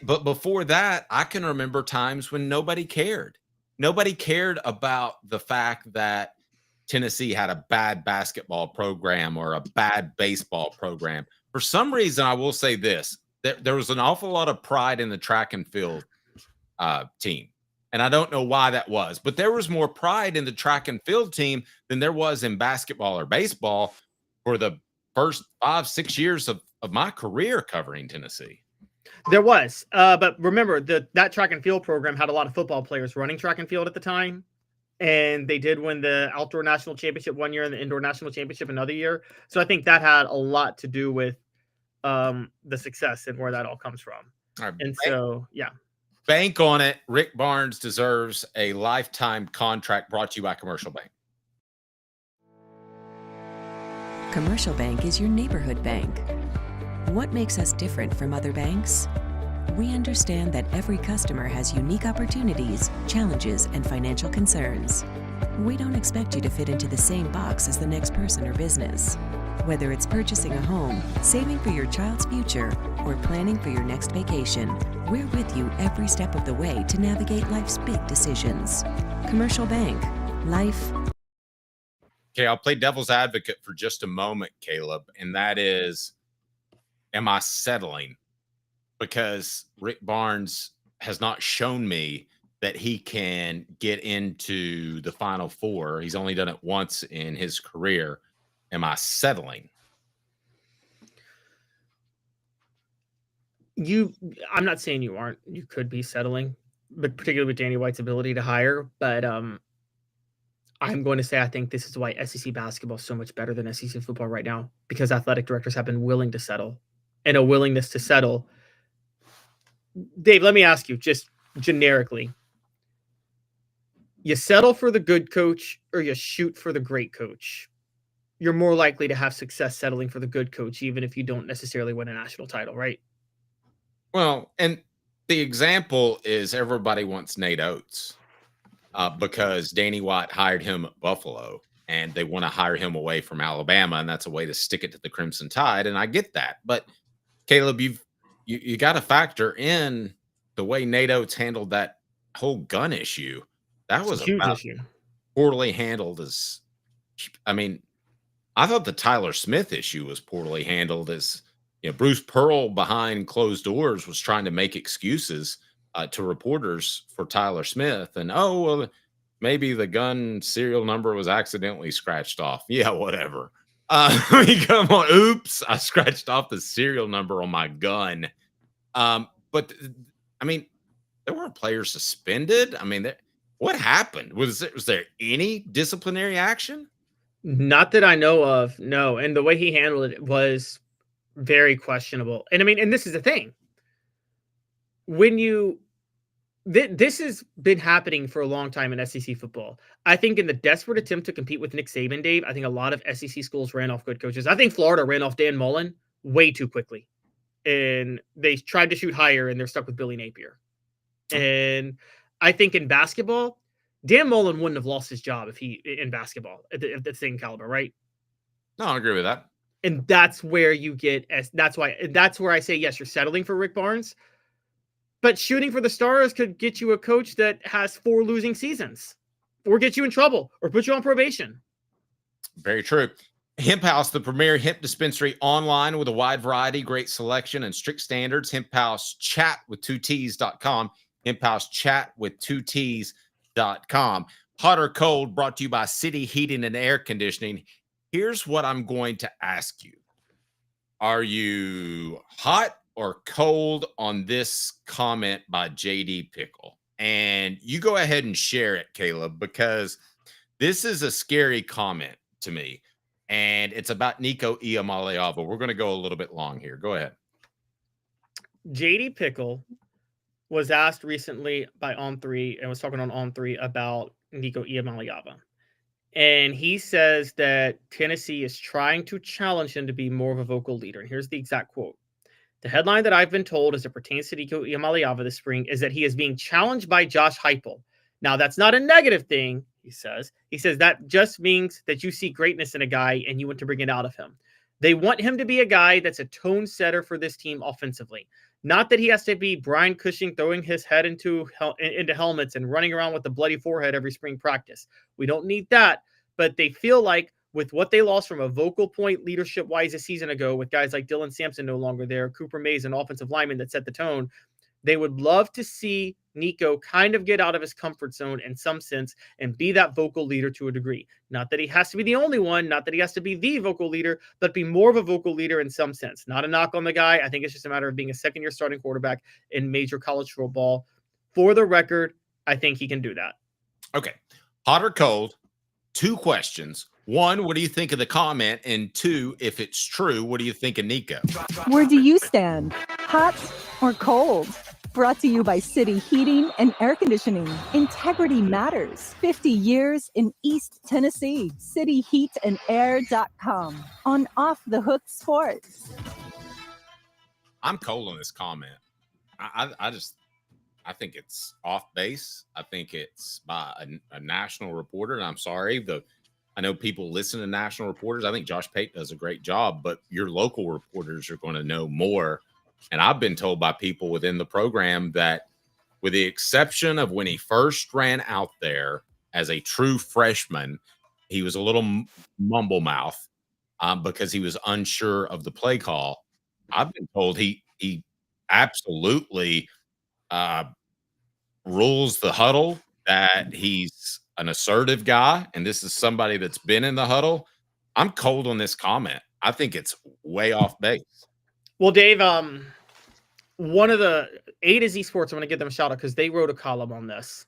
But before that, I can remember times when nobody cared. Nobody cared about the fact that Tennessee had a bad basketball program or a bad baseball program. For some reason, I will say this. There was an awful lot of pride in the track and field team. And I don't know why that was, but there was more pride in the track and field team than there was in basketball or baseball for the first 5-6 years of my career covering Tennessee. There was, but remember that track and field program had a lot of football players running track and field at the time, and they did win the outdoor national championship one year and the indoor national championship another year. So I think that had a lot to do with the success and where that all comes from. Bank on it. Rick Barnes deserves a lifetime contract. Brought to you by Commercial Bank. Commercial Bank is your neighborhood bank. What makes us different from other banks? We understand that every customer has unique opportunities, challenges, and financial concerns. We don't expect you to fit into the same box as the next person or business. Whether it's purchasing a home, saving for your child's future, or planning for your next vacation, we're with you every step of the way to navigate life's big decisions. Commercial Bank. Life. Okay, I'll play devil's advocate for just a moment, Caleb, and that is, am I settling? Because Rick Barnes has not shown me that he can get into the Final Four. He's only done it once in his career. Am I settling? I'm not saying you aren't. You could be settling, but particularly with Danny White's ability to hire. But I'm going to say I think this is why SEC basketball is so much better than SEC football right now, because athletic directors have been willing to settle, and a willingness to settle. Dave, let me ask you just generically. You settle for the good coach or you shoot for the great coach? You're more likely to have success settling for the good coach, even if you don't necessarily win a national title, right? Well, and the example is everybody wants Nate Oates because Danny White hired him at Buffalo, and they want to hire him away from Alabama, and that's a way to stick it to the Crimson Tide, and I get that. But, Caleb, you got to factor in the way Nate Oates handled that whole gun issue. That was a huge issue. Poorly handled as – I mean – I thought the Tyler Smith issue was poorly handled as, Bruce Pearl behind closed doors was trying to make excuses to reporters for Tyler Smith. And, maybe the gun serial number was accidentally scratched off. Yeah, whatever. Come on. Oops. I scratched off the serial number on my gun. But, I mean, there weren't players suspended. I mean, what happened? Was there any disciplinary action? Not that I know of, no. And the way he handled it was very questionable. And I mean, and this is the thing. This has been happening for a long time in SEC football. I think in the desperate attempt to compete with Nick Saban, Dave, I think a lot of SEC schools ran off good coaches. I think Florida ran off Dan Mullen way too quickly. And they tried to shoot higher, and they're stuck with Billy Napier. And I think in basketball, Dan Mullen wouldn't have lost his job in basketball at the same caliber, right? No, I agree with that. And that's where you get, that's where I say, yes, you're settling for Rick Barnes, but shooting for the stars could get you a coach that has 4 losing seasons or get you in trouble or put you on probation. Very true. Hemp House, the premier hemp dispensary online with a wide variety, great selection, and strict standards. Hemp House chat with 2Ts.com. Hemp House chat with 2Ts.com. Hot or cold, brought to you by City Heating and Air Conditioning. Here's what I'm going to ask you. Are you hot or cold on this comment by JD Pickle? And you go ahead and share it, Caleb, because This is a scary comment to me, and it's about Nico Iamaleava. We're going to go a little bit long here. Go ahead. JD Pickle was asked recently by On3 and was talking on On3 about Nico Iamaleava. And he says that Tennessee is trying to challenge him to be more of a vocal leader. And here's the exact quote. The headline that I've been told as it pertains to Nico Iamaleava this spring is that he is being challenged by Josh Heupel. Now, that's not a negative thing, he says. He says that just means that you see greatness in a guy and you want to bring it out of him. They want him to be a guy that's a tone setter for this team offensively. Not that he has to be Brian Cushing throwing his head into helmets and running around with a bloody forehead every spring practice. We don't need that, but they feel like with what they lost from a vocal point leadership-wise a season ago with guys like Dylan Sampson no longer there, Cooper Mays, an offensive lineman that set the tone, they would love to see Nico kind of get out of his comfort zone in some sense and be that vocal leader to a degree. Not that he has to be the only one, not that he has to be the vocal leader, but be more of a vocal leader in some sense. Not a knock on the guy. I think it's just a matter of being a second-year starting quarterback in major college football. For the record, I think he can do that. Okay. Hot or cold? 2 questions. 1, what do you think of the comment? And 2, if it's true, what do you think of Nico? Where do you stand? Hot or cold? Brought to you by City Heating and Air Conditioning. Integrity matters. 50 years in East Tennessee. CityHeatandAir.com. On Off the Hook Sports. I'm cold on this comment. I think it's off base. I think it's by a national reporter. And I'm sorry, I know people listen to national reporters. I think Josh Pate does a great job, but your local reporters are going to know more. And I've been told by people within the program that with the exception of when he first ran out there as a true freshman, he was a little mumble mouth because he was unsure of the play call. I've been told he absolutely rules the huddle, that he's an assertive guy. And this is somebody that's been in the huddle. I'm cold on this comment. I think it's way off base. Well, Dave, one of the A to Z Sports, I'm going to give them a shout out because they wrote a column on this.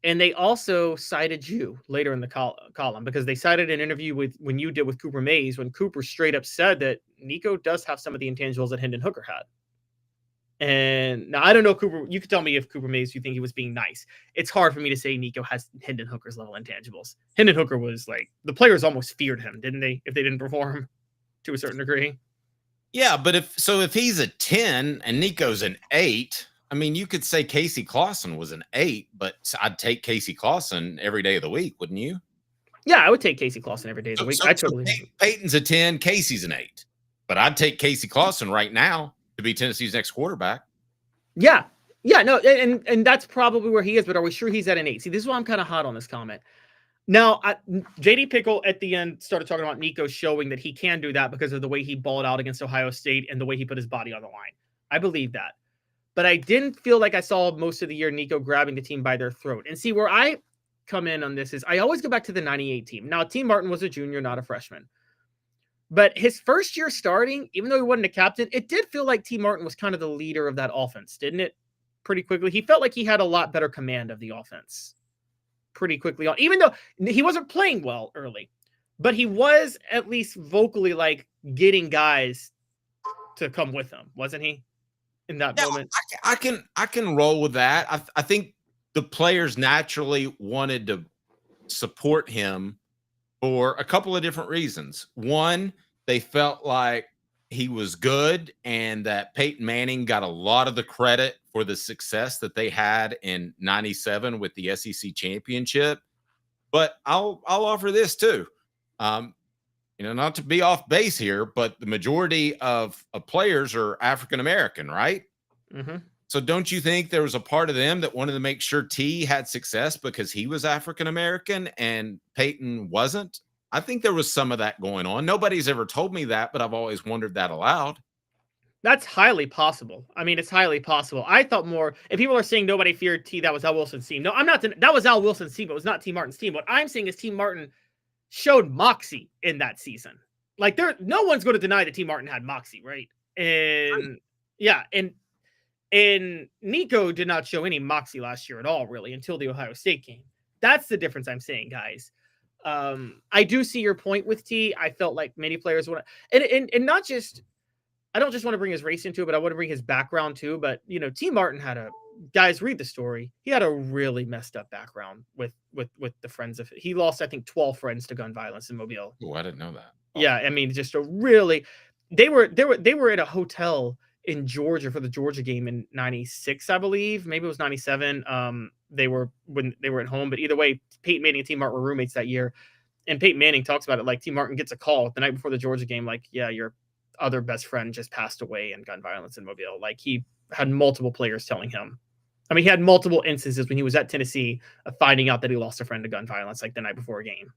And they also cited you later in the column because they cited an interview when you did with Cooper Mays, when Cooper straight up said that Nico does have some of the intangibles that Hendon Hooker had. And now I don't know, Cooper, you could tell me if Cooper Mays, you think he was being nice. It's hard for me to say Nico has Hendon Hooker's level intangibles. Hendon Hooker was like, the players almost feared him, didn't they? If they didn't perform to a certain degree. Yeah, but if he's a 10 and Nico's an 8, I mean, you could say Casey Clausen was an 8, but I'd take Casey Clausen every day of the week, wouldn't you? Yeah, I would take Casey Clausen every day of the week. Peyton's a 10, Casey's an 8, but I'd take Casey Clausen right now to be Tennessee's next quarterback. Yeah, no, and that's probably where he is. But are we sure he's at an 8? See, this is why I'm kind of hot on this comment. Now, JD Pickle at the end started talking about Nico showing that he can do that because of the way he balled out against Ohio State and the way he put his body on the line. I believe that. But I didn't feel like I saw most of the year Nico grabbing the team by their throat. And see, where I come in on this is I always go back to the 98 team. Now, T. Martin was a junior, not a freshman. But his first year starting, even though he wasn't a captain, it did feel like T. Martin was kind of the leader of that offense, didn't it? Pretty quickly. He felt like he had a lot better command of the offense. Pretty quickly on, even though he wasn't playing well early, but he was at least vocally like getting guys to come with him, wasn't he? In that moment, I can roll with that. I think the players naturally wanted to support him for a couple of different reasons. One, they felt like he was good and that Peyton Manning got a lot of the credit for the success that they had in 97 with the SEC championship. But I'll offer this too. Not to be off base here, but the majority of players are African-American, right? Mm-hmm. So don't you think there was a part of them that wanted to make sure T had success because he was African-American and Peyton wasn't? I think there was some of that going on. Nobody's ever told me that, but I've always wondered that aloud. That's highly possible. I mean, it's highly possible. I thought more, if people are saying nobody feared T, that was Al Wilson's team. No, I'm not. That was Al Wilson's team, but it was not T. Martin's team. What I'm saying is T. Martin showed moxie in that season. Like no one's going to deny that T. Martin had moxie, right? And yeah, and Nico did not show any moxie last year at all, really, until the Ohio State game. That's the difference I'm saying, guys. I do see your point with T. I felt like many players want to, and not just, I don't just want to bring his race into it, but I want to bring his background too. But T. Martin had guys read the story. He had a really messed up background with the friends of. He lost, I think, 12 friends to gun violence in Mobile. Oh, I didn't know that. Oh. Yeah, I mean, just a really. They were at a hotel in Georgia for the Georgia game in '96, I believe. Maybe it was '97. They were at home, but either way, Peyton Manning and T. Martin were roommates that year. And Peyton Manning talks about it like T. Martin gets a call the night before the Georgia game, like, yeah, your other best friend just passed away in gun violence in Mobile. Like, he had multiple players telling him. I mean, he had multiple instances when he was at Tennessee of finding out that he lost a friend to gun violence, like the night before a game.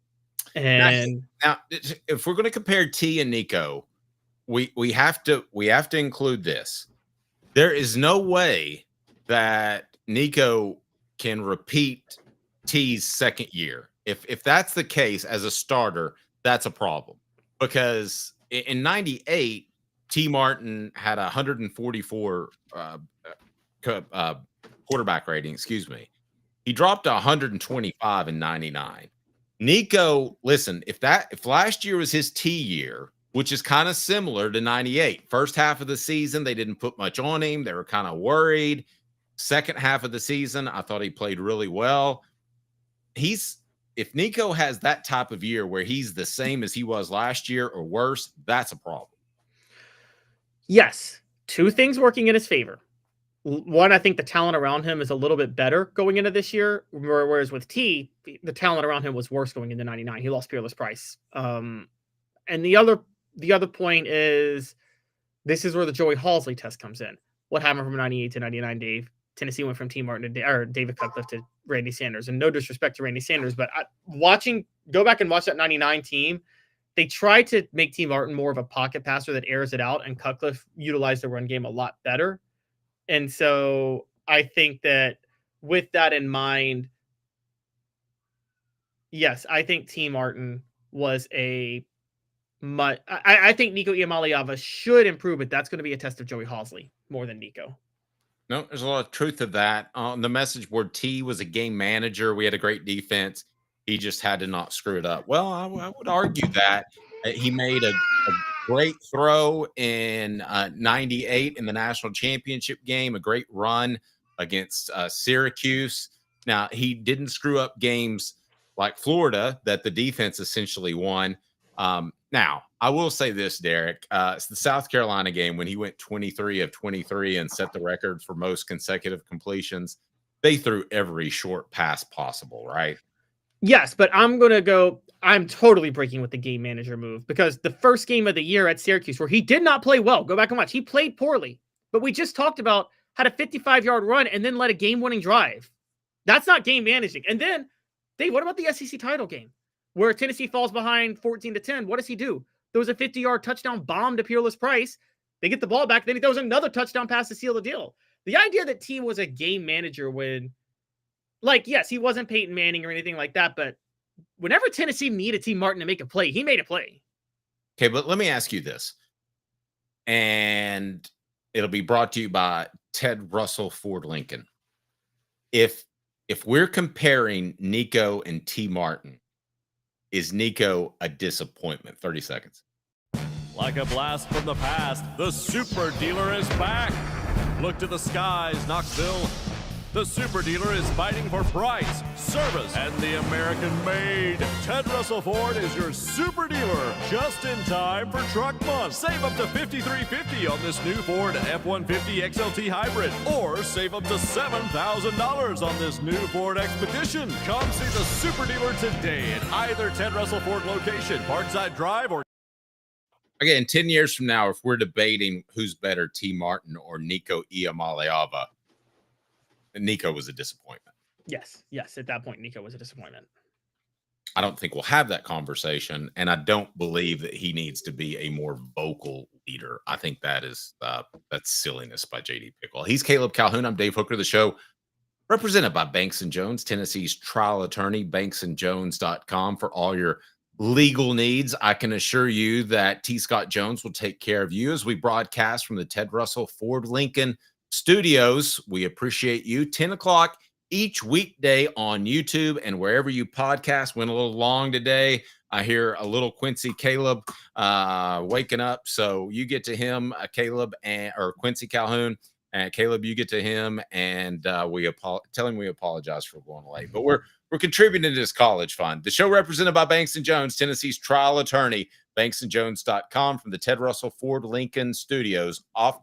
And now if we're going to compare T and Nico, we have to include this. There is no way that Nico can repeat T's second year. If that's the case as a starter, that's a problem, because in '98, T. Martin had 144 quarterback rating. Excuse me. He dropped to 125 in '99. Nico, listen, if last year was his T year, which is kind of similar to '98, first half of the season, they didn't put much on him. They were kind of worried. Second half of the season, I thought he played really well. If Nico has that type of year where he's the same as he was last year or worse, that's a problem. Yes, two things working in his favor. One, I think the talent around him is a little bit better going into this year, whereas with T, the talent around him was worse going into '99. He lost Peerless Price. And the other point is, this is where the Joey Halsley test comes in. What happened from '98 to '99, Dave? Tennessee went from T. Martin to David Cutcliffe to Randy Sanders. And no disrespect to Randy Sanders, but go back and watch that '99 team. They tried to make T. Martin more of a pocket passer that airs it out, and Cutcliffe utilized the run game a lot better. And so I think that with that in mind, yes, I think T. Martin was I think Nico Iamaleava should improve, but that's going to be a test of Joey Halsley more than Nico. No, there's a lot of truth to that. On the message board, T was a game manager. We had a great defense. He just had to not screw it up. Well, I would argue that he made a great throw in '98 in the national championship game, a great run against Syracuse. Now, he didn't screw up games like Florida that the defense essentially won. Now, I will say this, Derek. It's the South Carolina game when he went 23 of 23 and set the record for most consecutive completions. They threw every short pass possible, right? Yes, but I'm totally breaking with the game manager move, because the first game of the year at Syracuse, where he did not play well, go back and watch, he played poorly. But we just talked about had a 55-yard run and then led a game-winning drive. That's not game managing. And then, Dave, what about the SEC title game where Tennessee falls behind 14-10? What does he do? There was a 50-yard touchdown bomb to Peerless Price. They get the ball back. Then he throws another touchdown pass to seal the deal. The idea that T was a game manager when, yes, he wasn't Peyton Manning or anything like that, but whenever Tennessee needed T. Martin to make a play, he made a play. Okay, but let me ask you this. And it'll be brought to you by Ted Russell Ford Lincoln. If we're comparing Nico and T. Martin, is Nico a disappointment? 30 seconds. Like a blast from the past, the Super Dealer is back. Look to the skies, Knoxville. The Super Dealer is fighting for price, service, and the American-made. Ted Russell Ford is your Super Dealer, just in time for Truck Month. Save up to $5,350 on this new Ford F-150 XLT Hybrid, or save up to $7,000 on this new Ford Expedition. Come see the Super Dealer today at either Ted Russell Ford location, Parkside Drive, or... Again, 10 years from now, if we're debating who's better, T. Martin or Nico Iamaleava, Nico was a disappointment. Yes. At that point, Nico was a disappointment. I don't think we'll have that conversation, and I don't believe that he needs to be a more vocal leader. I think that is that's silliness by JD Pickle. He's Caleb Calhoun. I'm Dave Hooker. The show represented by Banks & Jones, Tennessee's trial attorney. BanksandJones.com for all your legal needs. I can assure you that T. Scott Jones will take care of you as we broadcast from the Ted Russell Ford Lincoln Studios. We appreciate you. 10 o'clock each weekday on YouTube and wherever you podcast. Went a little long today. I hear a little Quincy Caleb waking up. So you get to him, Caleb, or Quincy Calhoun. And Caleb, you get to him, and tell him we apologize for going late. But we're contributing to this college fund. The show represented by Banks & Jones, Tennessee's trial attorney, banksandjones.com, from the Ted Russell Ford Lincoln Studios, off